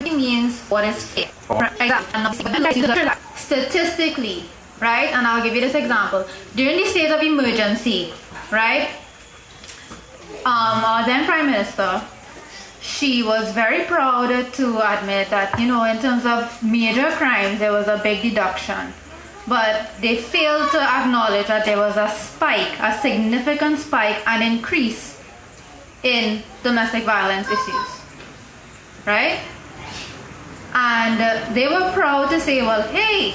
equity means what is fair. Exactly. Statistically, right? And I'll give you this example. During the state of emergency, right? Our then Prime Minister, she was very proud to admit that, you know, in terms of major crimes, there was a big deduction. But they failed to acknowledge that there was a spike, a significant spike, an increase in domestic violence issues, right? And they were proud to say, well, hey,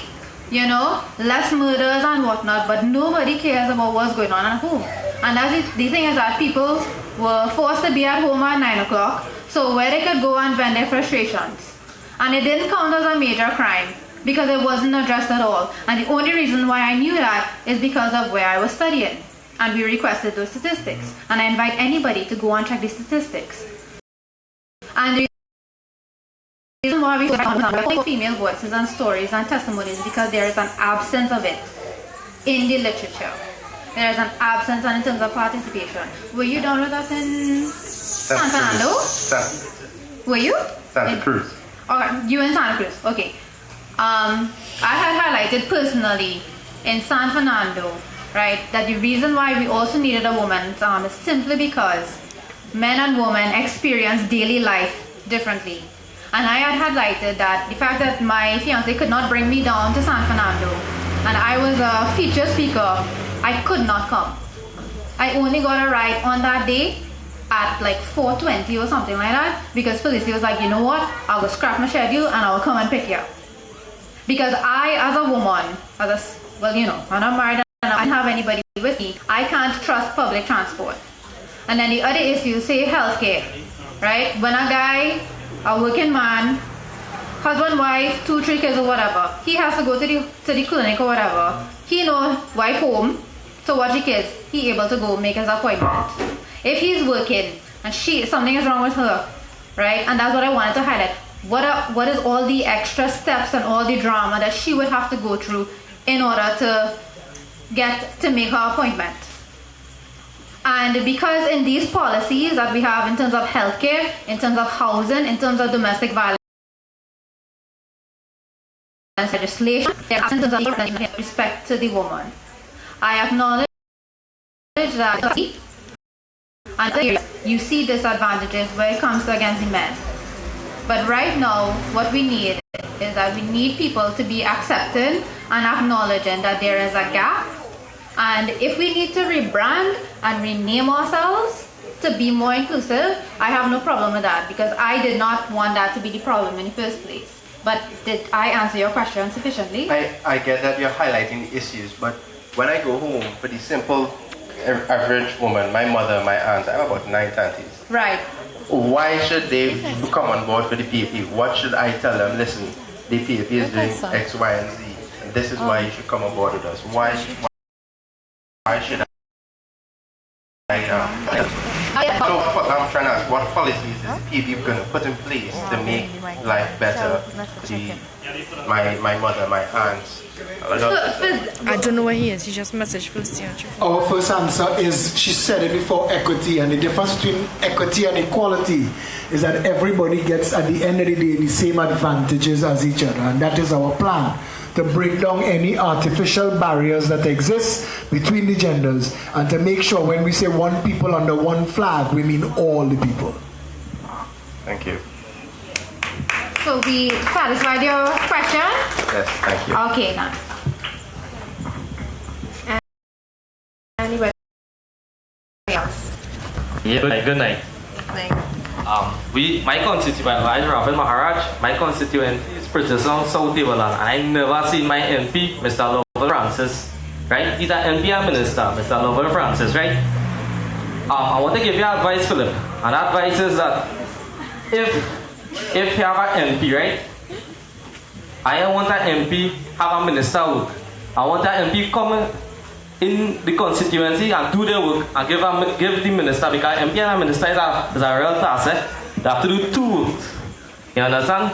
you know, less murders and whatnot, but nobody cares about what's going on at home. And that's the thing is that people were forced to be at home at 9 o'clock, so where they could go and vent their frustrations. And it didn't count as a major crime because it wasn't addressed at all. And the only reason why I knew that is because of where I was studying. And we requested those statistics. And I invite anybody to go and check the statistics. And the reason why we focus female voices and stories and testimonies is because there is an absence of it in the literature. There is an absence and in terms of participation. Were you down with us in San Fernando? Were you? Santa Cruz. You in Santa Cruz, okay. I had highlighted personally in San Fernando, right, that the reason why we also needed a woman's arm is simply because men and women experience daily life differently. And I had highlighted that the fact that my fiance could not bring me down to San Fernando and I was a feature speaker, I could not come. I only got a ride on that day at like 4:20 or something like that because Felicity was like, you know what, I'll go scrap my schedule and I'll come and pick you up. Because I, as a woman, well, you know, I'm not married and I don't have anybody with me, I can't trust public transport. And then the other issue, say healthcare, right? When a guy, a working man, husband, wife, 2, 3 kids or whatever, he has to go to the clinic or whatever. He knows wife home, so watch the kids, he able to go make his appointment. If he's working and something is wrong with her, right? And that's what I wanted to highlight. What is all the extra steps and all the drama that she would have to go through in order to make her appointment? And because in these policies that we have in terms of healthcare, in terms of housing, in terms of domestic violence legislation, there are in terms of respect to the woman. I acknowledge that and you see disadvantages when it comes to against the men. But right now, what we need is that we need people to be accepting and acknowledging that there is a gap. And if we need to rebrand and rename ourselves to be more inclusive, I have no problem with that because I did not want that to be the problem in the first place. But did I answer your question sufficiently? I get that you're highlighting the issues, but when I go home for the simple average woman, my mother, my aunt, I have about 9 aunties. Right. Why should they come on board for the PEP? What should I tell them? Listen, the PEP is doing X, Y, and Z. And this is why you should come on board with us. Why should I? So I'm trying to ask, what policies is the PEP going to put in place to make life better for my mother, my aunts? I don't know where he is. He just messaged first. Our first answer is, she said it before, equity. And the difference between equity and equality is that everybody gets, at the end of the day, the same advantages as each other. And that is our plan, to break down any artificial barriers that exist between the genders and to make sure when we say one people under one flag, we mean all the people. Thank you. So we satisfied your question? Yes, thank you. Okay, now. Anybody else? Yeah, good night. My constituent, Ravan Maharaj, my constituent is Purchasing South Tableland, and I never seen my MP, Mr. Lovell Francis, right? He's an MP and minister, Mr. Lovell Francis, right? I want to give you advice, Philip, and advice is that if you have an MP, right? I don't want an MP have a minister work. I want an MP come in the constituency and do their work and give the minister, because MP and a minister is a real task. They have to do 2 works. You understand?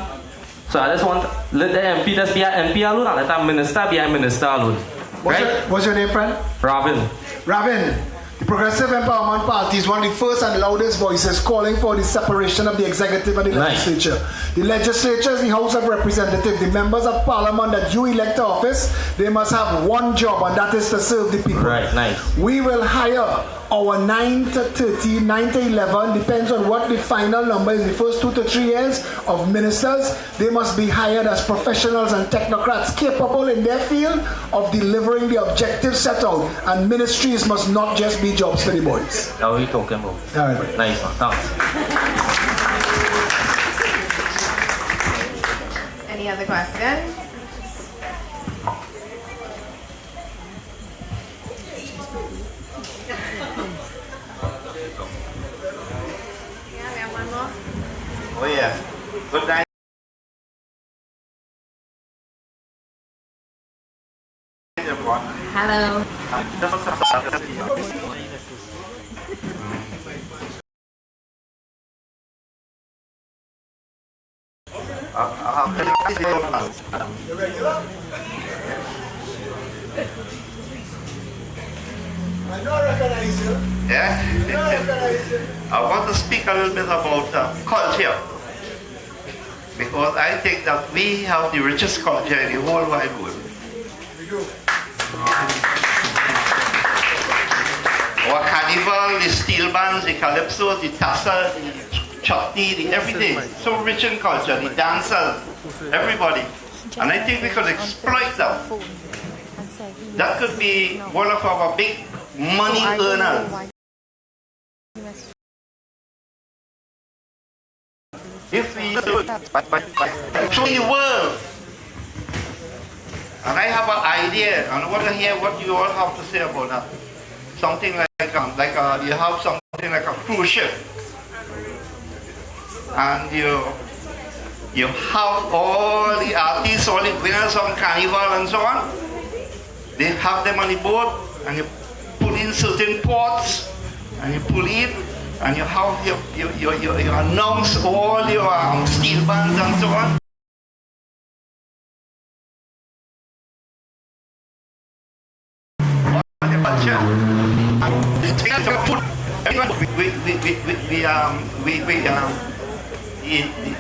So I just want let the MP just be an MP alone and let the minister be a minister alone. What's your name, friend? Robin. Robin. The Progressive Empowerment Party is one of the first and loudest voices calling for the separation of the executive and the legislature. The legislature is the House of Representatives. The members of Parliament that you elect to office, they must have one job, and that is to serve the people. Right, nice. We will hire our 9 to 30, 9 to 11, depends on what the final number is, the first 2 to 3 years of ministers. They must be hired as professionals and technocrats capable in their field of delivering the objectives set out. And ministries must not just be jobs for the boys. How are you talking about? All right. Nice one, thanks. Any other questions? Yeah, we have one more. Oh yeah. Good night. Everyone. Hello. I don't recognize you. Yeah? I want to speak a little bit about culture. because I think that we have the richest culture in the whole wide world. Our carnival, the steel bands, the calypso, the tassa, the chutney, the everything, so rich in culture, the dancers, everybody. And I think we could exploit that. That could be one of our big money earners. If we do it, show the world. And I have an idea, and I want to hear what you all have to say about that. Something you have something like a cruise ship, and you have all the artists, all the winners on Carnival and so on. They have them on the boat, and you put in certain ports, and you pull in, and you have you announce all your steel bands and so on.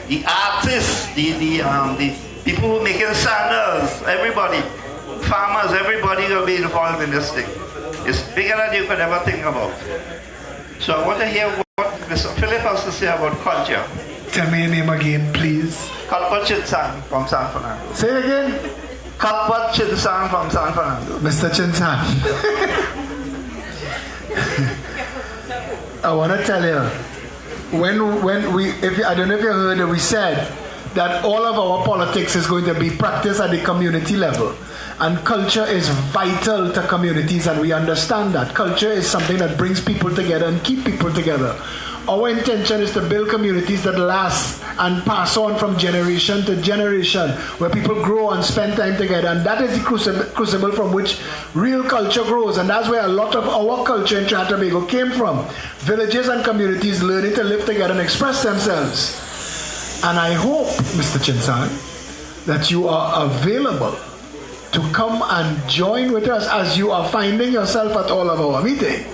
The artists, the people who making sandals, everybody, farmers, everybody will be involved in this thing. It's bigger than you could ever think about. So I want to hear what Mr. Philip has to say about culture. Tell me your name again, please. Kalpat Chinsan from San Fernando. Say it again. Kalpat Chinsan from San Fernando. Mr. Chinsan. I want to tell you, when we, I don't know if you heard it, we said that all of our politics is going to be practiced at the community level. And culture is vital to communities, and we understand that. Culture is something that brings people together and keep people together. Our intention is to build communities that last and pass on from generation to generation, where people grow and spend time together. And that is the crucible from which real culture grows. And that's where a lot of our culture in Trinidad and Tobago came from. Villages and communities learning to live together and express themselves. And I hope, Mr. Chinsan, that you are available to come and join with us, as you are finding yourself at all of our meetings,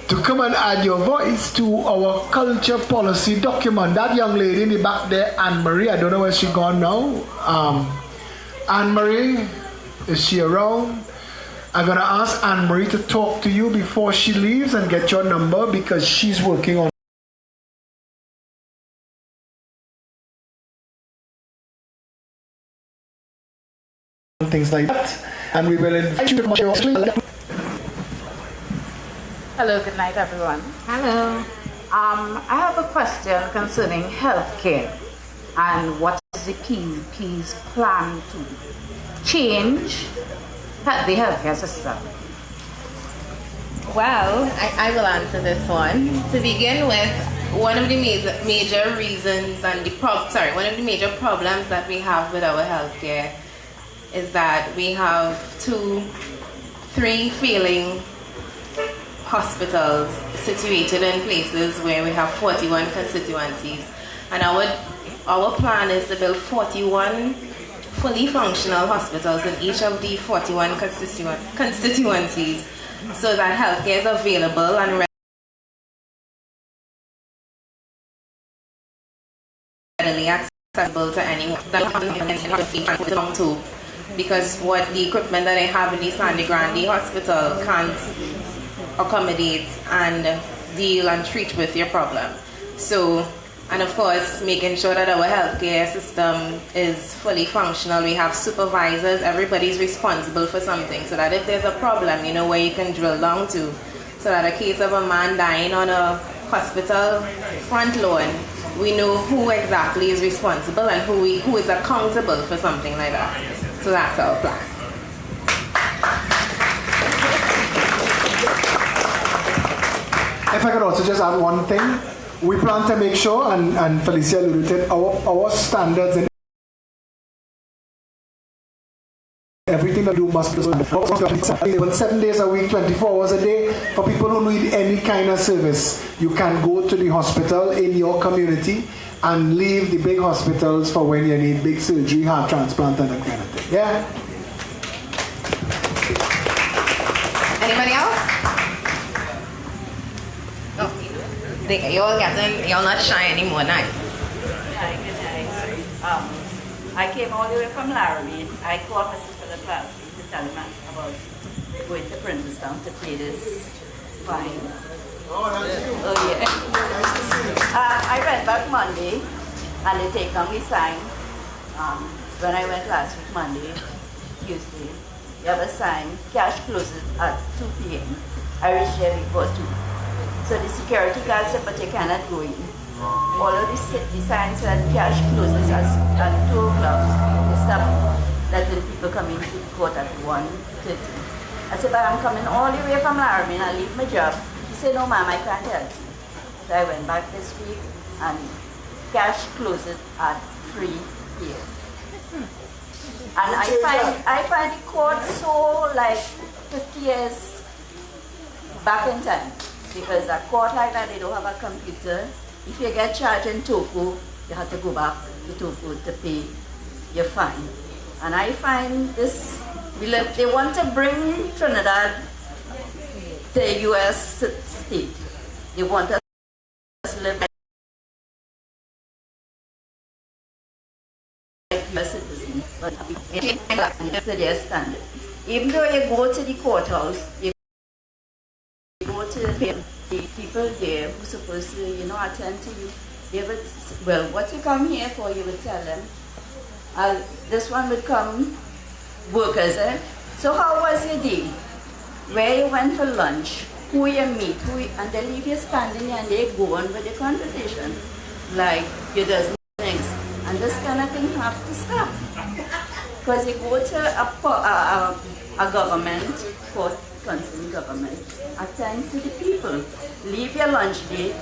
to come and add your voice to our culture policy document. That young lady in the back there, Anne-Marie, I don't know where she gone now. Anne-Marie, is she around? I'm going to ask Anne-Marie to talk to you before she leaves and get your number, because she's working on things like that. And we will invite you to Hello, good night, everyone. Hello. I have a question concerning healthcare and what is the PEP's plan to change the healthcare system. Well, I will answer this one. To begin with, one of the major reasons and one of the major problems that we have with our healthcare is that we have 3 failing hospitals situated in places where we have 41 constituencies, and our plan is to build 41 fully functional hospitals in each of the 41 constituencies, so that healthcare is available and readily accessible to anyone because what the equipment that I have in the Sandy Grande Hospital can't accommodate and deal and treat with your problem. So, and of course, making sure that our healthcare system is fully functional. We have supervisors, everybody's responsible for something, so that if there's a problem, you know where you can drill down to. So that in case of a man dying on a hospital front lawn, we know who exactly is responsible and who is accountable for something like that. So that's our plan. If I could also just add one thing, we plan to make sure, and Felicia alluded to it, our standards in everything that we do must be 7 days a week, 24 hours a day. For people who need any kind of service, you can go to the hospital in your community and leave the big hospitals for when you need big surgery, heart transplant, and that kind of thing. Yeah? Anybody else? No. You're not shy anymore, nice. I came all the way from Laramie. I called Mr. Philip last week to tell him about going to Princeton to pay this fine. Oh, that's you. Oh, yeah. I went back Monday, and they take on me sign. When I went last week, Monday, Tuesday, you have a sign, cash closes at 2 p.m. I reached there before 2. So the security guard said, but you cannot go in. All of the signs said cash closes at 2 o'clock. They stopped letting people come into the court at 1:30. I said, but I'm coming all the way from Laramie and I leave my job. He said, no ma'am, I can't help you. So I went back this week and cash closes at 3 p.m. And I find the court so like 50 years back in time. Because a court like that, they don't have a computer. If you get charged in tofu, you have to go back to tofu to pay your fine. And I find this, they want to bring Trinidad to a U.S. state. They want us to live like U.S. citizens, but to their standard. Even though you go to the courthouse, you go to the people there who supposed to, attend to you. They would, well, what you come here for, you would tell them. This one would come, workers, So how was your day? Where you went for lunch? Who you meet? And they leave you standing there and they go on with the conversation. Like, you does things. And this kind of thing have to stop. Because you go to a government, court, concerned government, attend to the people. Leave your lunch day,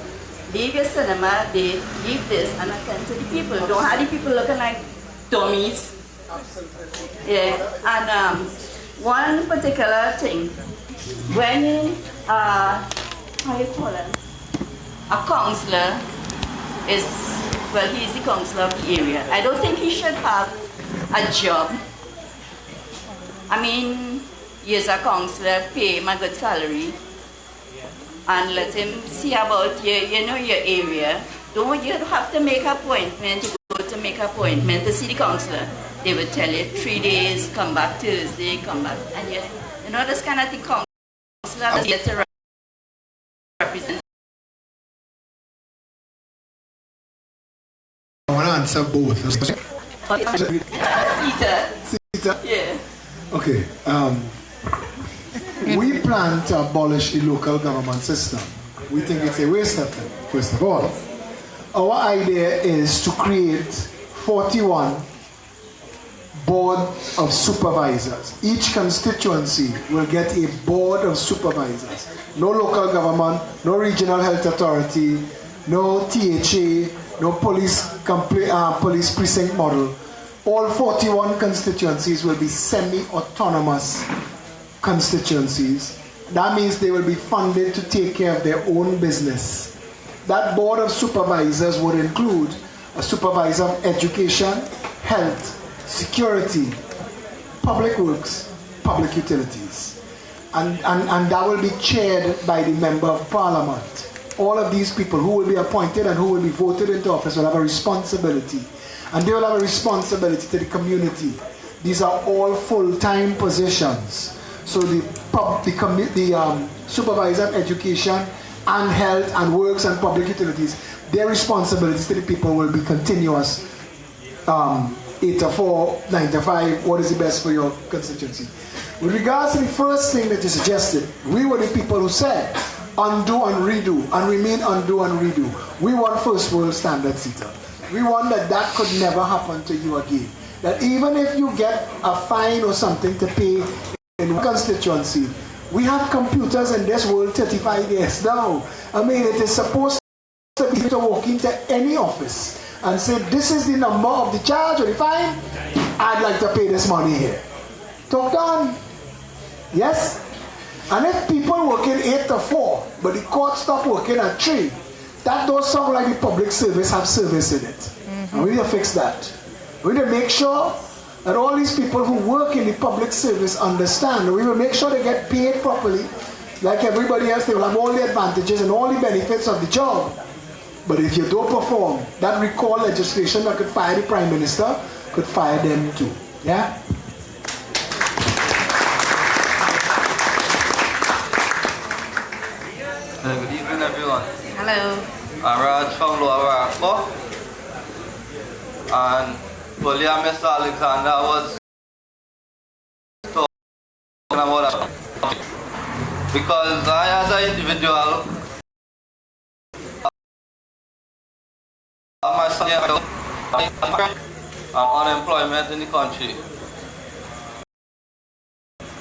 leave your cinema day, leave this and attend to the people. Don't have the people looking like dummies. Yeah. And one particular thing, when how you call him? A counselor is, well, he's the counselor of the area. I don't think he should have a job. I mean, he's a counselor, pay him a good salary, and let him see about your area. Don't you have to make an appointment to go to make an appointment to see the counselor? They would tell you 3 days, come back Thursday, come back, and this kind of thing. Counselor is here to represent. I want to answer both. Sita. Yeah. Okay. We plan to abolish the local government system. We think it's a waste of time, first of all. Our idea is to create 41 board of supervisors. Each constituency will get a board of supervisors. No local government, no regional health authority, no THA, no police precinct model. All 41 constituencies will be semi-autonomous constituencies. That means they will be funded to take care of their own business. That board of supervisors would include a supervisor of education, health, security, public works, public utilities. And that will be chaired by the member of parliament. All of these people who will be appointed and who will be voted into office will have a responsibility. And they will have a responsibility to the community. These are all full-time positions. So the supervisor of education and health and works and public utilities, their responsibilities to the people will be continuous. 8 to 4, 9 to 5, what is the best for your constituency? With regards to the first thing that you suggested, we were the people who said, undo and redo, and remain undo and redo. We want first world standard, Sita. We want that could never happen to you again. That even if you get a fine or something to pay in one constituency, we have computers in this world 35 years now. I mean, it is supposed to be to walk into any office and say, this is the number of the charge or the fine, I'd like to pay this money here. Talk done. Yes? And if people working 8 to 4, but the court stop working at 3, that don't sound like the public service have service in it. And we need to fix that. We need to make sure that all these people who work in the public service understand. We will make sure they get paid properly. Like everybody else, they will have all the advantages and all the benefits of the job. But if you don't perform, that recall legislation that could fire the Prime Minister could fire them too. Yeah? Good evening, everyone. Hello. I'm Raj from Lower Barrackpore. And earlier, Mr. Alexander was talking about that. Because I, as an individual, unemployment in the country.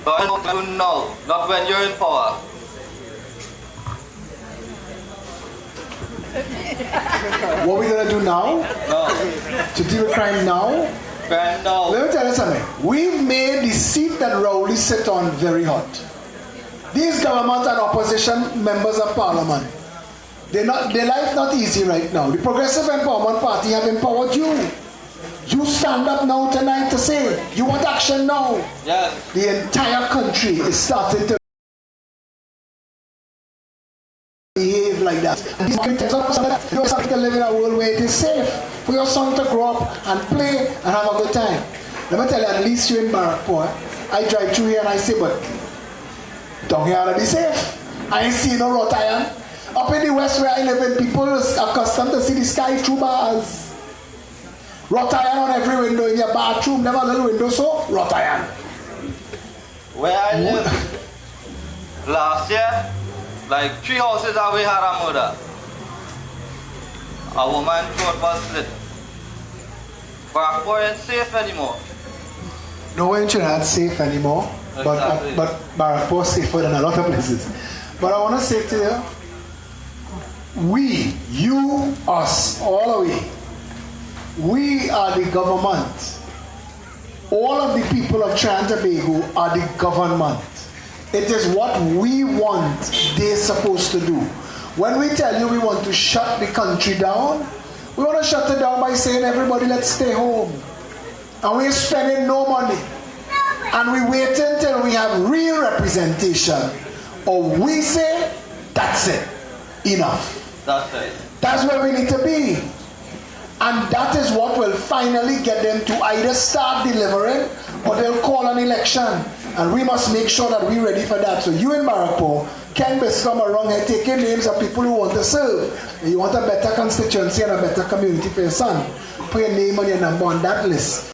So I want to know, not when you're in power. What are we going to do now? No. To deal with crime now? Crime now. Let me tell you something. We've made the seat that Rowley sit on very hot. These government and opposition members of parliament, their life not easy right now. The Progressive Empowerment Party have empowered you. You stand up now tonight to say you want action now. Yes. The entire country is starting to behave like that. You're starting to live in a world where it is safe for your son to grow up and play and have a good time. Let me tell you, at least you're in Barrackpore. I drive through here and I say, but down here to be safe. I ain't see no wrought iron. Up in the west where I live in, people are accustomed to see the sky through bars. Wrought iron on every window in your bathroom, never a little window, so wrought iron. Where I live, last year, like 3 houses away had a murder. A woman's throat was slit. Barrackpore ain't safe anymore. Nowhere in Trinidad safe anymore, Exactly. but Barrackpore safer than a lot of places. But I want to say to you, we, you, us, all of we are the government. All of the people of Trinidad and Tobago are the government. It is what we want they're supposed to do. When we tell you we want to shut the country down, we want to shut it down by saying everybody let's stay home. And we're spending no money. And we wait until we have real representation. Or we say, that's it. Enough. That's it. That's where we need to be. And that is what will finally get them to either start delivering or they'll call an election. And we must make sure that we're ready for that. So you in Barrackpore can become around here taking names of people who want to serve. And you want a better constituency and a better community for your son. Put your name and your number on that list.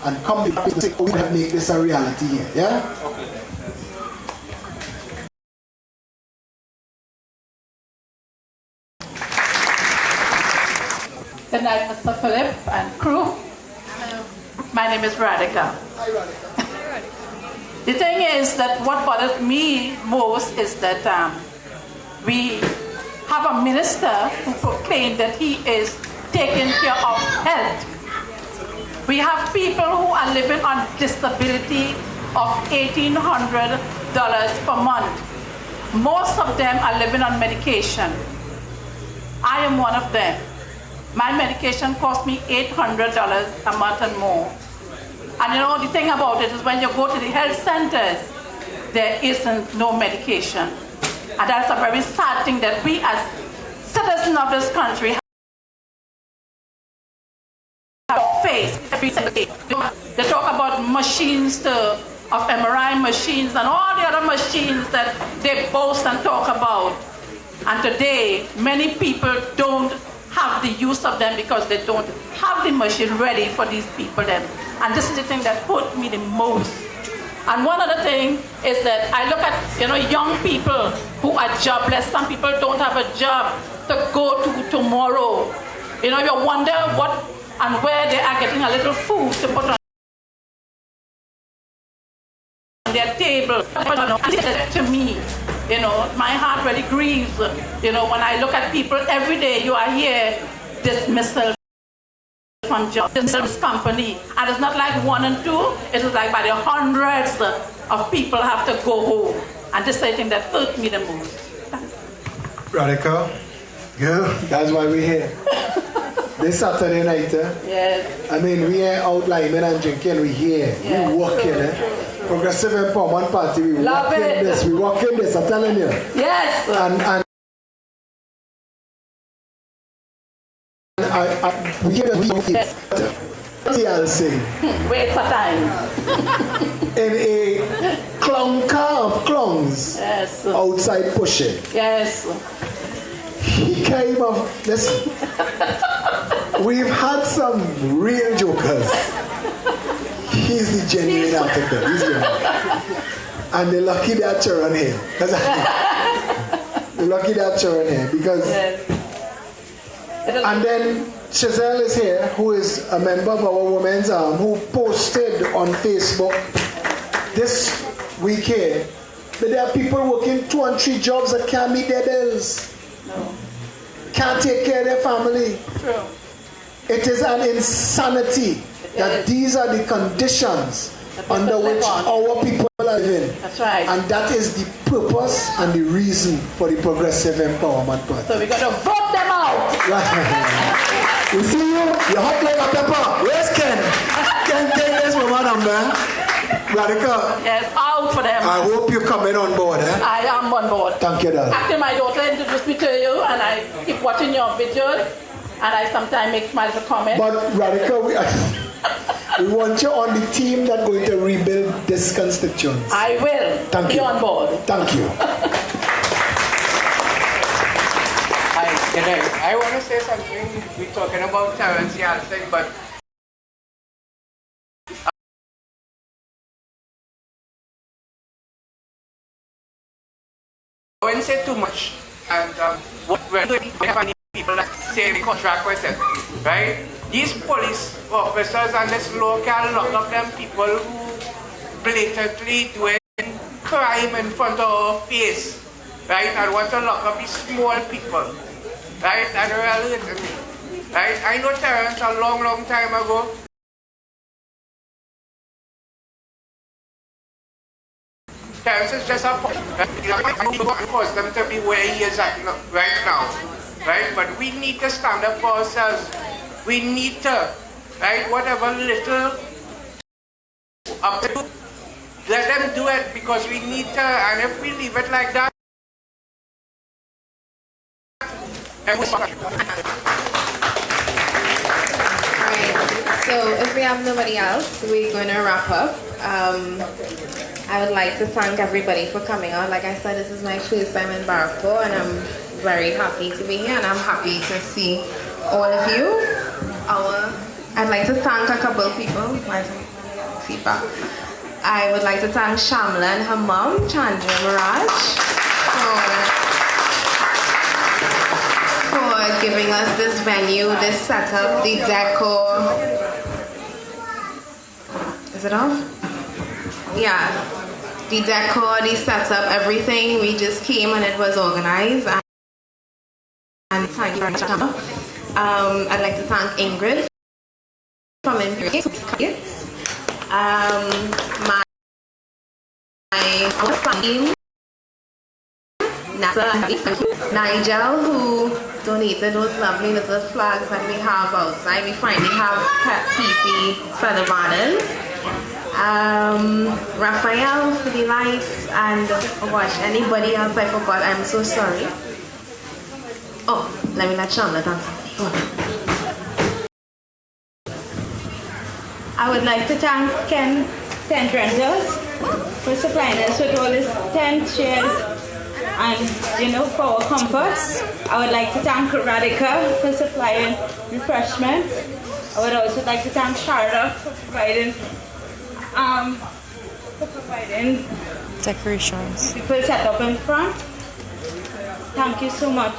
And come back and say, oh, we have to make this a reality here. Yeah? Okay. Good night, Mr. Philip and crew. Hello. My name is Radhika. Hi, Radhika. The thing is that what bothers me most is that we have a minister who proclaimed that he is taking care of health. We have people who are living on disability of $1,800 per month. Most of them are living on medication. I am one of them. My medication costs me $800 a month and more. And you know, the thing about it is when you go to the health centers, there isn't no medication. And that's a very sad thing that we as citizens of this country have faced every single day. They talk about machines of MRI machines and all the other machines that they boast and talk about. And today, many people don't have the use of them because they don't have the machine ready for these people then. And this is the thing that hurt me the most. And one other thing is that I look at young people who are jobless. Some people don't have a job to go to tomorrow. You wonder what and where they are getting a little food to put on their table. To me, my heart really grieves. When I look at people every day, you are here dismissal from job, this company, and it's not like 1 and 2. It is like by the hundreds of people have to go home, and this is the thing that hurt me the most. Radhika, girl, that's why we're here. This Saturday night, Yes. I mean, we ain't out liming and drinking, we're here. Yes. We're working, Progressive Empowerment Party, we working this, I'm telling you. Yes. And I'll sing. Wait for time. In a clunker of clowns. Yes. Outside pushing. Yes. He came up. Listen. We've had some real jokers. He's the genuine article. He's genuine. And they're lucky that you're on him. They're lucky that you're on him because. Yes. And then Chazelle is here, who is a member of our Women's Arm, who posted on Facebook this week here that there are people working 2 and 3 jobs that can't meet their bills. No. Can't take care of their family. True. It is an insanity that these are the conditions under which our people are living. That's right. And that is the purpose and the reason for the Progressive Empowerment Party. So we're going to vote them out. We see you. You're hot like a pepper. Where's Ken? Ken, take this for my number. Radical. Yes, out for them. I hope you're coming on board. I am on board. Thank you, darling. After my daughter introduced me to you, and I keep watching your videos, and I sometimes make small comments. But Radical, we want you on the team that's going to rebuild this constituency. I will. Thank be you. on board. Thank you. I want to say something. We're talking about Terrence Yalsing, but I wouldn't say too much. And what we're doing, we have any people that say the contract with it, right? These police officers and this law can lock up them people who blatantly doing crime in front of our face, right? And want to lock up these small people. Right? And really, right? I know Terrence a long, long time ago. Terrence is just a person. Right? Cause them to be where he is at right now. Right? But we need to stand up for ourselves. We need to, right? Whatever little up to, let them do it because we need to. And if we leave it like that, Alright, so if we have nobody else, we're going to wrap up. I would like to thank everybody for coming out. Like I said, this is my first time in Barrackpore, and I'm very happy to be here, and I'm happy to see all of you. I'd like to thank a couple of people. My feedback. I would like to thank Shamla and her mom, Chandra Miraj, for giving us this venue, this setup, the decor. Is it off? Yeah. The decor, the setup, everything. We just came and it was organized. And thank you very much. I'd like to thank Ingrid from Imperial. My team. Nigel, who donated those lovely little flags that we have outside. We finally have PEP feather banners. Raphael for the lights, and oh gosh, anybody else I forgot, I'm so sorry. Oh, let me let Shamla dance. I would like to thank Ken Tent Rentals for supplying us with all his tent chairs and for our comforts. I would like to thank Radhika for supplying refreshments. I would also like to thank Sharda for providing decorations. People set up in front. Thank you so much.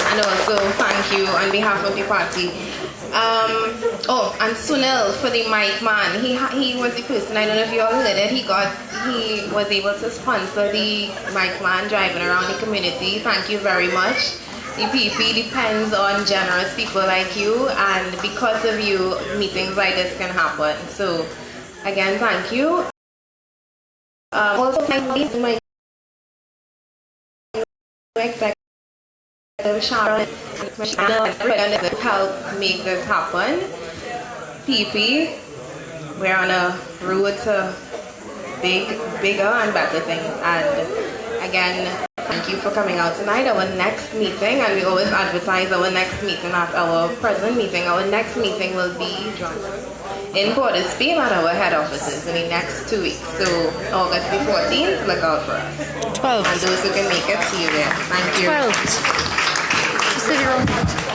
And also thank you on behalf of the party. And Sunil for the mic man. He was the person, I don't know if you all heard it, he was able to sponsor the mic man driving around the community. Thank you very much. The PP depends on generous people like you, and because of you, meetings like this can happen. So, again, thank you. Also, thank you to my executive Sharon and help make this happen. PP, we're on a road to bigger and better things. And again, thank you for coming out tonight. Our next meeting, and we always advertise our next meeting at our present meeting. Our next meeting will be in Portersby at our head offices in the next 2 weeks. So August the 14th, look out for us. 12th. And those who can make it, see you there. Thank you. 12th.